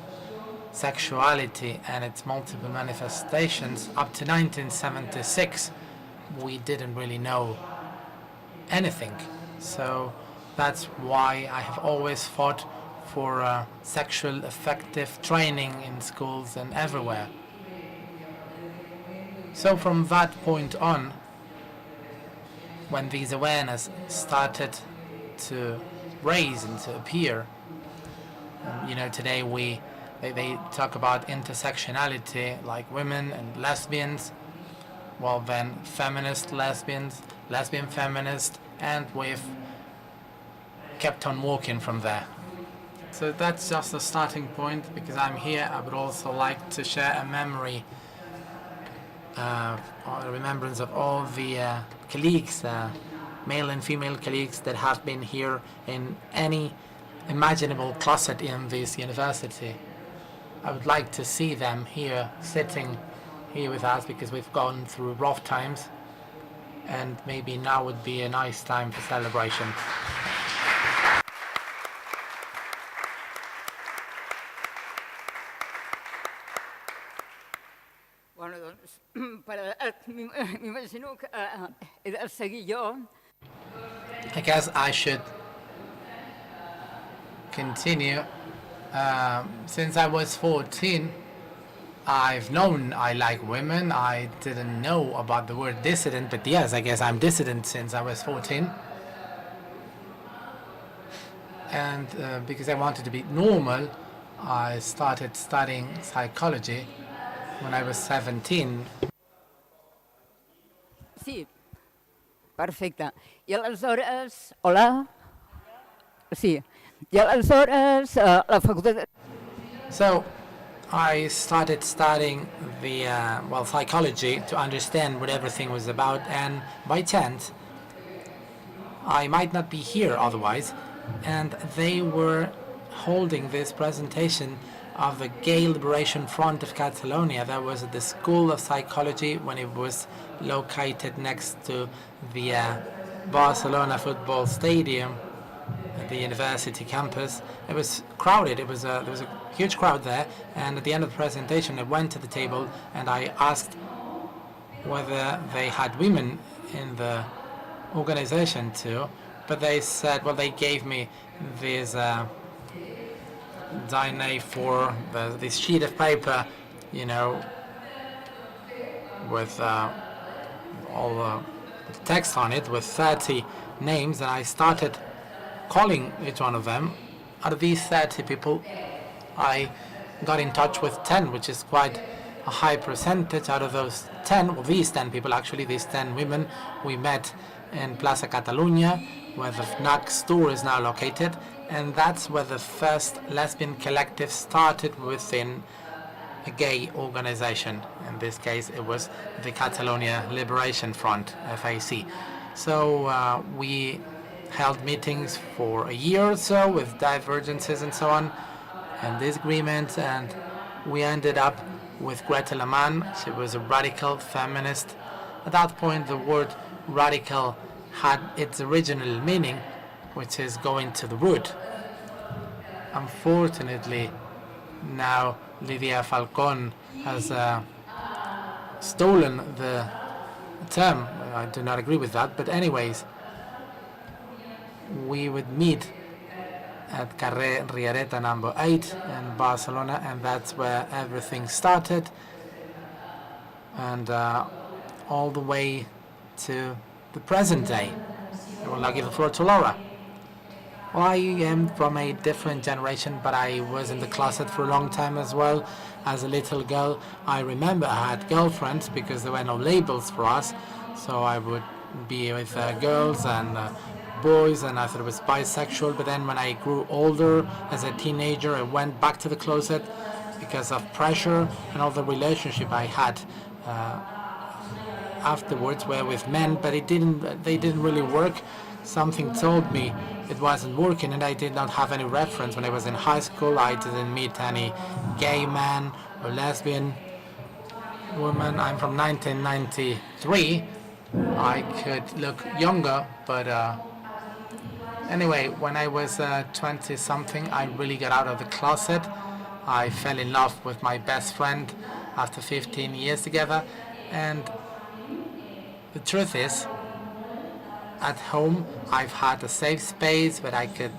sexuality and its multiple manifestations up to 1976, we didn't really know anything. So that's why I have always fought for sexual effective training in schools and everywhere. So from that point on, when these awareness started to raise and to appear, today they talk about intersectionality, like women and lesbians, well then feminist lesbians, lesbian feminist, and we've kept on walking from there. So that's just a starting point. Because I'm here, I would also like to share a memory or a remembrance of all the colleagues, male and female colleagues that have been here in any imaginable closet in this university. I would like to see them here, sitting here with us, because we've gone through rough times, and maybe now would be a nice time for celebration. Bueno, doncs, m'imagino que he de seguir jo. I guess I should continue. Since I was 14, I've known I like women. I didn't know about the word dissident, but yes, I guess I'm dissident since I was 14. And because I wanted to be normal, I started studying psychology when I was 17. Sí, perfecte. I aleshores... Hola? Sí. I aleshores la facultat... So I started studying the psychology to understand what everything was about, and by chance I might not be here otherwise, and they were holding this presentation of the Gay Liberation Front of Catalonia. That was at the School of Psychology when it was located next to the Barcelona football stadium at the university campus. It was crowded. There was a huge crowd there, and at the end of the presentation I went to the table and I asked whether they had women in the organization too, but they said, well, they gave me this DIN-A4, this sheet of paper, you know, with all the text on it, with 30 names, and I started calling each one of them. Out of these 30 people, I got in touch with 10, which is quite a high percentage. Out of those 10, well, these 10 people, actually, these 10 women, we met in Plaza Catalonia, where the FNAC store is now located, and that's where the first lesbian collective started within a gay organization. In this case, it was the Catalonia Liberation Front, FAC. So we held meetings for a year or so with divergences and so on, and disagreements, and we ended up with Greta Lamann. She was a radical feminist. At that point, the word radical had its original meaning, which is going to the root. Unfortunately, now Lidia Falcón has stolen the term. I do not agree with that, but anyways, we would meet at Carrer Riereta number 8 in Barcelona, and that's where everything started, and all the way to the present day. I will now give the floor to Laura. Well, I am from a different generation, but I was in the closet for a long time as well. As a little girl, I remember I had girlfriends because there were no labels for us, so I would be with girls and boys, and I thought it was bisexual. But then when I grew older, as a teenager, I went back to the closet because of pressure, and all the relationship I had afterwards were with men, but they didn't really work. Something told me it wasn't working, and I did not have any reference. When I was in high school, I didn't meet any gay man or lesbian woman. I'm from 1993. I could look younger, but anyway, when I was 20-something, I really got out of the closet. I fell in love with my best friend after 15 years together, and the truth is, at home, I've had a safe space where I could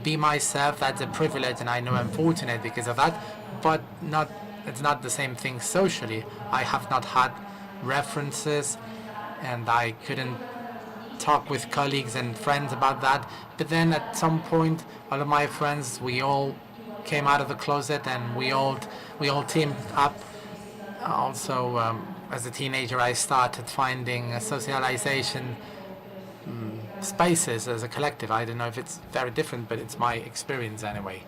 be myself. That's a privilege, and I know I'm fortunate because of that, but it's not the same thing socially. I have not had references, and I couldn't talk with colleagues and friends about that. But then at some point, all of my friends, we all came out of the closet, and we all teamed up. Also, as a teenager, I started finding socialization spaces as a collective. I don't know if it's very different, but it's my experience anyway.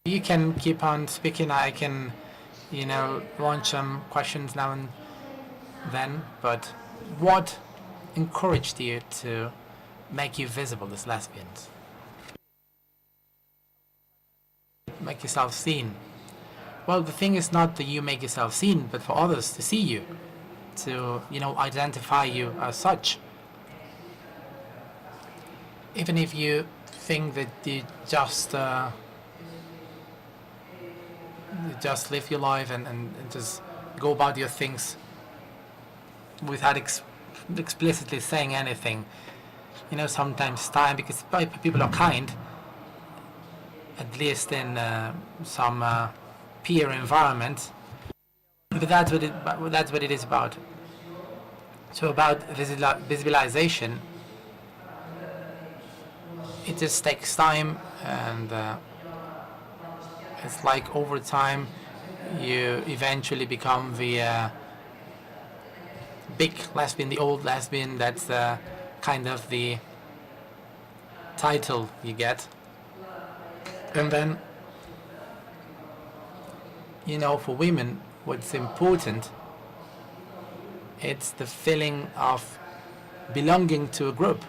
You can keep on speaking. I can, launch some questions now and then, but what encouraged you to make you visible as lesbians? Make yourself seen. Well, the thing is not that you make yourself seen, but for others to see you, to, you know, identify you as such. Even if you think that you just live your life and just go about your things without explicitly saying anything, you know, sometimes time, because people are kind, at least in some peer environment. But that's what it is about. So about visibilization, it just takes time, and it's like over time you eventually become the big lesbian, the old lesbian. That's kind of the title you get. And then, you know, for women, what's important, it's the feeling of belonging to a group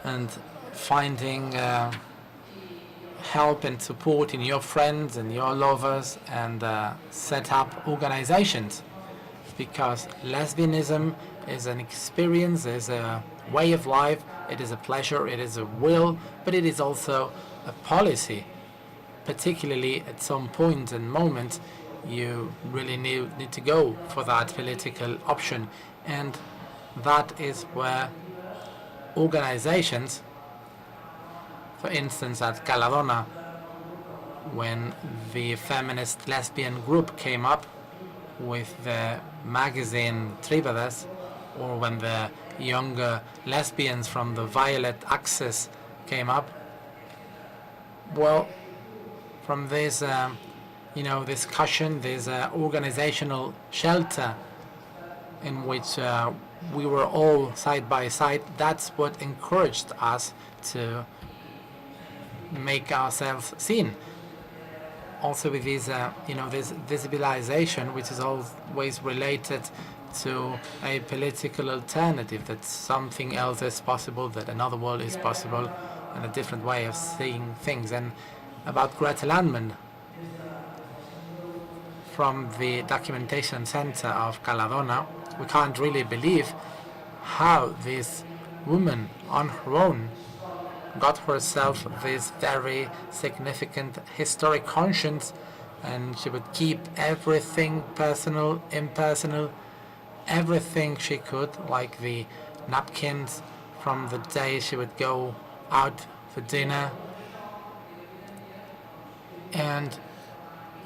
and finding help and support in your friends and your lovers, and set up organizations, because lesbianism is an experience, is a way of life, it is a pleasure, it is a will, but it is also a policy. Particularly at some point and moment, you really need to go for that political option, and that is where organizations, for instance at Catalonia, when the feminist lesbian group came up with the magazine Tribades, or when the younger lesbians from the Violet Axis came up, well, from this you know, discussion, this organizational shelter in which we were all side by side, that's what encouraged us to make ourselves seen. Also with this, you know, this visibilization, which is always related to a political alternative, that something else is possible, that another world is possible, and a different way of seeing things. And about Greta Landman, from the documentation center of Catalonia, we can't really believe how this woman on her own got herself this very significant historic conscience, and she would keep everything personal, impersonal, everything she could, like the napkins from the day she would go out for dinner. And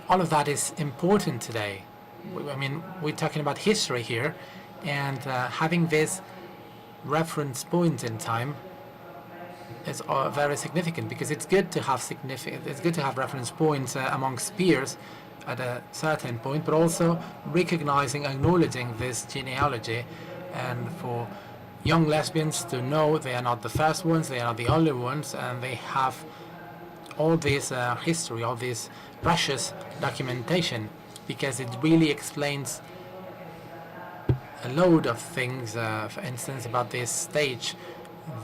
all of that is important today. I mean, we're talking about history here, and having this reference point in time is very significant, because it's good to have reference points amongst peers at a certain point, but also recognizing, acknowledging this genealogy, and for young lesbians to know they are not the first ones, they are not the only ones, and they have all this history, all this precious documentation, because it really explains a load of things, for instance, about this stage,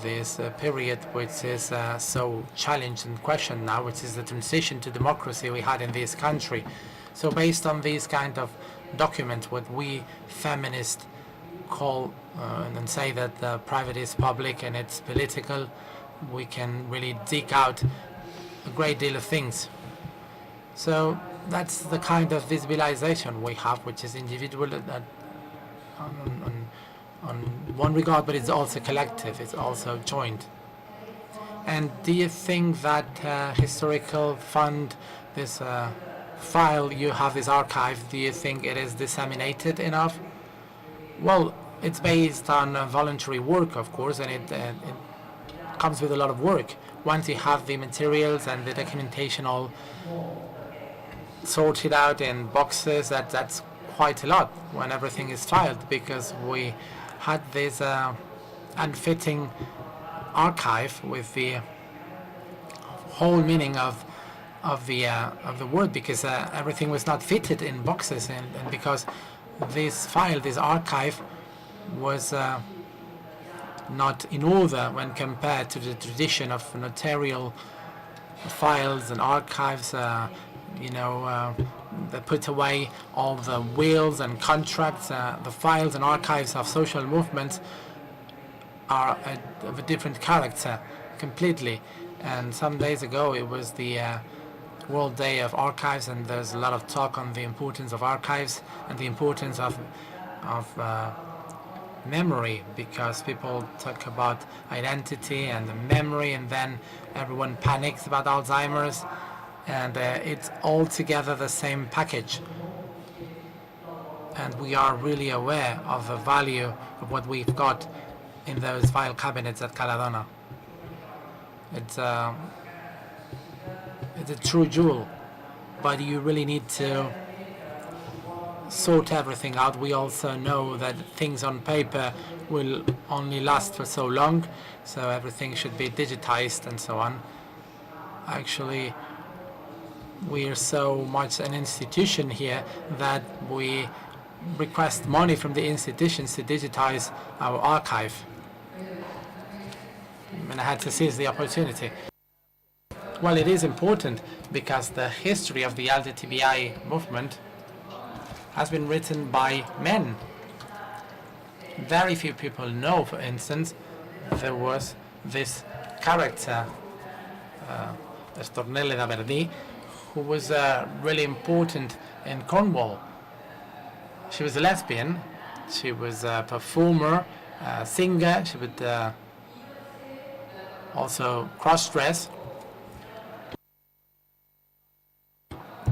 this period which is so challenged and questioned now, which is the transition to democracy we had in this country. So based on these kind of documents, what we feminists call and say that the private is public and it's political, we can really dig out a great deal of things. So that's the kind of visibilization we have, which is individual on one regard, but it's also collective, it's also joint. And do you think that historical fund, this file you have, this archive, do you think it is disseminated enough? Well, it's based on voluntary work, of course, and it comes with a lot of work. Once you have the materials and the documentation all sorted out in boxes, that's quite a lot when everything is filed, because we had this unfitting archive with the whole meaning of the word, because everything was not fitted in boxes, and because this file, this archive, was not in order when compared to the tradition of notarial files and archives. They put away all the wills and contracts. The files and archives of social movements are of a different character completely. And some days ago it was the World Day of Archives, and there's a lot of talk on the importance of archives and the importance of memory, because people talk about identity and memory, and then everyone panics about Alzheimer's, and it's all together the same package. And we are really aware of the value of what we've got in those file cabinets at Caladona. It's a true jewel, but you really need to sort everything out. We also know that things on paper will only last for so long, so everything should be digitized and so on. Actually, we are so much an institution here that we request money from the institutions to digitize our archive. And I had to seize the opportunity. Well, it is important because the history of the LGBTI movement has been written by men. Very few people know, for instance, there was this character, Stornelle da Verdi, who was really important in Cornwall. She was a lesbian, she was a performer, a singer, she would also cross-dress.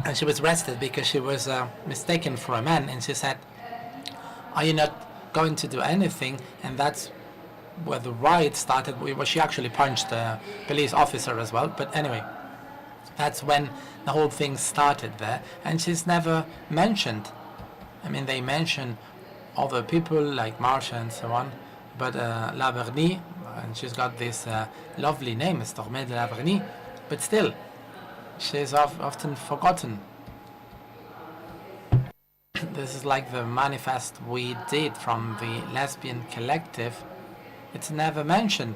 And she was arrested because she was mistaken for a man, and she said, "Are you not going to do anything?" And that's where the riot started. Well, she actually punched a police officer as well, but anyway, that's when the whole thing started there, and she's never mentioned. I mean, they mention other people like Marsha and so on, but La Vernie, and she's got this lovely name, Stornelle de la Vernie, but still, she's often forgotten. This is like the manifest we did from the lesbian collective. It's never mentioned.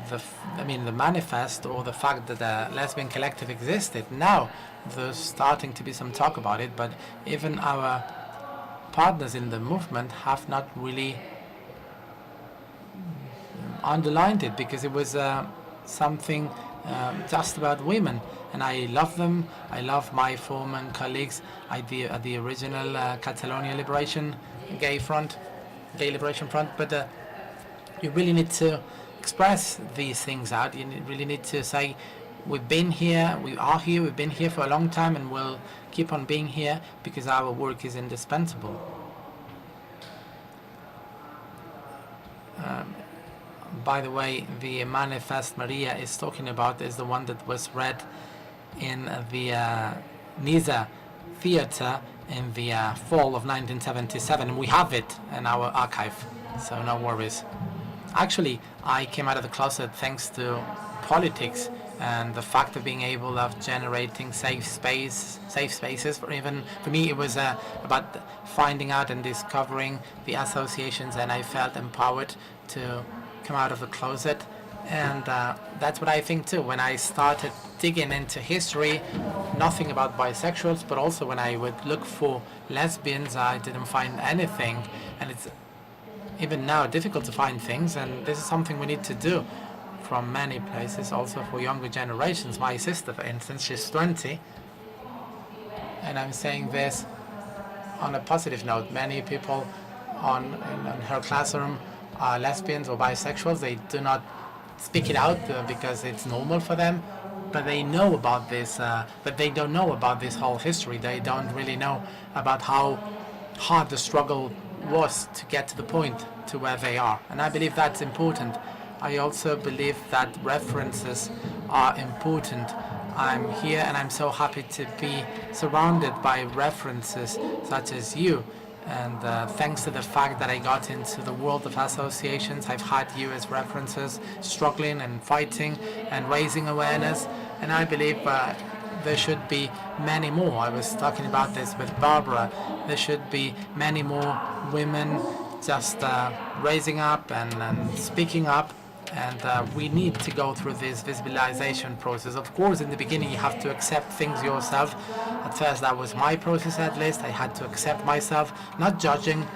The manifest, or the fact that the lesbian collective existed. Now there's starting to be some talk about it, but even our partners in the movement have not really underlined it, because it was something just about women. And I love them. I love my former colleagues at the original Catalonia Liberation Gay Liberation Front. But you really need to express these things out. You really need to say, we've been here, we are here, we've been here for a long time, and we'll keep on being here because our work is indispensable. By the way, the manifest Maria is talking about is the one that was read in the Nisa Theatre in the fall of 1977. We have it in our archive, so no worries. Actually, I came out of the closet thanks to politics and the fact of being able of generating safe spaces. For me, it was about finding out and discovering the associations, and I felt empowered to come out of the closet. And that's what I think too. When I started digging into history, nothing about bisexuals, but also when I would look for lesbians, I didn't find anything. And it's even now difficult to find things, and this is something we need to do from many places, also for younger generations. My sister, for instance, she's 20, and I'm saying this on a positive note. Many people in her classroom are lesbians or bisexuals. They do not speak it out because it's normal for them, but they know about this, but they don't know about this whole history. They don't really know about how hard the struggle was to get to the point to where they are, and I believe that's important. I also believe that references are important. I'm here and I'm so happy to be surrounded by references such as you. And thanks to the fact that I got into the world of associations, I've had you as references, struggling and fighting and raising awareness. And I believe there should be many more. I was talking about this with Barbara. There should be many more women just raising up and speaking up, and we need to go through this visibilization process. Of course, in the beginning you have to accept things yourself. At first that was my process, at least. I had to accept myself, not judging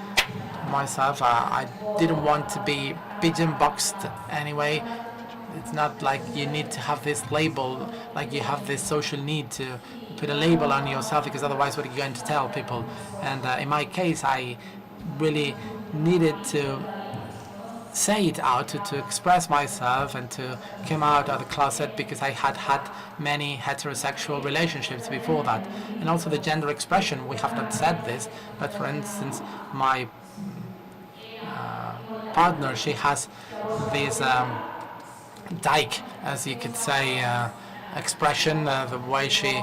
myself. I didn't want to be pigeon boxed anyway. It's not like you need to have this label, like you have this social need to put a label on yourself, because otherwise what are you going to tell people? And in my case, I really needed to say it out, to express myself and to come out of the closet, because I had had many heterosexual relationships before that. And also the gender expression, we have not said this, but for instance, my partner, she has this dyke, as you could say, expression, the way she,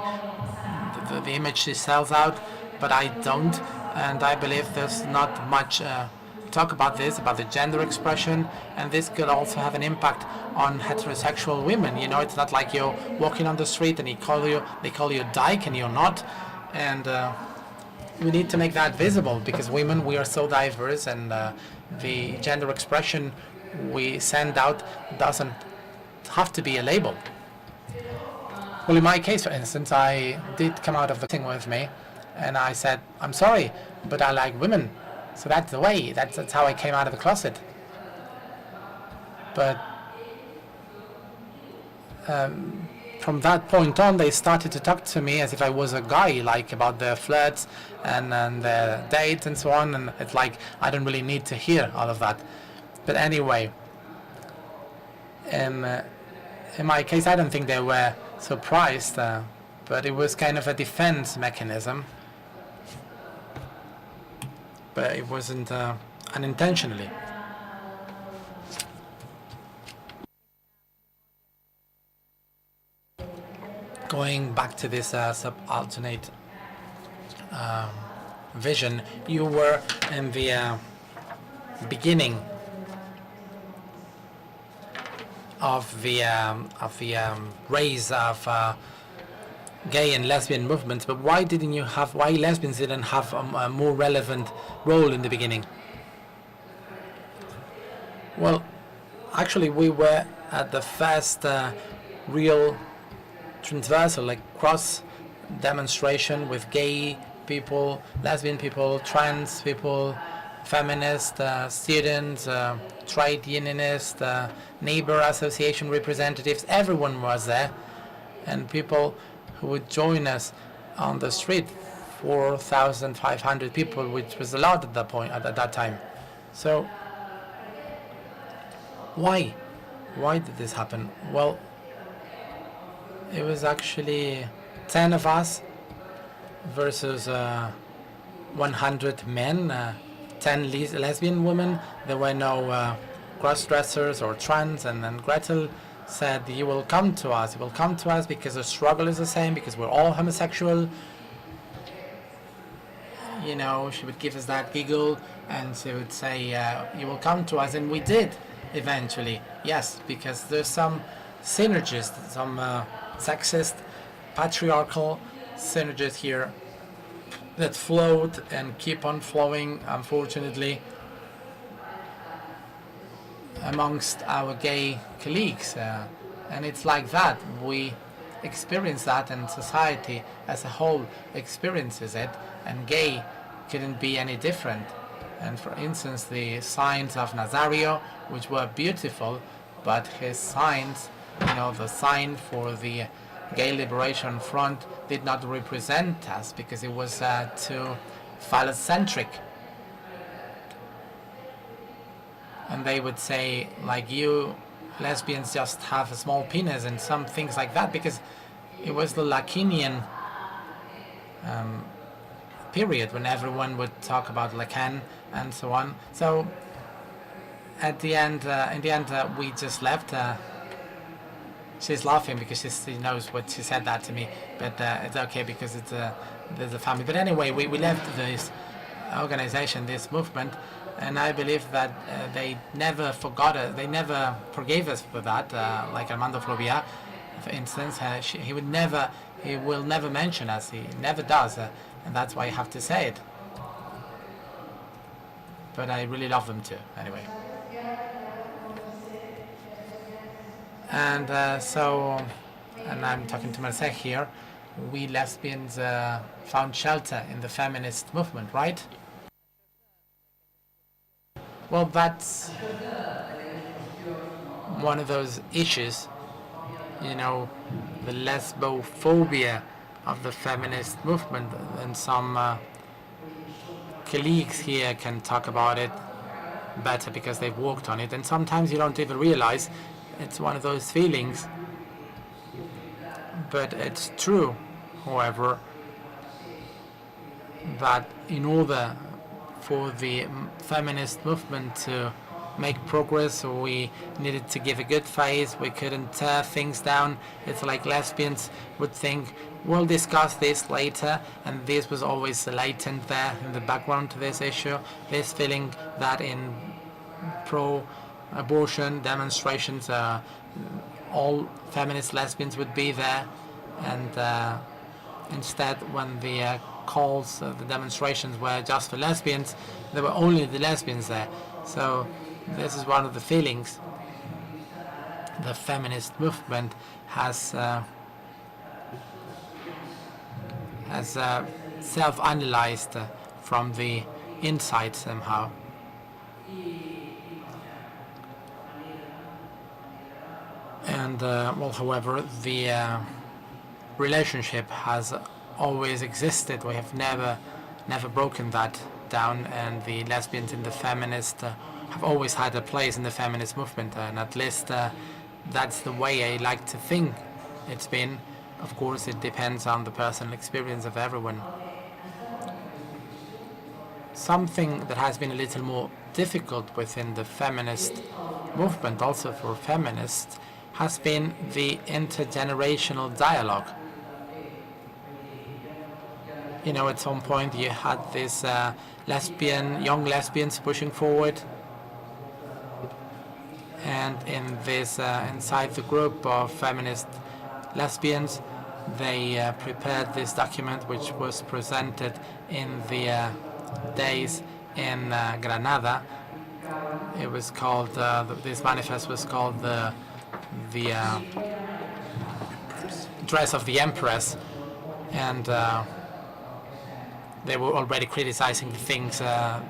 the image she sells out, but I don't, and I believe there's not much talk about this, about the gender expression, and this could also have an impact on heterosexual women. You know, it's not like you're walking on the street and they call you dyke and you're not, and we need to make that visible, because women, we are so diverse, and the gender expression we send out doesn't have to be a label. Well, in my case, for instance, I did come out of the thing with me, and I said, I'm sorry, but I like women. So that's the way, that's how I came out of the closet. But from that point on, they started to talk to me as if I was a guy, like about their flirts and their dates and so on, and it's like, I don't really need to hear all of that. But anyway, in my case, I don't think they were surprised, but it was kind of a defense mechanism. But it wasn't unintentionally. Going back to this subalternate vision, you were in the beginning of the rise of gay and lesbian movements, but why lesbians didn't have a more relevant role in the beginning? Well, actually we were at the first real transversal, like cross demonstration with gay people, lesbian people, trans people, feminist, students, trade unionists, neighbor association representatives. Everyone was there, and people who would join us on the street, 4,500 people, which was a lot at that time. So why did this happen? Well, it was actually 10 of us versus 100 men, 10 lesbian women. There were no cross-dressers or trans, and then Gretel said, you will come to us because the struggle is the same, because we're all homosexual. You know, she would give us that giggle, and she would say, you will come to us, and we did eventually, yes, because there's some synergies, some sexist, patriarchal synergies here that flowed and keep on flowing, unfortunately, amongst our gay colleagues, and it's like that. We experience that, and society as a whole experiences it, and gay couldn't be any different. And for instance, the signs of Nazario, which were beautiful, but his signs, you know, the sign for the Gay Liberation Front did not represent us, because it was too phallocentric. And they would say, like, you lesbians just have a small penis and some things like that, because it was the Lacanian period when everyone would talk about Lacan and so on. So at the end, in the end, we just left. She's laughing because she knows what she said that to me, but it's okay because there's a family. But anyway, we left this organization, this movement, and I believe that they never forgot it. They never forgave us for that. Like Armando Flovia, for instance, he will never mention us. He never does, and that's why I have to say it. but I really love them too, anyway. And and I'm talking to Marcel here, we lesbians found shelter in the feminist movement, right? Well, that's one of those issues, you know, the lesbophobia of the feminist movement, and some colleagues here can talk about it better because they've worked on it, and sometimes you don't even realize it's one of those feelings. But it's true, however, that in order for the feminist movement to make progress, we needed to give a good face. We couldn't tear things down. It's like lesbians would think, we'll discuss this later, and this was always latent there in the background to this issue, this feeling that in pro-abortion demonstrations all feminist lesbians would be there, and instead when the calls, the demonstrations were just for lesbians, there were only the lesbians there. So this is one of the feelings the feminist movement has self-analyzed from the inside somehow. And well, however, the relationship has always existed. We have never broken that down, and the lesbians and the feminists have always had a place in the feminist movement, and at least that's the way I like to think it's been. Of course, it depends on the personal experience of everyone. Something that has been a little more difficult within the feminist movement, also for feminists, has been the intergenerational dialogue. You know, at some point you had this young lesbians pushing forward, and in this inside the group of feminist lesbians, they prepared this document which was presented in the days in Granada. It was called, this manifest was called the Dress of the Empress, and they were already criticizing things, the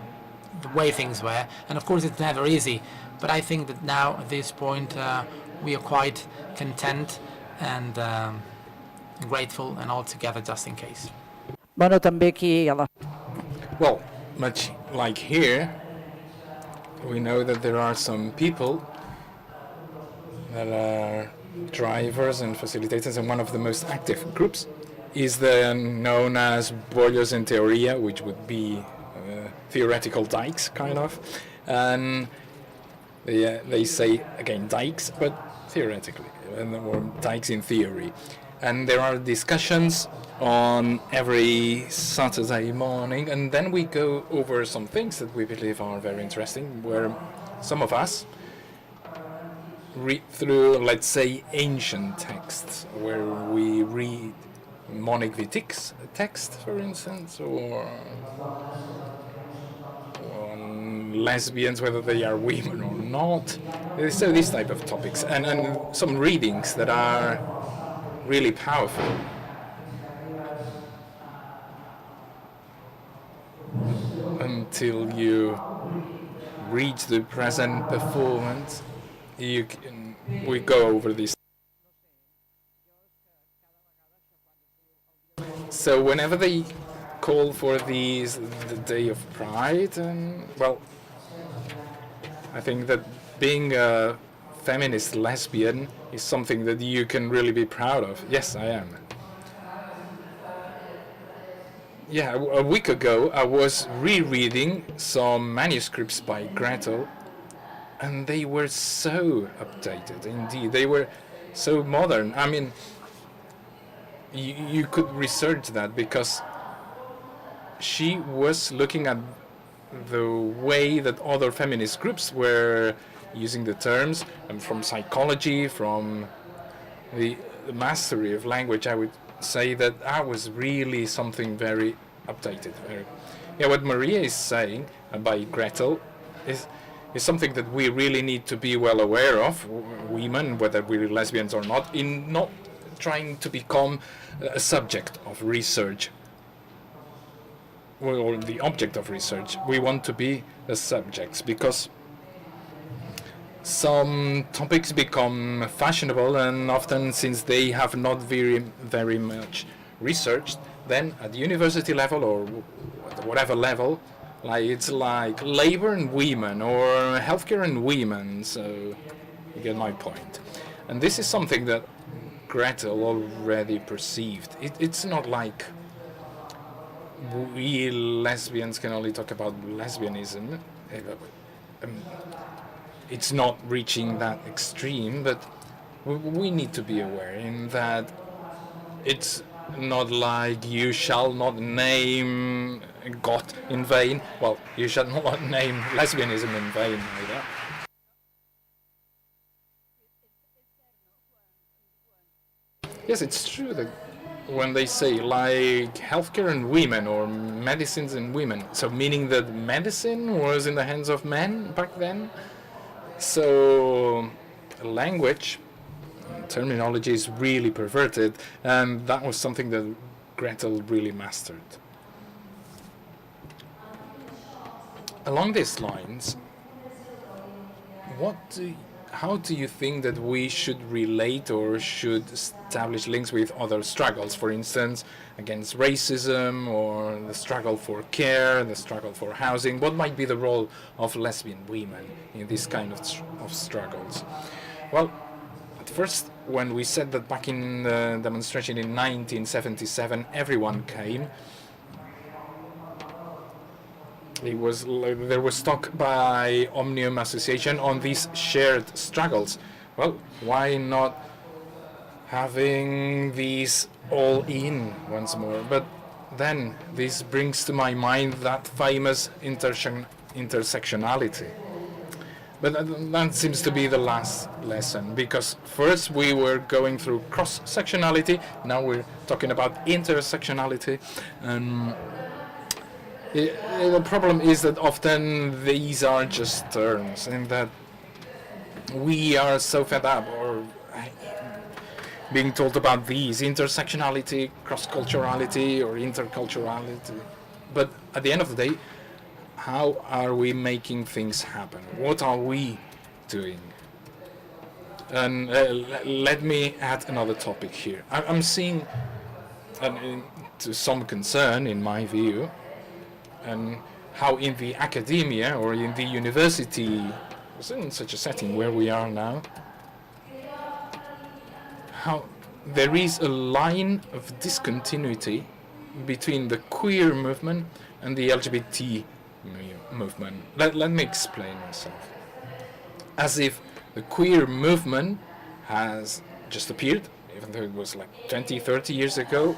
way things were, and of course it's never easy, but I think that now at this point we are quite content and grateful and all together just in case. Well, much like here, we know that there are some people that are drivers and facilitators, and one of the most active groups is the known as bollos en teoría, which would be theoretical dikes, kind of. And they say, again, dikes, but theoretically, or dikes in theory. And there are discussions on every Saturday morning, and then we go over some things that we believe are very interesting, where some of us read through, let's say, ancient texts, where we read Monique Wittig's text, for instance, or on lesbians, whether they are women or not. So these type of topics, and some readings that are really powerful. Until you reach the present performance, we go over this. So whenever they call for the Day of Pride, and well, I think that being a feminist lesbian is something that you can really be proud of. Yes, I am. Yeah, a week ago I was rereading some manuscripts by Gretel, and they were so updated, indeed. They were so modern. I mean, you could research that, because she was looking at the way that other feminist groups were using the terms, and from psychology, from the mastery of language, I would say that was really something very updated. Yeah, what Maria is saying by Gretel is something that we really need to be well aware of, women, whether we're lesbians or not, in not trying to become a subject of research or the object of research. We want to be the subjects, because some topics become fashionable, and often, since they have not very much researched, then at the university level or whatever level, it's like labor and women or healthcare and women. So you get my point. And this is something that Gretel already perceived. It's not like we lesbians can only talk about lesbianism. It's not reaching that extreme, but we need to be aware in that it's not like you shall not name God in vain. Well, you shall not name lesbianism in vain either. Yes, it's true that when they say like healthcare and women or medicines and women, so meaning that medicine was in the hands of men back then. So language, terminology is really perverted, and that was something that Gretel really mastered. Along these lines, how do you think that we should relate or should establish links with other struggles, for instance, against racism, or the struggle for care, the struggle for housing? What might be the role of lesbian women in this kind of struggles? Well, at first, when we said that back in the demonstration in 1977, everyone came, there was talk by Omnium Association on these shared struggles. Well, why not having these all in once more? But then this brings to my mind that famous intersectionality. But that seems to be the last lesson, because first we were going through cross-sectionality, now we're talking about intersectionality. The problem is that often these are just terms, and that we are so fed up or being told about these intersectionality, cross-culturality, or interculturality. But at the end of the day, how are we making things happen? What are we doing? And let me add another topic here. I'm seeing, to some concern in my view, and how in the academia or in the university, in such a setting where we are now, how there is a line of discontinuity between the queer movement and the LGBT movement. Let me explain myself. As if the queer movement has just appeared, even though it was like 20, 30 years ago,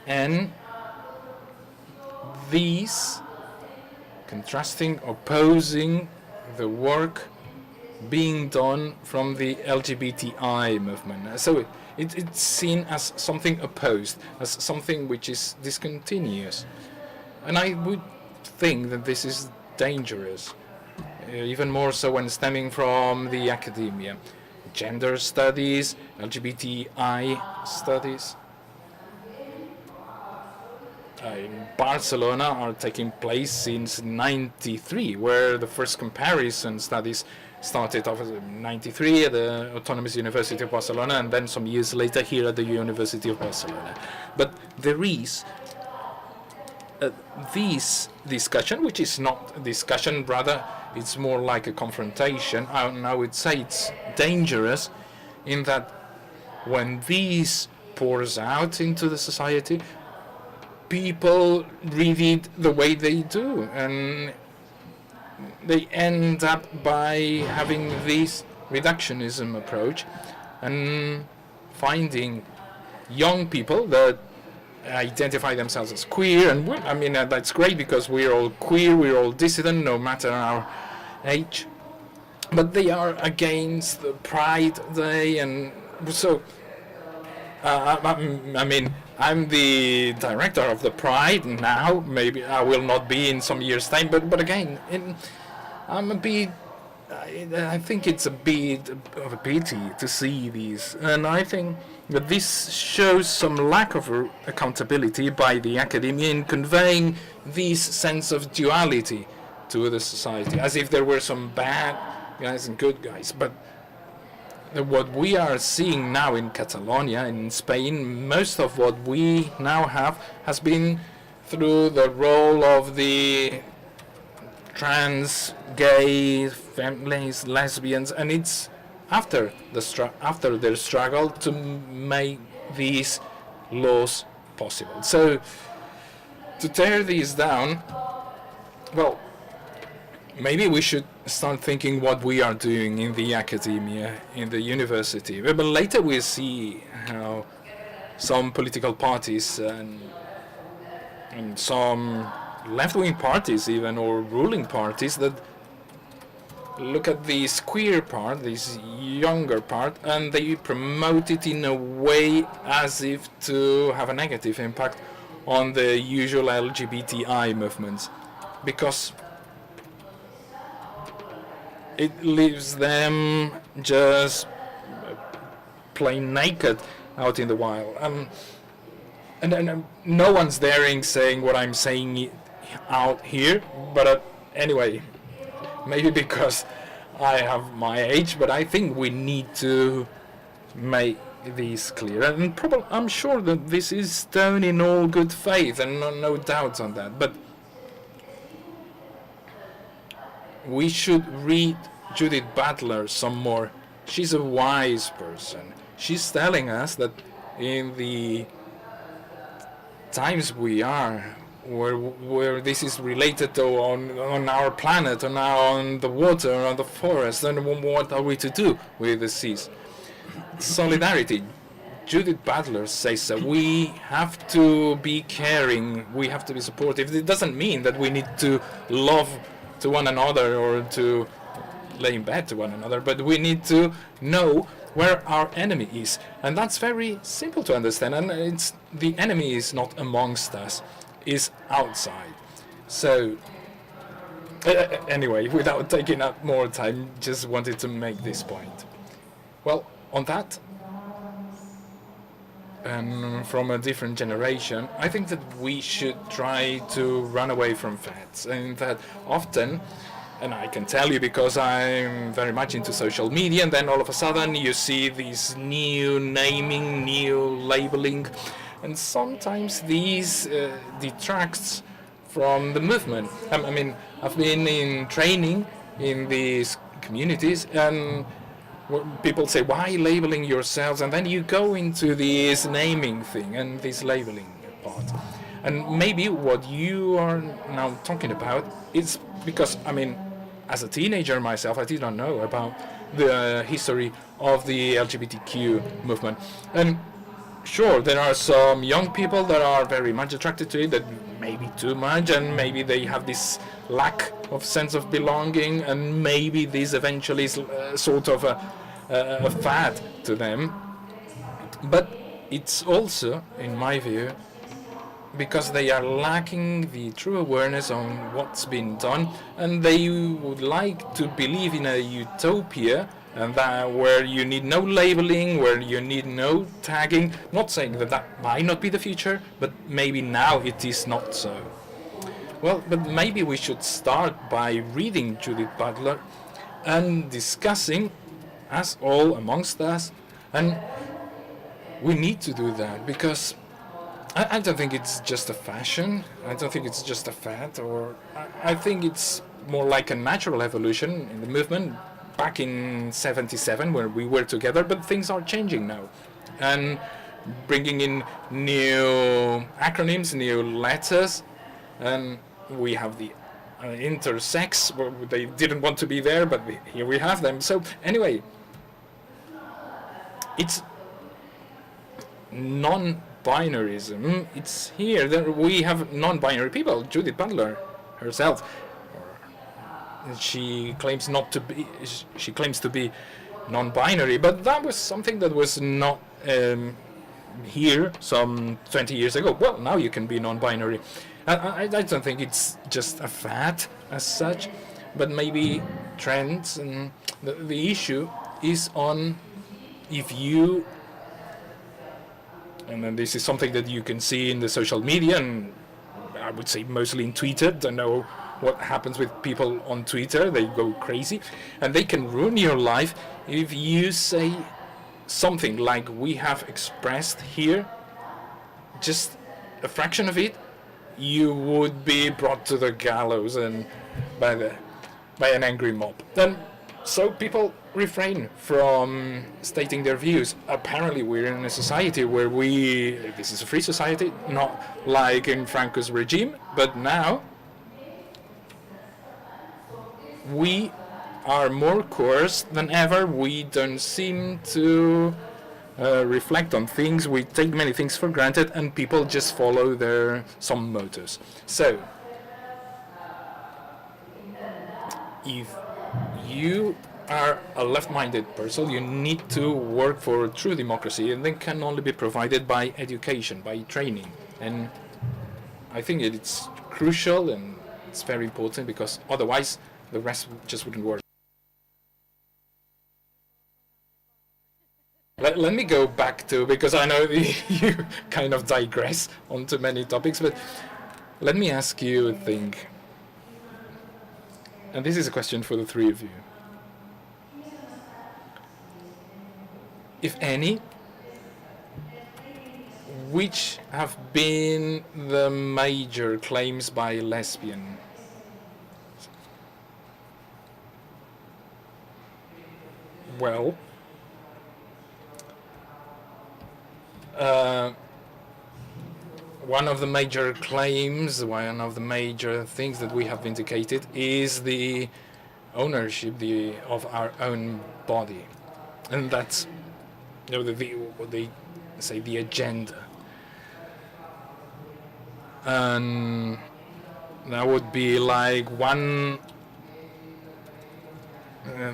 and these contrasting, opposing the work being done from the LGBTI movement. So it's seen as something opposed, as something which is discontinuous. And I would think that this is dangerous, even more so when stemming from the academia. Gender studies, LGBTI studies, in Barcelona are taking place since '93, where the first comparison studies started off in '93 at the Autonomous University of Barcelona, and then some years later here at the University of Barcelona. But there is this discussion, which is not a discussion, rather it's more like a confrontation, and I would say it's dangerous in that when this pours out into the society, people read it the way they do, and they end up by having this reductionism approach and finding young people that identify themselves as queer, and I mean that's great because we're all queer, we're all dissident, no matter our age, but they are against the Pride Day, and so I mean I'm the director of the Pride now. Maybe I will not be in some years' time, but again, I'm a bit. I think it's a bit of a pity to see these, and I think that this shows some lack of accountability by the academia in conveying this sense of duality to the society, as if there were some bad guys and good guys. But what we are seeing now in Catalonia, in Spain, most of what we now have has been through the role of the trans, gay, families, lesbians, and it's after their struggle to make these laws possible. So to tear these down, well, maybe we should start thinking what we are doing in the academia, in the university. But later we'll see how some political parties and some left-wing parties even, or ruling parties, that look at this queer part, this younger part, and they promote it in a way as if to have a negative impact on the usual LGBTI movements, because it leaves them just plain naked out in the wild. And no one's daring saying what I'm saying out here, but anyway, maybe because I have my age, but I think we need to make these clear. And probably, I'm sure that this is done in all good faith, and no doubts on that. But we should read Judith Butler some more. She's a wise person. She's telling us that in the times we are, where this is related to on our planet, on the water, on the forest, then what are we to do with the seas? Solidarity. Judith Butler says that we have to be caring, we have to be supportive. It doesn't mean that we need to love to one another or to lay in bed to one another, but we need to know where our enemy is, and that's very simple to understand. And it's the enemy is not amongst us, is outside. So anyway, without taking up more time, just wanted to make this point. Well, on that, and from a different generation, I think that we should try to run away from fads, and that often, and I can tell you because I'm very much into social media, and then all of a sudden you see this new naming, new labeling, and sometimes these detracts from the movement. I mean, I've been in training in these communities, and people say, why labeling yourselves? And then you go into this naming thing and this labeling part. And maybe what you are now talking about is because, I mean, as a teenager myself, I did not know about the history of the LGBTQ movement. And sure, there are some young people that are very much attracted to it, that maybe too much, and maybe they have this lack of sense of belonging, and maybe this eventually is sort of a fad to them. But it's also, in my view, because they are lacking the true awareness on what's been done, and they would like to believe in a utopia, and that where you need no labeling, where you need no tagging. Not saying that that might not be the future, but maybe now it is not so. Well, but maybe we should start by reading Judith Butler and discussing as all amongst us, and we need to do that because I don't think it's just a fashion. I don't think it's just a fad, or I think it's more like a natural evolution in the movement back in '77 where we were together, but things are changing now. And bringing in new acronyms, new letters, and we have the intersex, where they didn't want to be there, but here we have them. So anyway, it's non-binarism. It's here that we have non-binary people. Judith Butler herself, she claims not to be. She claims to be non-binary, but that was something that was not here some 20 years ago. Well, now you can be non-binary. I don't think it's just a fad as such, but maybe trends. And the issue is on if you, and then this is something that you can see in the social media, and I would say mostly in Twitter. Don't know what happens with people on Twitter. They go crazy, and they can ruin your life if you say something like we have expressed here, just a fraction of it, you would be brought to the gallows and by an angry mob. Then, so people refrain from stating their views. Apparently, we're in a society where this is a free society, not like in Franco's regime, but now we are more coerced than ever. We don't seem to reflect on things. We take many things for granted, and people just follow some motives. So, if you are a left-minded person, you need to work for true democracy, and that can only be provided by education, by training. And I think it's crucial and it's very important, because otherwise the rest just wouldn't work. Let me go back to, because I know you kind of digress onto many topics, but let me ask you a thing. And this is a question for the three of you. If any, which have been the major claims by lesbians? Well, one of the major claims, one of the major things that we have vindicated is the ownership of our own body. And that's, what they say, the agenda. And that would be like one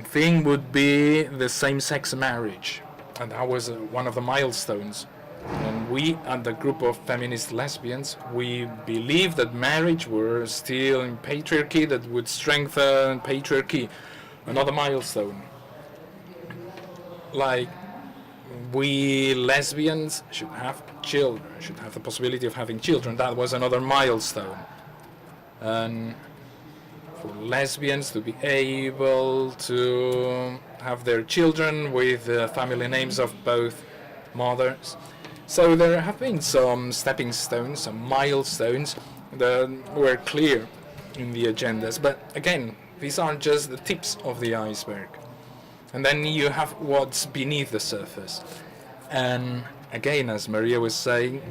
thing would be the same-sex marriage. And that was one of the milestones. And we, at the group of feminist lesbians, we believe that marriage were still in patriarchy, that would strengthen patriarchy. Another milestone. Like, we lesbians should have children, should have the possibility of having children. That was another milestone. And for lesbians to be able to have their children with the family names of both mothers. So there have been some stepping stones, some milestones that were clear in the agendas. But again, these are just the tips of the iceberg. And then you have what's beneath the surface. And again, as Maria was saying,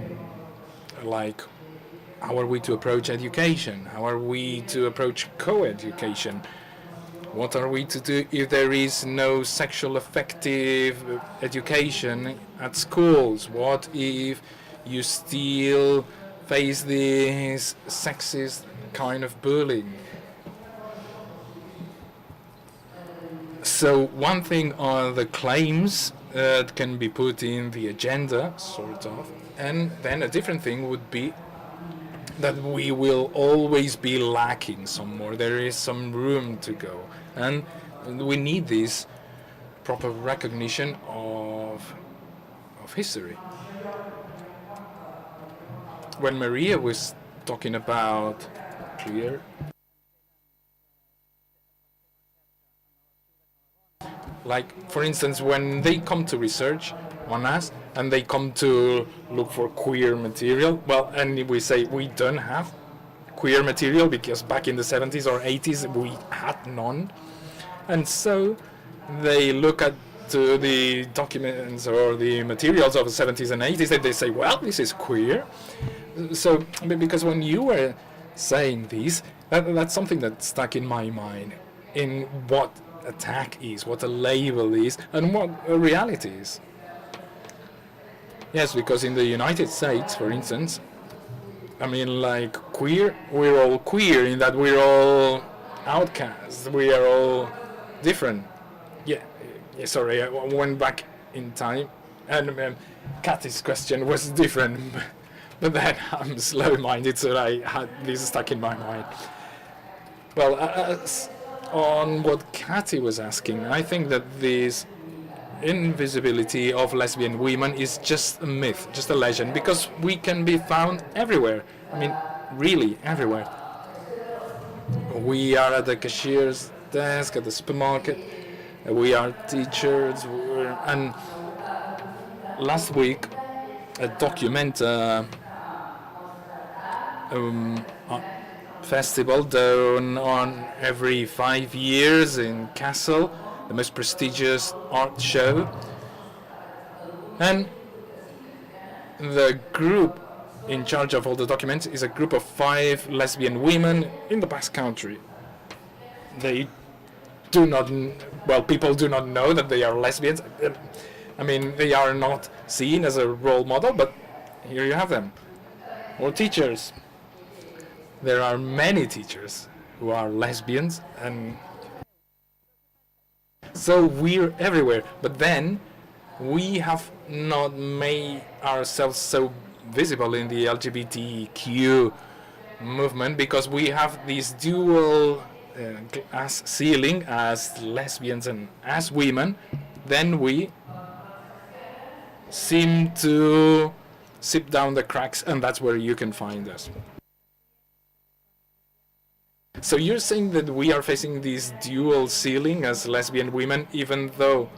like, how are we to approach education? How are we to approach co-education? What are we to do if there is no sexual affective education at schools? What if you still face this sexist kind of bullying? So one thing are the claims that can be put in the agenda, sort of, and then a different thing would be that we will always be lacking some more. There is some room to go. And we need this proper recognition of history. When Maria was talking about clear, like, for instance, when they come to research on us and they come to look for queer material, well, and we say we don't have queer material because back in the 70s or 80s we had none. And so they look at the documents or the materials of the 70s and 80s and they say, well, this is queer. So, because when you were saying this, that's something that stuck in my mind, in what a tag is, what a label is, and what a reality is. Yes, because in the United States, for instance, I mean, like, queer, we're all queer in that we're all outcasts, we are all different. Yeah, sorry, I went back in time. And Kathy's question was different, but then I'm slow-minded, so I had this stuck in my mind. Well, on what Kathy was asking, I think that this invisibility of lesbian women is just a myth, just a legend, because we can be found everywhere. I mean, really everywhere. We are at the cashier's desk, at the supermarket, we are teachers, and last week a document festival done on every 5 years in Kassel, the most prestigious art show. And the group in charge of all the documents is a group of 5 lesbian women in the Basque Country. They do not, well, people do not know that they are lesbians. I mean, they are not seen as a role model, but here you have them. Or teachers. There are many teachers who are lesbians, and so we're everywhere. But then we have not made ourselves so visible in the LGBTQ movement because we have this dual glass ceiling as lesbians and as women. Then we seem to sip down the cracks, and that's where you can find us. So you're saying that we are facing this dual ceiling as lesbian women, even though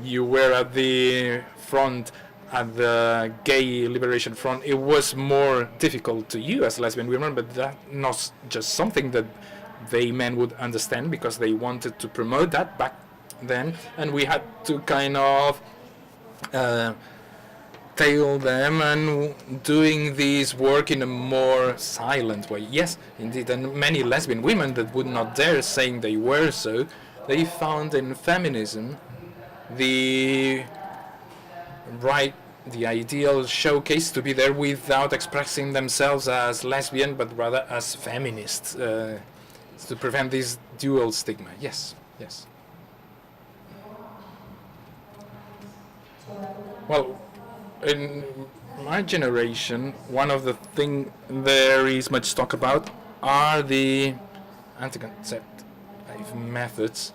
you were at the front, at the gay liberation front, it was more difficult to you as lesbian women, but that's not just something that they men would understand because they wanted to promote that back then, and we had to kind of tail them and doing this work in a more silent way. Yes, indeed, and many lesbian women that would not dare saying they were so, they found in feminism the ideal showcase to be there without expressing themselves as lesbian, but rather as feminists, to prevent this dual stigma. Yes, yes. Well, in my generation, one of the things there is much talk about are the anti-conceptive methods.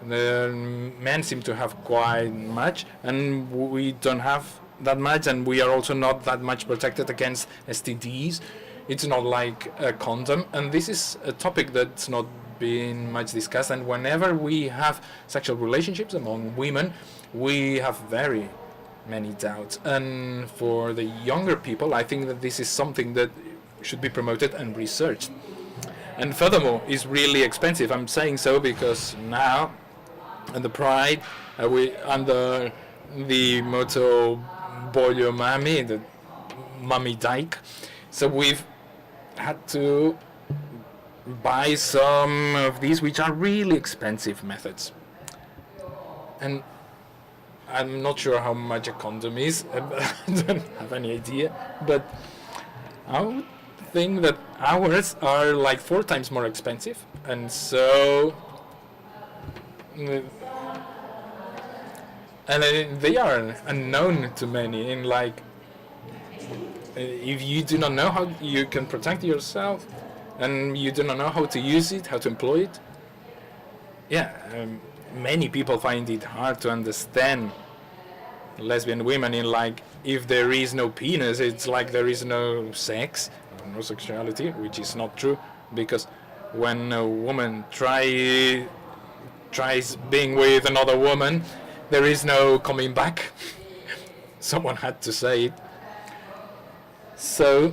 The men seem to have quite much, and we don't have that much, and we are also not that much protected against STDs. It's not like a condom, and this is a topic that's not been much discussed, and whenever we have sexual relationships among women, we have very many doubts. And for the younger people, I think that this is something that should be promoted and researched. And furthermore, it's really expensive. I'm saying so because now, at the Pride, we under the motto "Bolio Mami," the Mummy Dyke. So we've had to buy some of these, which are really expensive methods. And I'm not sure how much a condom is. I don't have any idea, but I would think that ours are like 4 times more expensive, and so they are unknown to many. In like, if you do not know how you can protect yourself, and you do not know how to use it, how to employ it, many people find it hard to understand lesbian women. In like, if there is no penis, it's like there is no sex, no sexuality, which is not true, because when a woman tries being with another woman, there is no coming back. Someone had to say it. So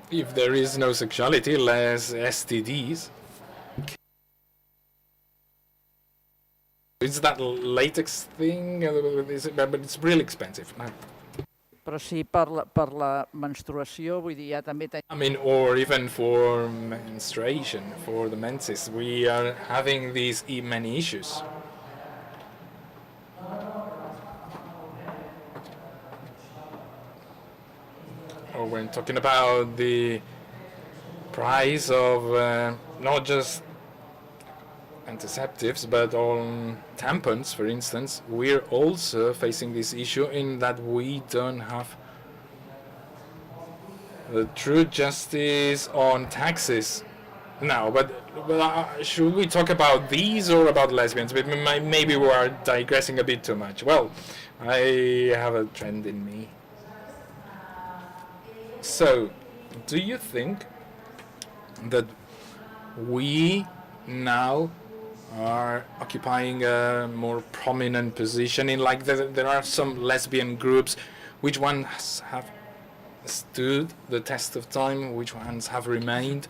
if there is no sexuality, less STDs. It's that latex thing, but it's really expensive. Però sí, per la menstruació, vull dir, ja també... I mean, or even for menstruation, for the menses, we are having these many issues. Or when talking about the price of not just antiseptics, but on tampons, for instance, we're also facing this issue in that we don't have the true justice on taxes now. But should we talk about these or about lesbians? Maybe we are digressing a bit too much. Well, I have a trend in me. So, do you think that we now are occupying a more prominent position in, like, there are some lesbian groups, which ones have stood the test of time, which ones have remained?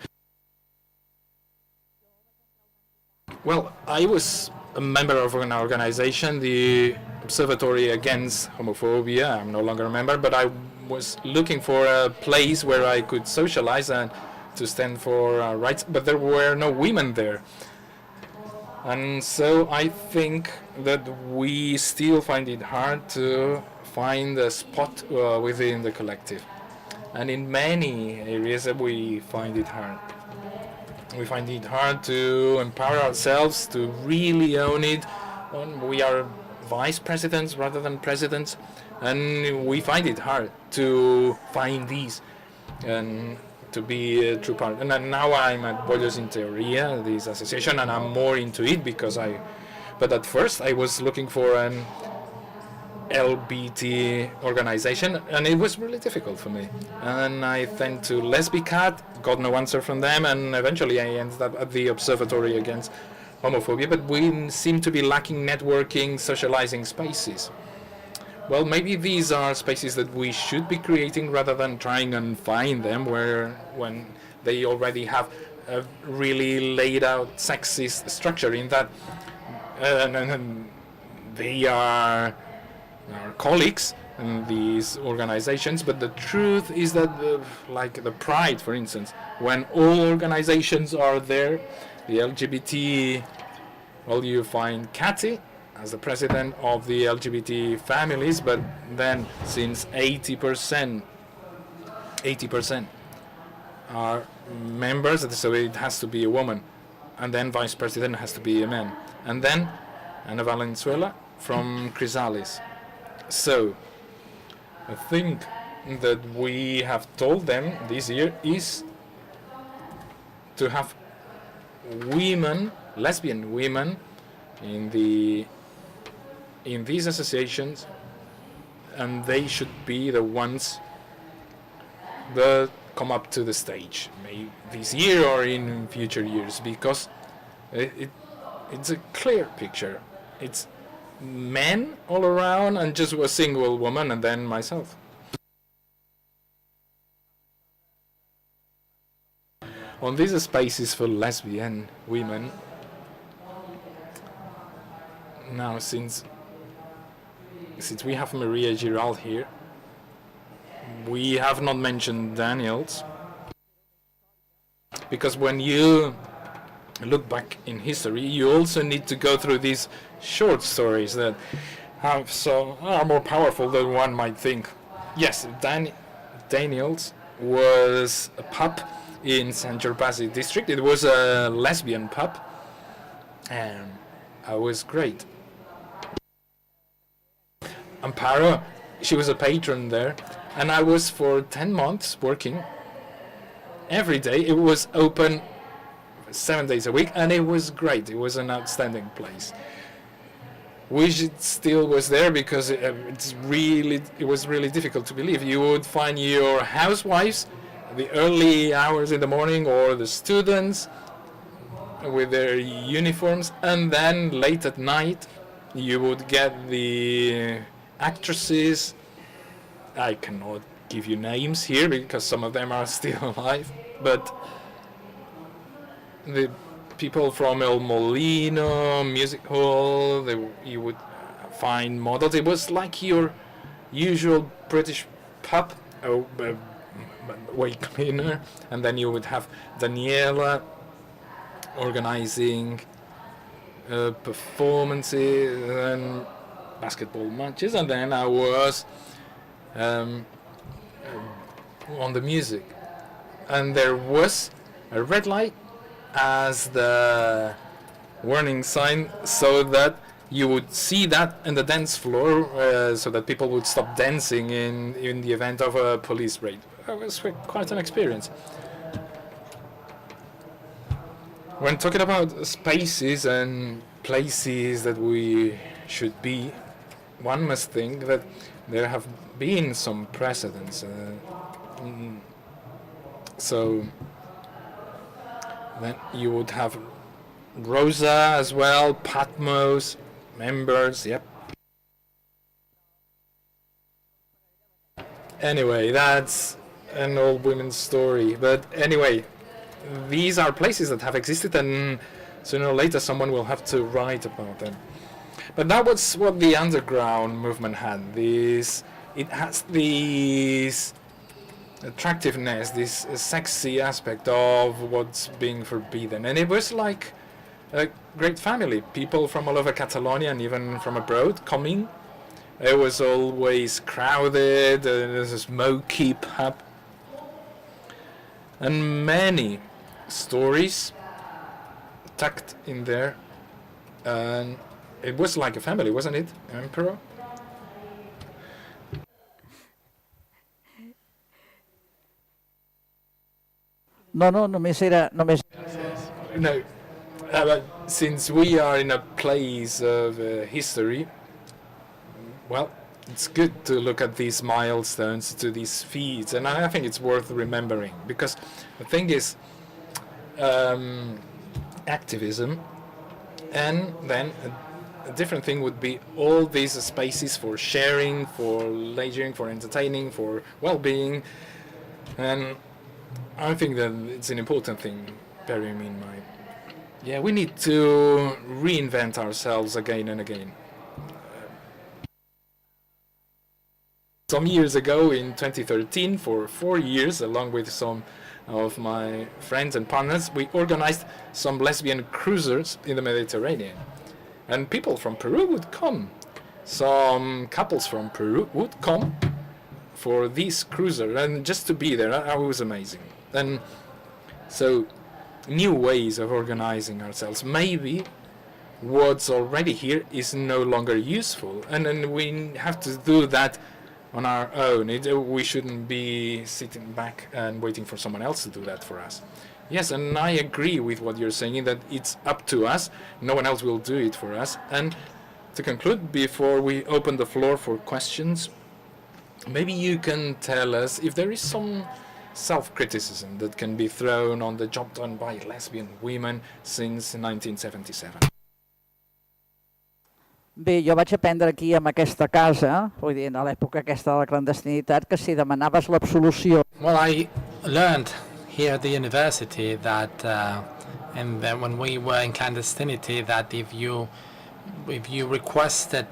Well, I was a member of an organization, the Observatory Against Homophobia. I'm no longer a member, but I was looking for a place where I could socialize and to stand for rights, but there were no women there. And so I think that we still find it hard to find a spot within the collective. And in many areas we find it hard. We find it hard to empower ourselves, to really own it. We are vice presidents rather than presidents, and we find it hard to find these and to be a true part. And now I'm at Bollos in Teoria, this association, and I'm more into it because but at first I was looking for an LGBT organization, and it was really difficult for me. And I went to Lesbicat, got no answer from them, and eventually I ended up at the Observatory Against Homophobia, but we seem to be lacking networking, socializing spaces. Well, maybe these are spaces that we should be creating rather than trying and find them when they already have a really laid out sexist structure in that they are our colleagues in these organizations, but the truth is that like the Pride, for instance, when all organizations are there, the LGBT, well, you find Cathy as the president of the LGBT families, but then since 80% are members, so it has to be a woman, and then vice president has to be a man, and then Ana Valenzuela from Chrysalis. So I think that we have told them this year is to have women, lesbian women, in these associations, and they should be the ones that come up to the stage, maybe this year or in future years, because it's a clear picture. It's men all around and just a single woman, and then myself. On these spaces for lesbian women, now since we have Maria Giral here, we have not mentioned Daniels, because when you look back in history, you also need to go through these short stories that are more powerful than one might think. Yes, Daniels was a pub in San Gervasi district. It was a lesbian pub, and it was great. Amparo, she was a patron there, and I was for 10 months working every day. It was open 7 days a week, and it was great. It was an outstanding place. Wish it still was there, because it was really difficult to believe. You would find your housewives the early hours in the morning, or the students with their uniforms, and then late at night you would get the actresses. I cannot give you names here because some of them are still alive, but the people from El Molino Music Hall, you would find models. It was like your usual British pub, way cleaner, and then you would have Daniela organizing performances and basketball matches, and then I was on the music, and there was a red light as the warning sign so that you would see that in the dance floor, so that people would stop dancing in the event of a police raid. It was quite an experience. When talking about spaces and places that we should be, one must think that there have been some precedents. So then you would have Rosa as well, Patmos, members, yep. Anyway, that's an old women's story. But anyway, these are places that have existed, and sooner or later someone will have to write about them. But that was what the underground movement had. It has this attractiveness, this sexy aspect of what's being forbidden. And it was like a great family. People from all over Catalonia and even from abroad coming. It was always crowded, there's a smoky pub. And many stories tucked in there. And it was like a family, wasn't it, Emperor? No, només era... Només... No, but since we are in a place of history, well, it's good to look at these milestones, to these feats, and I think it's worth remembering, because the thing is, activism, and then a different thing would be all these spaces for sharing, for leisuring, for entertaining, for well-being, and I think that it's an important thing, bearing in mind. Yeah, we need to reinvent ourselves again and again. Some years ago, in 2013, for 4 years, along with some of my friends and partners, we organized some lesbian cruisers in the Mediterranean. And people from Peru would come. Some couples from Peru would come for this cruiser, and just to be there, it was amazing. And so, new ways of organizing ourselves. Maybe what's already here is no longer useful, and then we have to do that on our own. We shouldn't be sitting back and waiting for someone else to do that for us. Yes, and I agree with what you're saying, that it's up to us. No one else will do it for us. And to conclude, before we open the floor for questions, maybe you can tell us if there is some self-criticism that can be thrown on the job done by lesbian women since 1977. Bé, jo vaig aprendre aquí, en aquesta casa, vull dir, a l'època aquesta de la clandestinitat, que si demanaves l'absolució... Well, I learned here at the university that, and then when we were in clandestinity, that if you requested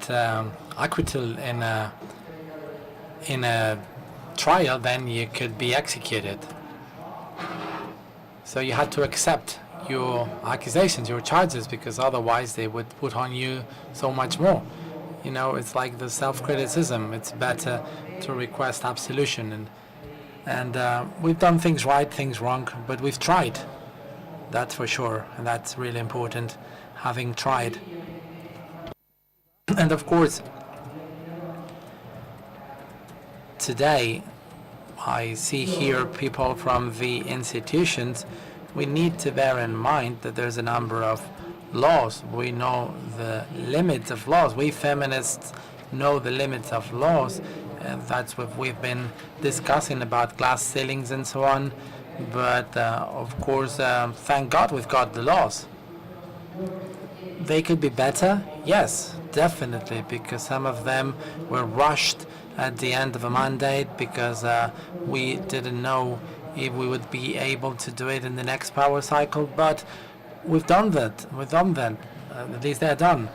acquittal in a trial, then you could be executed. So you had to accept your accusations, your charges, because otherwise they would put on you so much more. You know, it's like the self-criticism. It's better to request absolution, and we've done things right, things wrong, but we've tried. That's for sure, and that's really important, having tried. And of course, today I see here people from the institutions. We need to bear in mind that there's a number of laws. We know the limits of laws. We feminists know the limits of laws, and that's what we've been discussing about glass ceilings and so on. But of course, thank God we've got the laws. They could be better, yes, definitely, because some of them were rushed at the end of a mandate because we didn't know if we would be able to do it in the next power cycle, but we've done that. At least they're done.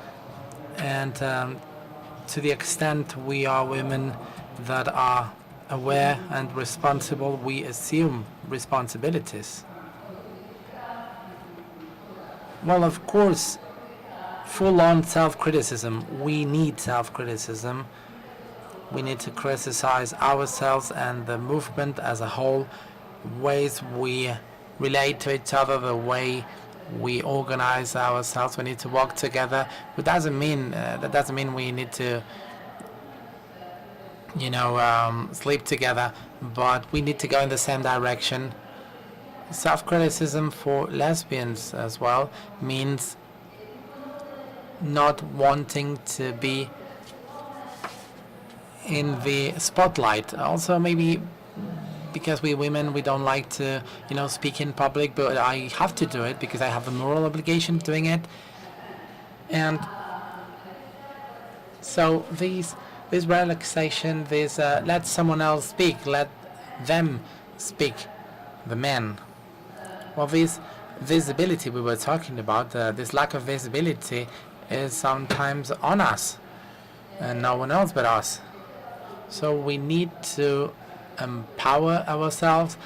And to the extent we are women that are aware and responsible, we assume responsibilities. Well, of course, full-on self-criticism. We need self-criticism. We need to criticize ourselves and the movement as a whole, ways we relate to each other, the way we organize ourselves, we need to work together. But that doesn't mean we need to, sleep together, but we need to go in the same direction. Self-criticism for lesbians as well means not wanting to be in the spotlight. Also, maybe because we women, we don't like to, speak in public, but I have to do it because I have a moral obligation of doing it. And so this relaxation, let someone else speak, let them speak, the men. Well, this visibility we were talking about, this lack of visibility is sometimes on us and no one else but us. So we need to empower ourselves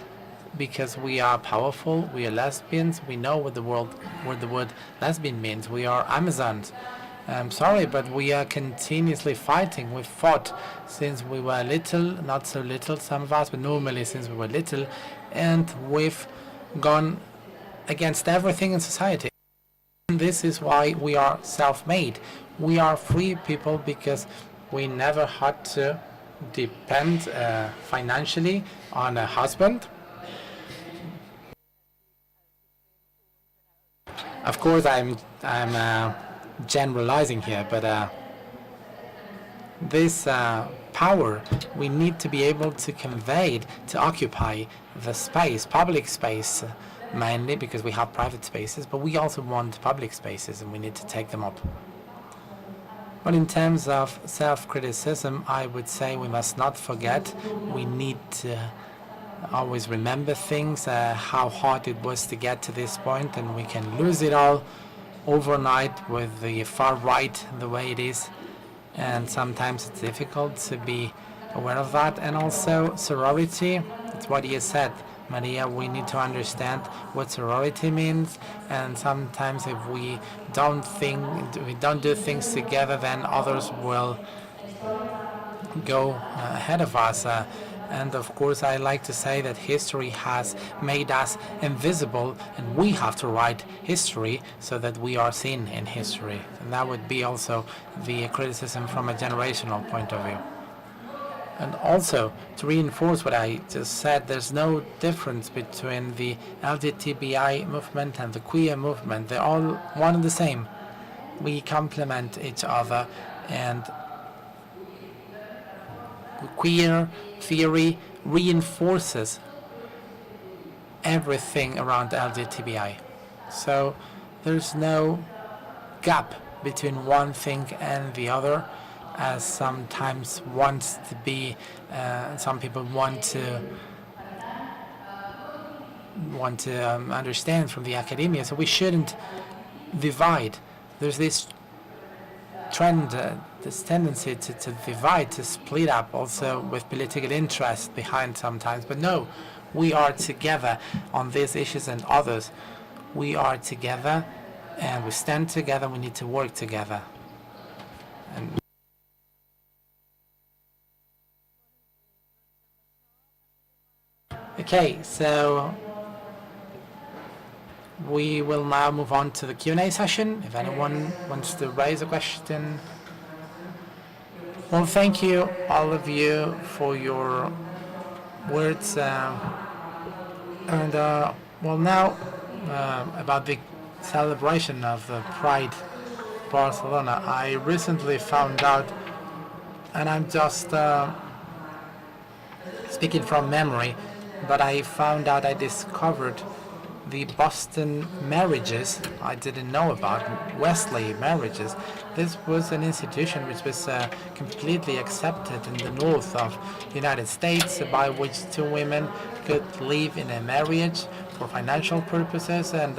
because we are powerful, we are lesbians, we know what the word lesbian means, we are Amazons. I'm sorry, but we are continuously fighting. We've fought since we were little, not so little, some of us, but normally since we were little, and we've gone against everything in society. And this is why we are self-made. We are free people because we never had to depend financially on a husband. Of course, I'm generalizing here, but this power we need to be able to convey it, to occupy the space, public space, mainly because we have private spaces, but we also want public spaces and we need to take them up. But in terms of self-criticism, I would say we must not forget, we need to always remember things, how hard it was to get to this point, and we can lose it all overnight with the far right the way it is, and sometimes it's difficult to be aware of that. And also sorority, it's what you said, Maria, we need to understand what sorority means, and sometimes if we don't do things together, then others will go ahead of us. And of course, I like to say that history has made us invisible, and we have to write history so that we are seen in history. And that would be also the criticism from a generational point of view. And also, to reinforce what I just said, there's no difference between the LGBTI movement and the queer movement. They're all one and the same. We complement each other, and queer theory reinforces everything around LGBTI. So there's no gap between one thing and the other, as sometimes wants to be, some people want to understand from the academia. So we shouldn't divide. There's this trend, this tendency to divide, to split up, also with political interest behind sometimes. But no, we are together on these issues and others. We are together and we stand together. We need to work together. And okay, so we will now move on to the Q&A session. If anyone wants to raise a question. Well, thank you, all of you, for your words. Well, now about the celebration of the Pride Barcelona. I recently found out, and I'm just speaking from memory, but I found out, I discovered the Boston marriages I didn't know about, Wesley marriages. This was an institution which was completely accepted in the north of the United States, by which two women could live in a marriage for financial purposes, and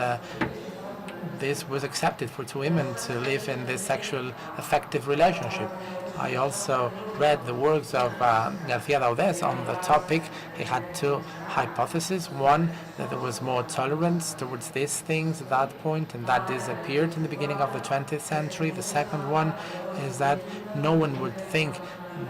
this was accepted for two women to live in this sexual affective relationship. I also read the works of García Daudés on the topic. He had two hypotheses. One, that there was more tolerance towards these things at that point, and that disappeared in the beginning of the 20th century. The second one is that no one would think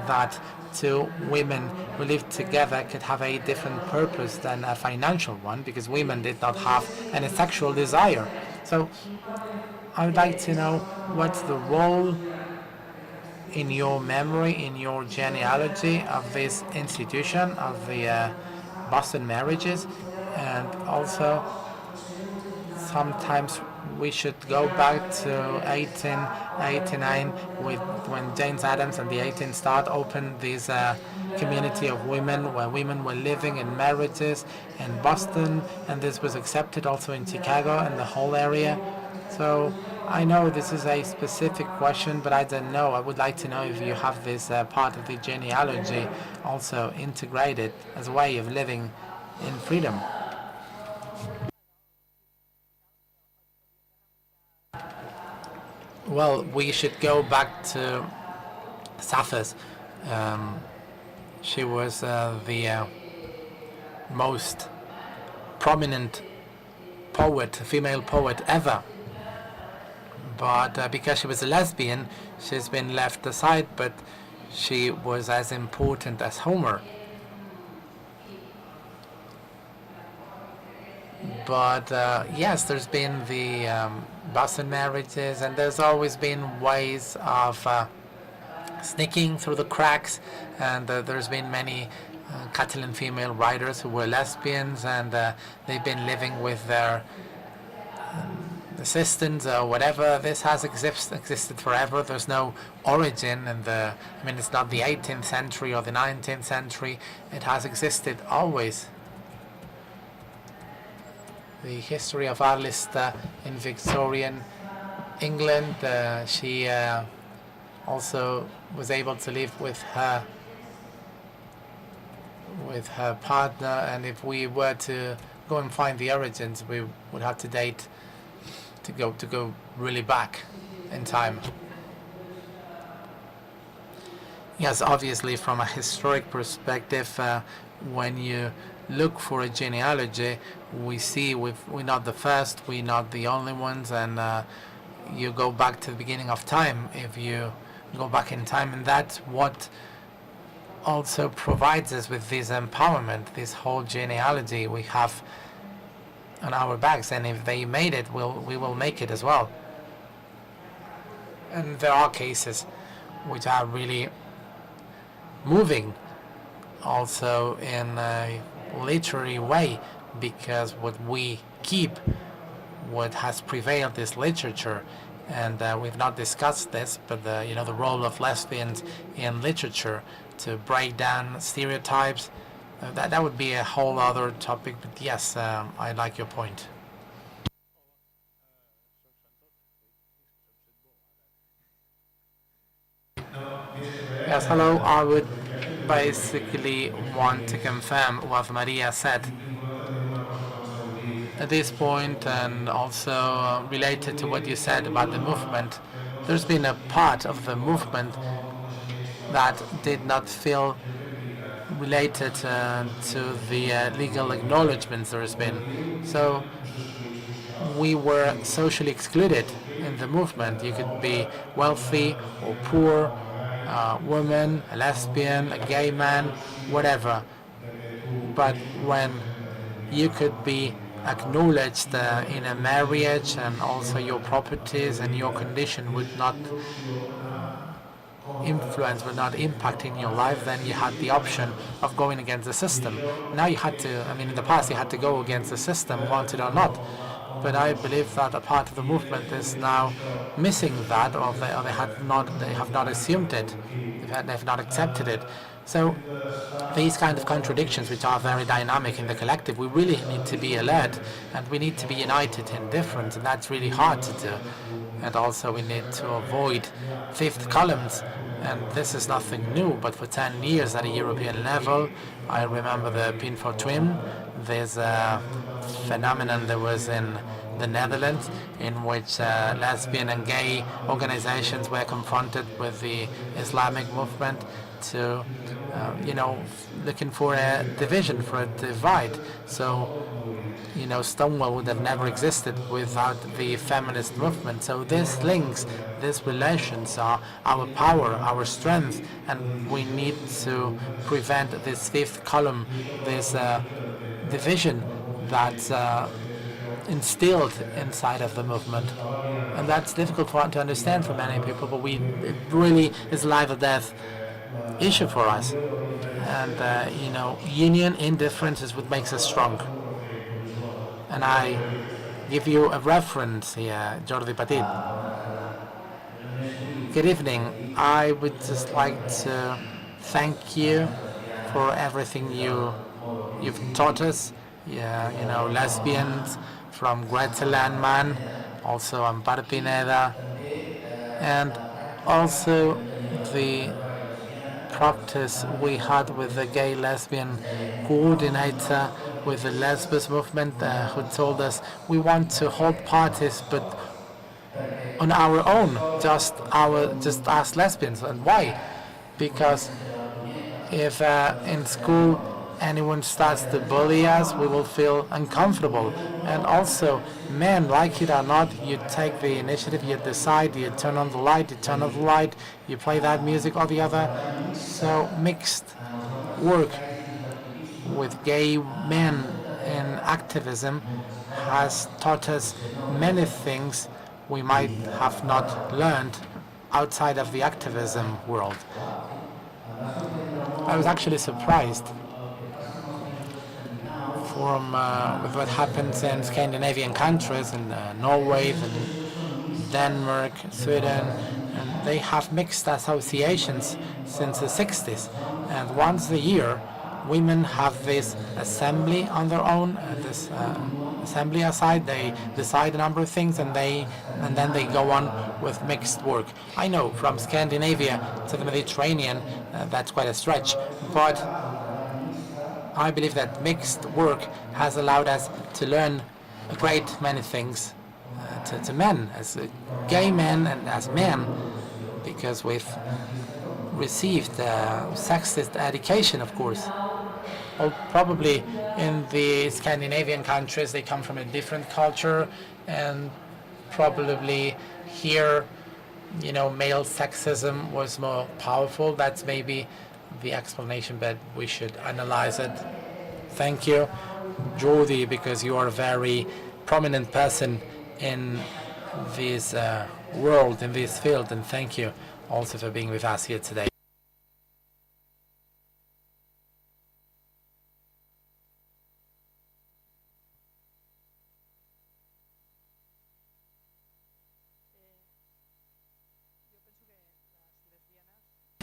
that two women who lived together could have a different purpose than a financial one, because women did not have any sexual desire. So So I would like to know what's the role in your memory, in your genealogy of this institution, of the Boston marriages, and also sometimes we should go back to 1889 when James Adams and the 18 start opened this community of women where women were living in marriages in Boston, and this was accepted also in Chicago and the whole area. So I know this is a specific question, but I don't know. I would like to know if you have this part of the genealogy also integrated as a way of living in freedom. Well, we should go back to Sappho's. She was the most prominent poet, female poet ever. But because she was a lesbian, she's been left aside, but she was as important as Homer. But yes, there's been the Boston marriages, and there's always been ways of sneaking through the cracks, and there's been many Catalan female writers who were lesbians, and they've been living with their assistants or whatever. This has existed forever. There's no origin, and it's not the 18th century or the 19th century. It has existed always. The history of Arlista in Victorian England, she also was able to live with her partner, and if we were to go and find the origins, we would have to date to go really back in time. Yes, obviously from a historic perspective, when you look for a genealogy, we see we're not the first, we're not the only ones, and you go back to the beginning of time if you go back in time, and that's what also provides us with this empowerment, this whole genealogy we have on our backs, and if they made it, we will make it as well. And there are cases which are really moving also in a literary way, because what we keep, what has prevailed is literature, and we've not discussed this, but the role of lesbians in literature to break down stereotypes, that would be a whole other topic, but yes, I like your point. Yes, hello, I would basically want to confirm what Maria said at this point, and also related to what you said about the movement. There's been a part of the movement that did not feel related to the legal acknowledgements there has been. So we were socially excluded in the movement. You could be wealthy or poor, a woman, a lesbian, a gay man, whatever. But when you could be acknowledged in a marriage, and also your properties and your condition would not influence, would not impact in your life, then you had the option of going against the system. Now you had to, in the past you had to go against the system, wanted or not. But I believe that a part of the movement is now missing that, or they have not assumed it, they've not accepted it. So these kind of contradictions, which are very dynamic in the collective, we really need to be alert, and we need to be united in difference, and that's really hard to do. And also we need to avoid fifth columns, and this is nothing new, but for 10 years at a European level, I remember the Pin for Twin. There's a phenomenon that was in the Netherlands in which lesbian and gay organizations were confronted with the Islamic movement to, looking for a division, for a divide. So, Stonewall would have never existed without the feminist movement. So these links, these relations are our power, our strength, and we need to prevent this fifth column, this division that instilled inside of the movement. And that's difficult to understand for many people, but it really is a life or death issue for us. And, you know, union in difference is what makes us strong. And I give you a reference here, Jordi Petit. Good evening. I would just like to thank you for everything you've taught us. Yeah, you know, lesbians from Greta Landman, also Amparo Pineda, and also the practice we had with the gay lesbian coordinator with the lesbian movement who told us we want to hold parties but on our own, just us lesbians. And why? Because if in school anyone starts to bully us, we will feel uncomfortable. And also, men, like it or not, you take the initiative, you decide, you turn on the light, you play that music or the other. So mixed work with gay men in activism has taught us many things we might have not learned outside of the activism world. I was actually surprised with what happens in Scandinavian countries, in Norway, and Denmark, Sweden, and they have mixed associations since the 60s. And once a year, women have this assembly on their own, this assembly aside, they decide a number of things and then they go on with mixed work. I know from Scandinavia to the Mediterranean, that's quite a stretch, but I believe that mixed work has allowed us to learn a great many things to men, as gay men and as men, because we've received sexist education, of course. Well, probably in the Scandinavian countries they come from a different culture, and probably here, you know, male sexism was more powerful. That's maybe the explanation, but we should analyze it. Thank you, Jordi, because you are a very prominent person in this world, in this field, and thank you also for being with us here today.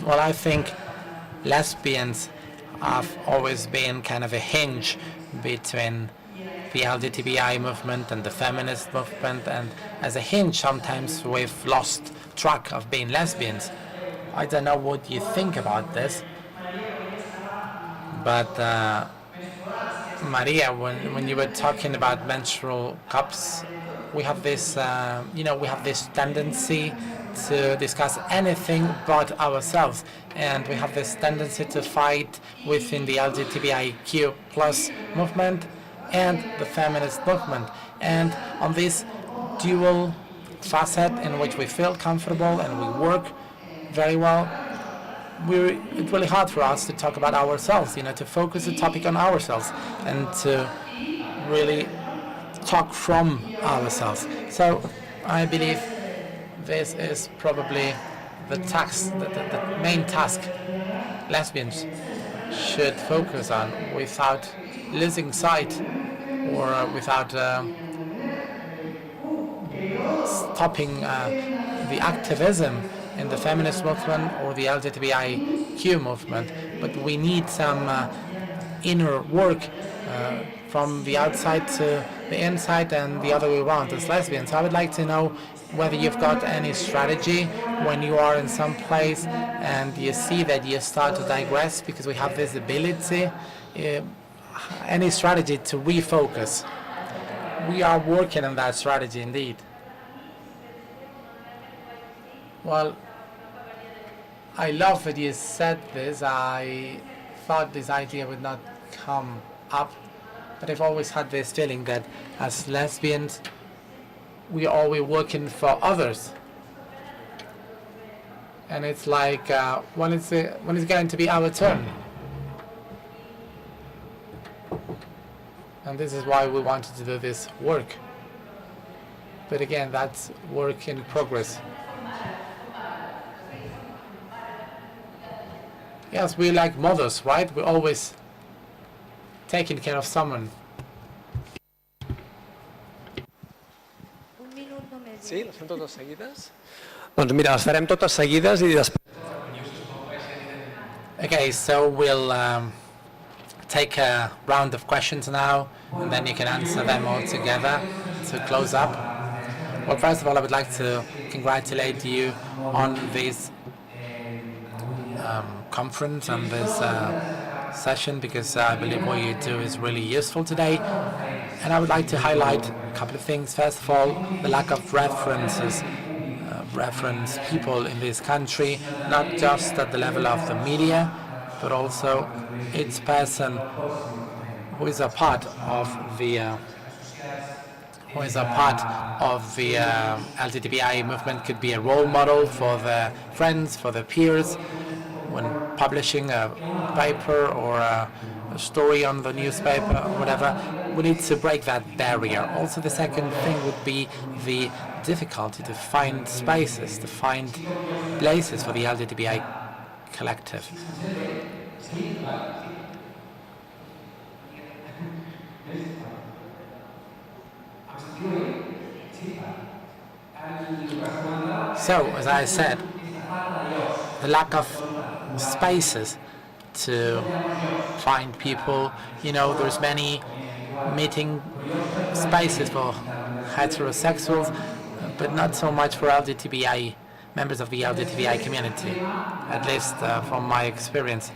Well, I think lesbians have always been kind of a hinge between the LGBTI movement and the feminist movement, and as a hinge sometimes we've lost track of being lesbians. I don't know what you think about this, but Maria, when you were talking about menstrual cups, we have this, we have this tendency to discuss anything but ourselves, and we have this tendency to fight within the LGBTIQ plus movement and the feminist movement, and on this dual facet in which we feel comfortable and we work very well, it's really hard for us to talk about ourselves, to focus the topic on ourselves and to really talk from ourselves. So I believe this is probably the main task lesbians should focus on, without losing sight or without stopping the activism in the feminist movement or the LGBTIQ movement. But we need some inner work from the outside to the inside and the other way around as lesbians. So I would like to know whether you've got any strategy when you are in some place and you see that you start to digress, because we have this ability, any strategy to refocus. We are working on that strategy indeed. Well, I love that you said this. I thought this idea would not come up, but I've always had this feeling that as lesbians, we are always working for others. And it's like, when is going to be our turn? And this is why we wanted to do this work. But again, that's work in progress. Yes, we like mothers, right? We're always taking care of someone. Sí, les fem totes seguides? Doncs mira, les farem totes seguides i després... Okay, so we'll take a round of questions now, and then you can answer them all together to close up. Well, first of all, I would like to congratulate you on this conference, on this session, because I believe what you do is really useful today. And I would like to highlight a couple of things. First of all, the lack of references, reference people in this country, not just at the level of the media, but also its person who is a part of the LGBTI movement, could be a role model for their friends, for their peers, when publishing a paper or a story on the newspaper or whatever. We need to break that barrier. Also, the second thing would be the difficulty to find spaces, to find places for the LGBTI collective. So, as I said, the lack of spaces to find people, you know, there's many meeting spaces for heterosexuals, but not so much for LGBTI, members of the LGBTI community, at least from my experience.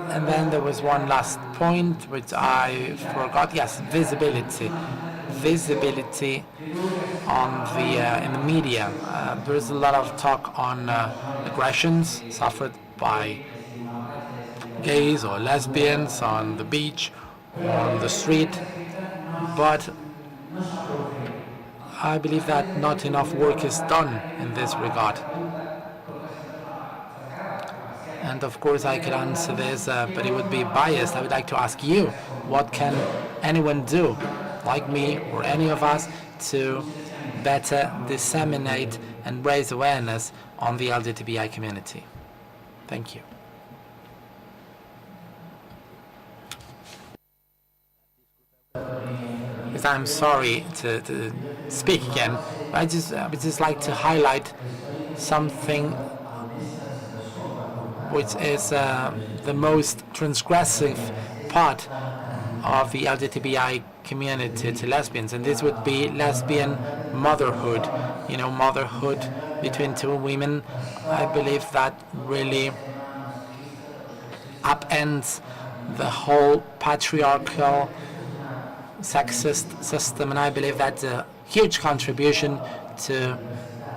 And then there was one last point which I forgot. Yes, visibility. Visibility on the in the media. There's a lot of talk on aggressions suffered by gays or lesbians on the beach or on the street, but I believe that not enough work is done in this regard. And of course I could answer this, but it would be biased. I would like to ask you, what can anyone do, like me or any of us, to better disseminate and raise awareness on the LGBTI community? Thank you. Yes, I'm sorry to speak again, but I would just like to highlight something which is the most transgressive part of the LGBTI community to lesbians, and this would be lesbian motherhood. You know, motherhood between two women. I believe that really upends the whole patriarchal, sexist system, and I believe that's a huge contribution to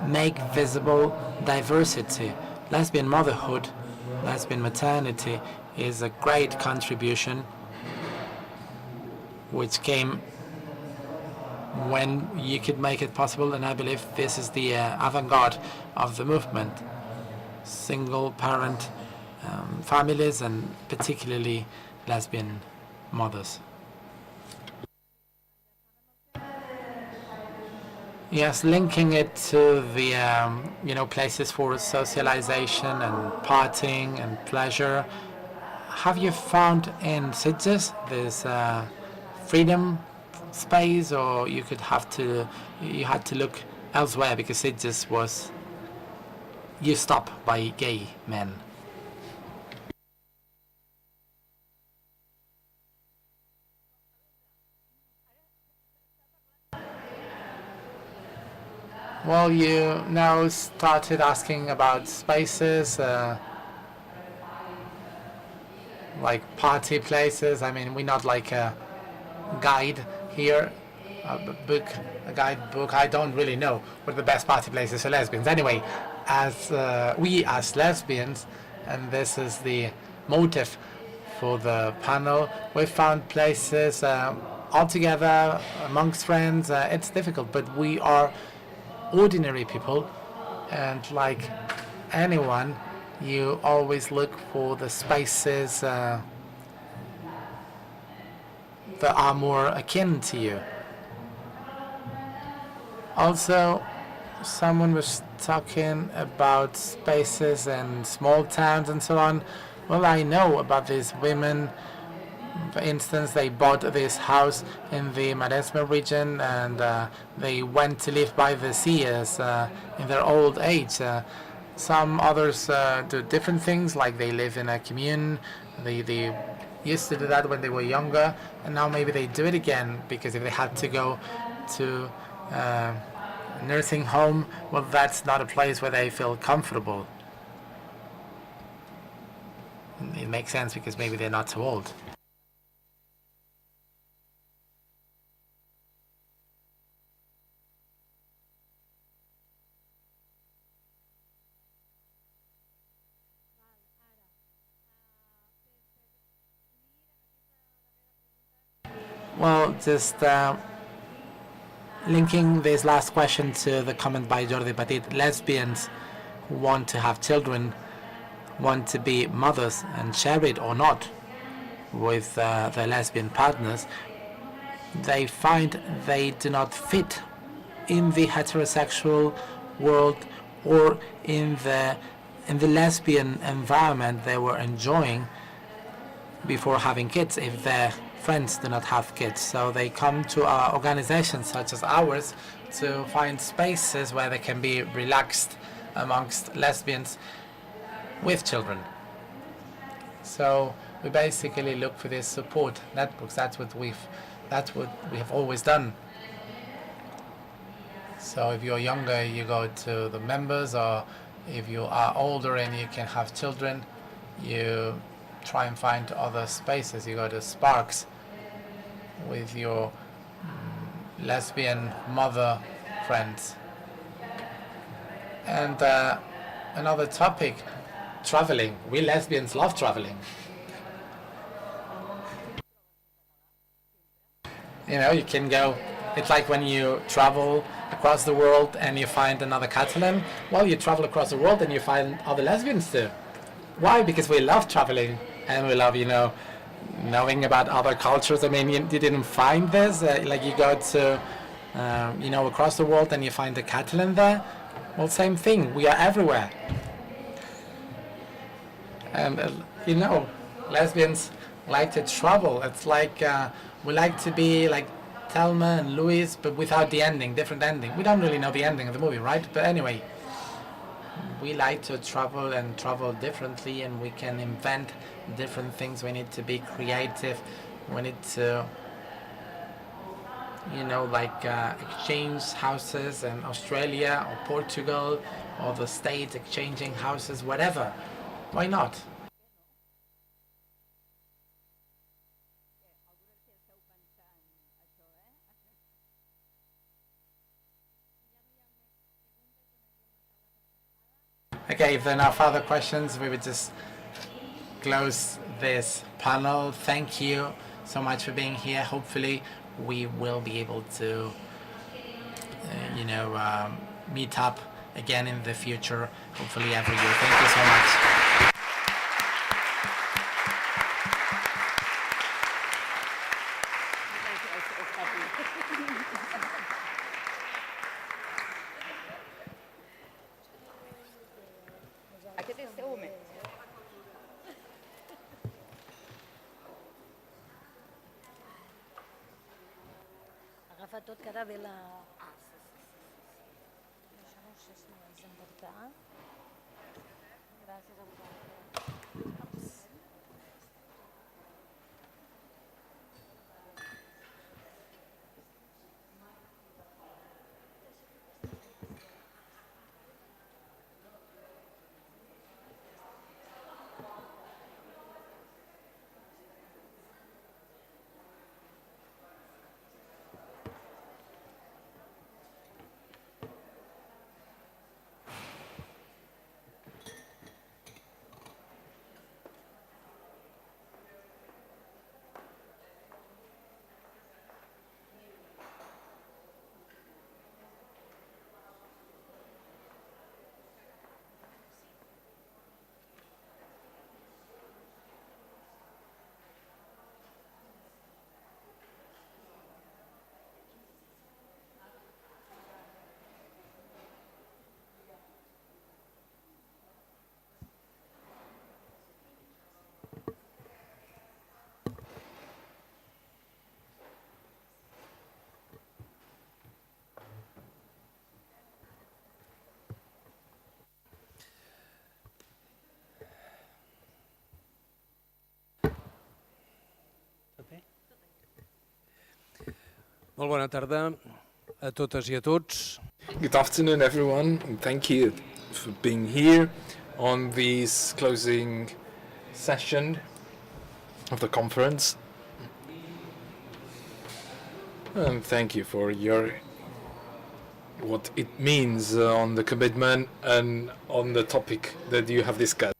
make visible diversity. Lesbian motherhood, lesbian maternity is a great contribution which came when you could make it possible, and I believe this is the avant-garde of the movement. Single parent families, and particularly lesbian mothers. Yes, linking it to the you know, places for socialization and partying and pleasure. Have you found in Sitges this freedom space, or you had to look elsewhere because Sitges was used up by gay men? Well, you now started asking about spaces, like party places. I mean, we're not like a guide here, a guidebook. I don't really know what the best party places for lesbians. Anyway, as we as lesbians, and this is the motive for the panel, we found places all together amongst friends. It's difficult, but we are ordinary people, and like anyone, you always look for the spaces that are more akin to you. Also, someone was talking about spaces and small towns and so on. Well, I know about these women. For instance, they bought this house in the Maresme region and they went to live by the sea in their old age. Some others do different things, like they live in a commune. They used to do that when they were younger, and now maybe they do it again because if they had to go to nursing home, well, that's not a place where they feel comfortable. It makes sense because maybe they're not too old. Well, just linking this last question to the comment by Jordi Petit, lesbians who want to have children want to be mothers and share it or not with their lesbian partners, they find they do not fit in the heterosexual world or in the lesbian environment they were enjoying before having kids if their friends do not have kids. So they come to organizations such as ours to find spaces where they can be relaxed amongst lesbians with children. So we basically look for this support networks. That's what we have always done. So if you're younger, you go to the members, or if you are older and you can have children, you try and find other spaces. You go to Sparks with your lesbian mother friends. And another topic, traveling. We lesbians love traveling. You know, you can go, it's like when you travel across the world and you find another Catalan. Well, you travel across the world and you find other lesbians too. Why? Because we love traveling and we love, you know, knowing about other cultures. I mean, you didn't find this, like you go to, you know, across the world and you find a Catalan there. Well, same thing, we are everywhere. And, you know, lesbians like to travel. It's like, we like to be like Thelma and Louise, but without the ending, different ending. We don't really know the ending of the movie, right? But anyway, we like to travel and travel differently, and we can invent different things. We need to be creative. We need to, you know, like exchange houses in Australia or Portugal or the States, exchanging houses, whatever. Why not? Okay, if there are no further questions, we would just close this panel. Thank you so much for being here. Hopefully, we will be able to, you know, meet up again in the future, hopefully every year. Thank you so much. Aquest és teu home. Agafa tot, que ara ve la... Això no sé si ho has d'emportar. Gràcies a vosaltres. Molt bona tarda a totes i a tots. Good afternoon, everyone, and thank you for being here on this closing session of the conference. And thank you for what it means on the commitment and on the topic that you have discussed.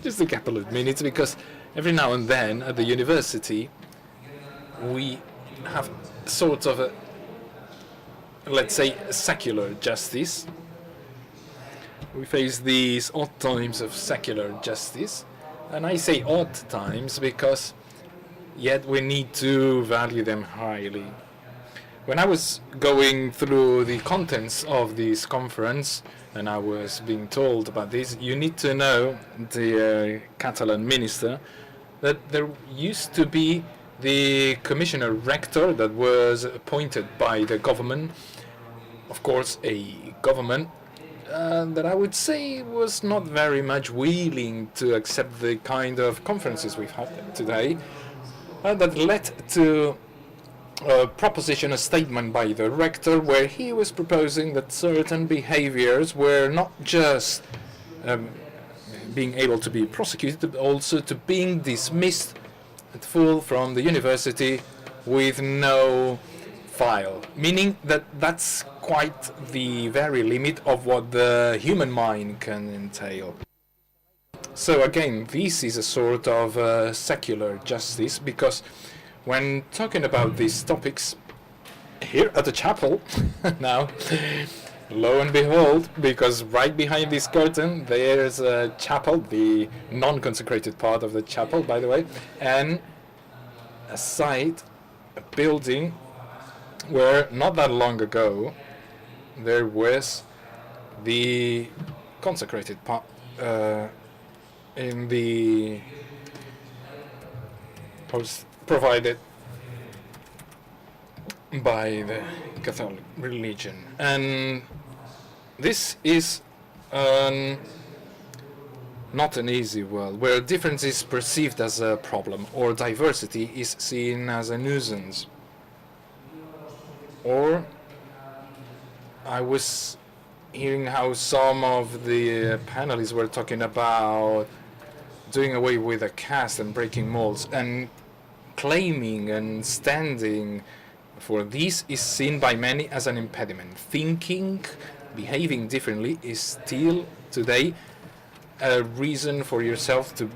Just a couple of minutes, because every now and then at the university we have sort of a, let's say, secular justice. We face these odd times of secular justice, and I say odd times because yet we need to value them highly. When I was going through the contents of this conference and I was being told about this, you need to know, the Catalan minister, that there used to be the commissioner rector that was appointed by the government, of course a government that I would say was not very much willing to accept the kind of conferences we've had today, that led to a proposition, a statement by the rector, where he was proposing that certain behaviors were not just being able to be prosecuted, but also to being dismissed at full from the university with no file, meaning that that's quite the very limit of what the human mind can entail. So again, this is a sort of secular justice, because when talking about these topics here at the chapel now, lo and behold, because right behind this curtain there's a chapel, the non-consecrated part of the chapel, by the way, and a site, a building where not that long ago there was the consecrated part in the post provided by the Catholic religion. And this is not an easy world, where difference is perceived as a problem, or diversity is seen as a nuisance. Or I was hearing how some of the panelists were talking about doing away with a caste and breaking molds, and claiming and standing for this is seen by many as an impediment. Thinking, behaving differently is still today a reason for yourself to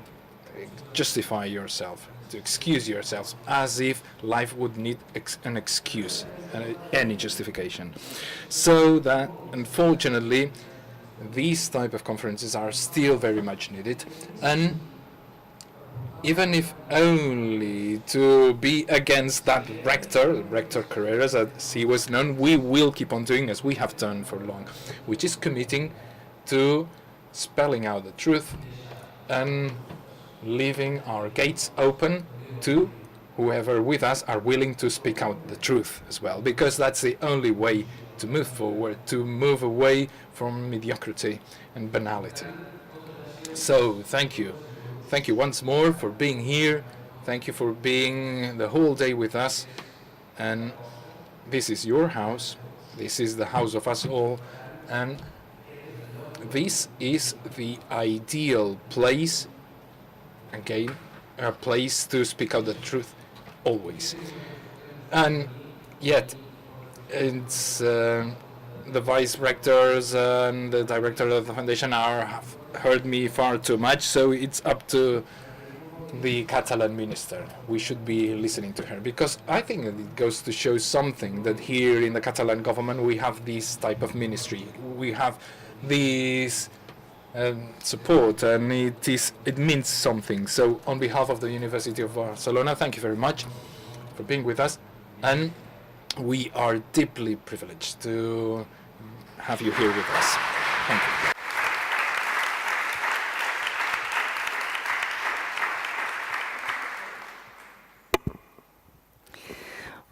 justify yourself, to excuse yourself, as if life would need an excuse, any justification. So that, unfortunately, these type of conferences are still very much needed, and even if only to be against that Rector Carreras, as he was known, we will keep on doing as we have done for long, which is committing to spelling out the truth and leaving our gates open to whoever with us are willing to speak out the truth as well, because that's the only way to move forward, to move away from mediocrity and banality. So thank you. Thank you once more for being here. Thank you for being the whole day with us. And this is your house. This is the house of us all. And this is the ideal place, again, a place to speak out the truth always. And yet, it's the vice rectors and the director of the foundation have heard me far too much, so it's up to the Catalan minister. We should be listening to her, because I think it goes to show something, that here in the Catalan government we have this type of ministry, we have this support, and it means something. So on behalf of the University of Barcelona, thank you very much for being with us, and we are deeply privileged to have you here with us. Thank you.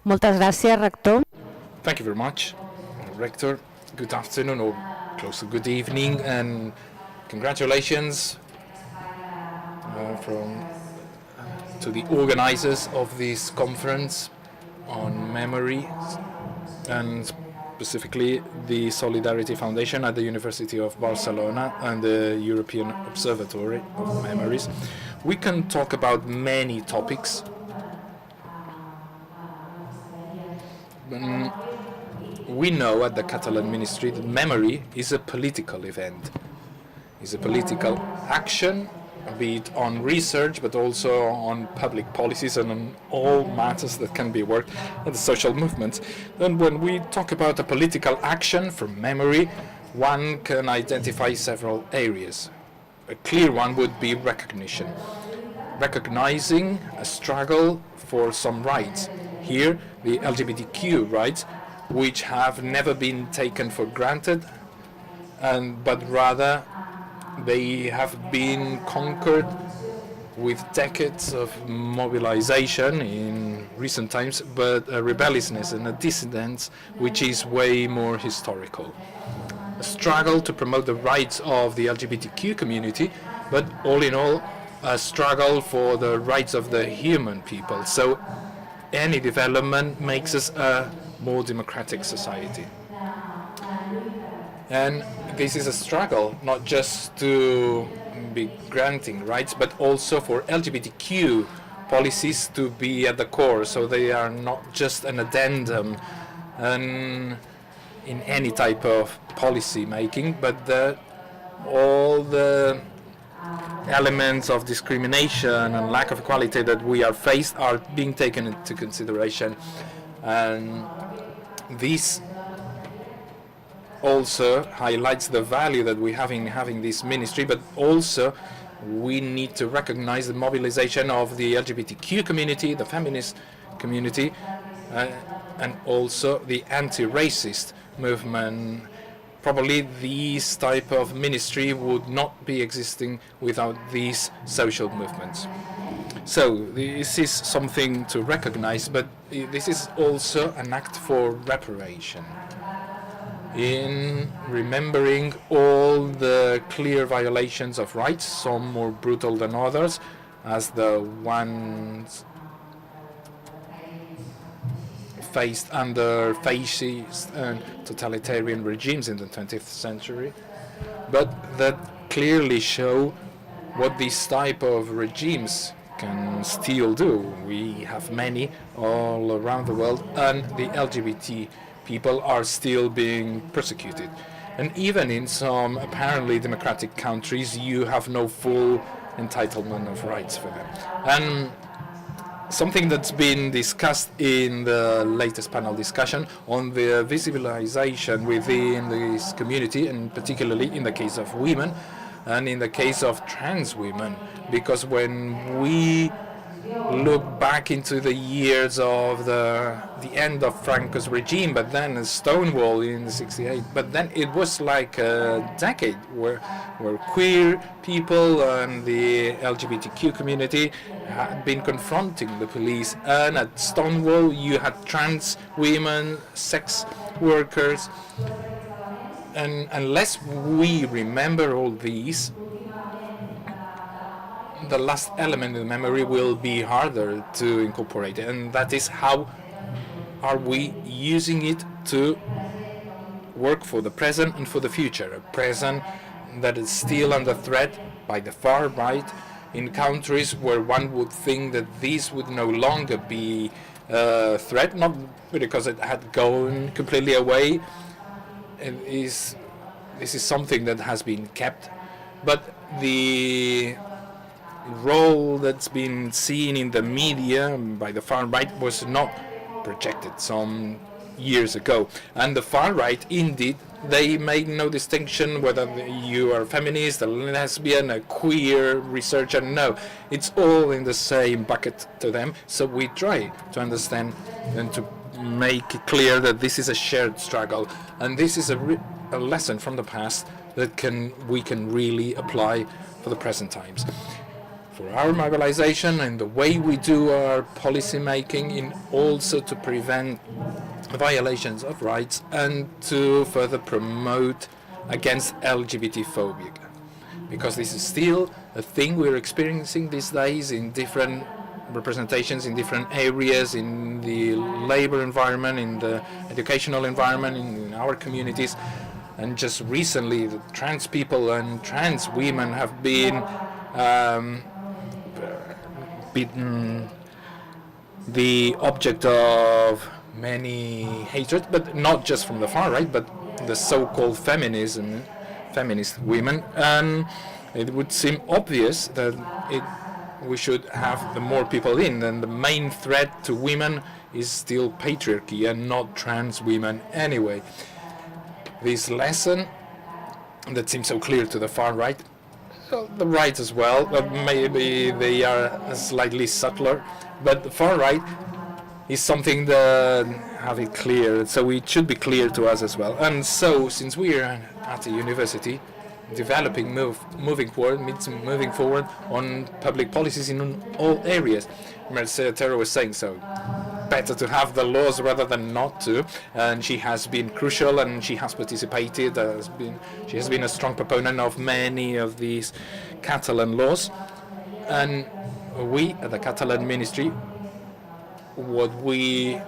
Moltes gràcies, rector. Thank you very much, Rector. Good afternoon, or close to good evening, and congratulations from to the organizers of this conference on memory, and specifically the Solidarity Foundation at the University of Barcelona and the European Observatory of Memories. We can talk about many topics. We know at the Catalan Ministry that memory is a political event, is a political action, be it on research, but also on public policies and on all matters that can be worked at the social movements. Then when we talk about a political action from memory, one can identify several areas. A clear one would be recognition. Recognizing a struggle for some rights. Here, the LGBTQ rights, which have never been taken for granted, but rather they have been conquered with decades of mobilization in recent times, but a rebelliousness and a dissidence which is way more historical. A struggle to promote the rights of the LGBTQ community, but all in all, a struggle for the rights of the human people. So any development makes us a more democratic society. And this is a struggle not just to be granting rights, but also for LGBTQ policies to be at the core, so they are not just an addendum in any type of policy making, but that all the elements of discrimination and lack of equality that we are faced are being taken into consideration. And this also highlights the value that we have in having this ministry, but also we need to recognize the mobilization of the LGBTQ community, the feminist community, and also the anti-racist movement. Probably this type of ministry would not be existing without these social movements. So this is something to recognize, but this is also an act for reparation. In remembering all the clear violations of rights, some more brutal than others, as the ones faced under fascist and totalitarian regimes in the 20th century, but that clearly show what these type of regimes can still do. We have many all around the world, and the LGBT people are still being persecuted. And even in some apparently democratic countries, you have no full entitlement of rights for them. And something that's been discussed in the latest panel discussion on the visibilization within this community, and particularly in the case of women and in the case of trans women, because when we look back into the years of the end of Franco's regime, but then Stonewall in '68, but then it was like a decade where queer people and the LGBTQ community had been confronting the police, and at Stonewall you had trans women, sex workers, and unless we remember all these, the last element in memory will be harder to incorporate, and that is how are we using it to work for the present and for the future, a present that is still under threat by the far right in countries where one would think that this would no longer be a threat, not because it had gone completely away. This is something that has been kept, but the role that's been seen in the media by the far right was not projected some years ago. And the far right, indeed, they make no distinction whether you are a feminist, a lesbian, a queer researcher. No, it's all in the same bucket to them. So we try to understand and to make it clear that this is a shared struggle, and this is a lesson from the past that we can really apply for the present times. For our mobilization and the way we do our policy making, in also to prevent violations of rights and to further promote against LGBT phobia, because this is still a thing we're experiencing these days in different representations in different areas, in the labor environment, in the educational environment, in our communities. And just recently, the trans people and trans women have been the object of many hatred, but not just from the far right, but the so-called feminist women. And it would seem obvious that we should have the more people in, and the main threat to women is still patriarchy and not trans women anyway. This lesson that seems so clear to the far right, the right as well, but maybe they are slightly subtler, but the far right is something that have it clear, so it should be clear to us as well. And so, since we are at the university, developing, moving forward on public policies in all areas. Mercedes was saying so. Better to have the laws rather than not to, and she has been crucial, and she has participated. She has been a strong proponent of many of these Catalan laws, and we at the Catalan Ministry, what we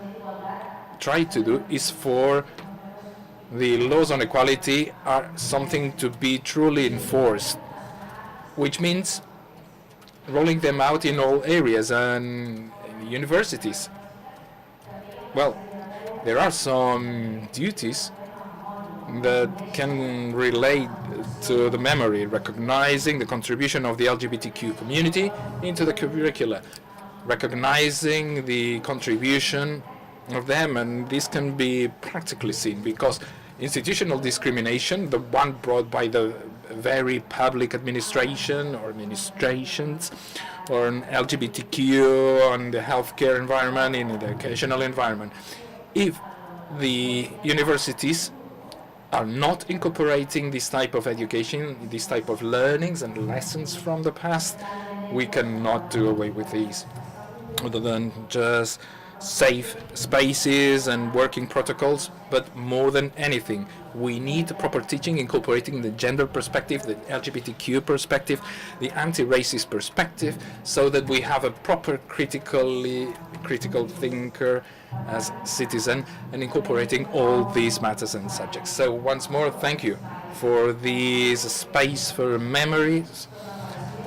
try to do is for the laws on equality are something to be truly enforced, which means rolling them out in all areas and in universities. Well, there are some duties that can relate to the memory, recognizing the contribution of the LGBTQ community into the curricula, recognizing the contribution of them, and this can be practically seen because institutional discrimination, the one brought by the very public administration or administrations, or an LGBTQ on the healthcare environment, in the educational environment. If the universities are not incorporating this type of education, this type of learnings and lessons from the past, we cannot do away with these, other than just safe spaces and working protocols. But more than anything, we need proper teaching incorporating the gender perspective, the LGBTQ perspective, the anti-racist perspective, so that we have a proper critical thinker as citizen and incorporating all these matters and subjects. So once more, thank you for this space for memories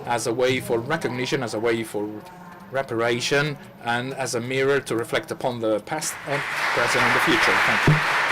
as a way for recognition, as a way for reparation, and as a mirror to reflect upon the past and present and the future. Thank you.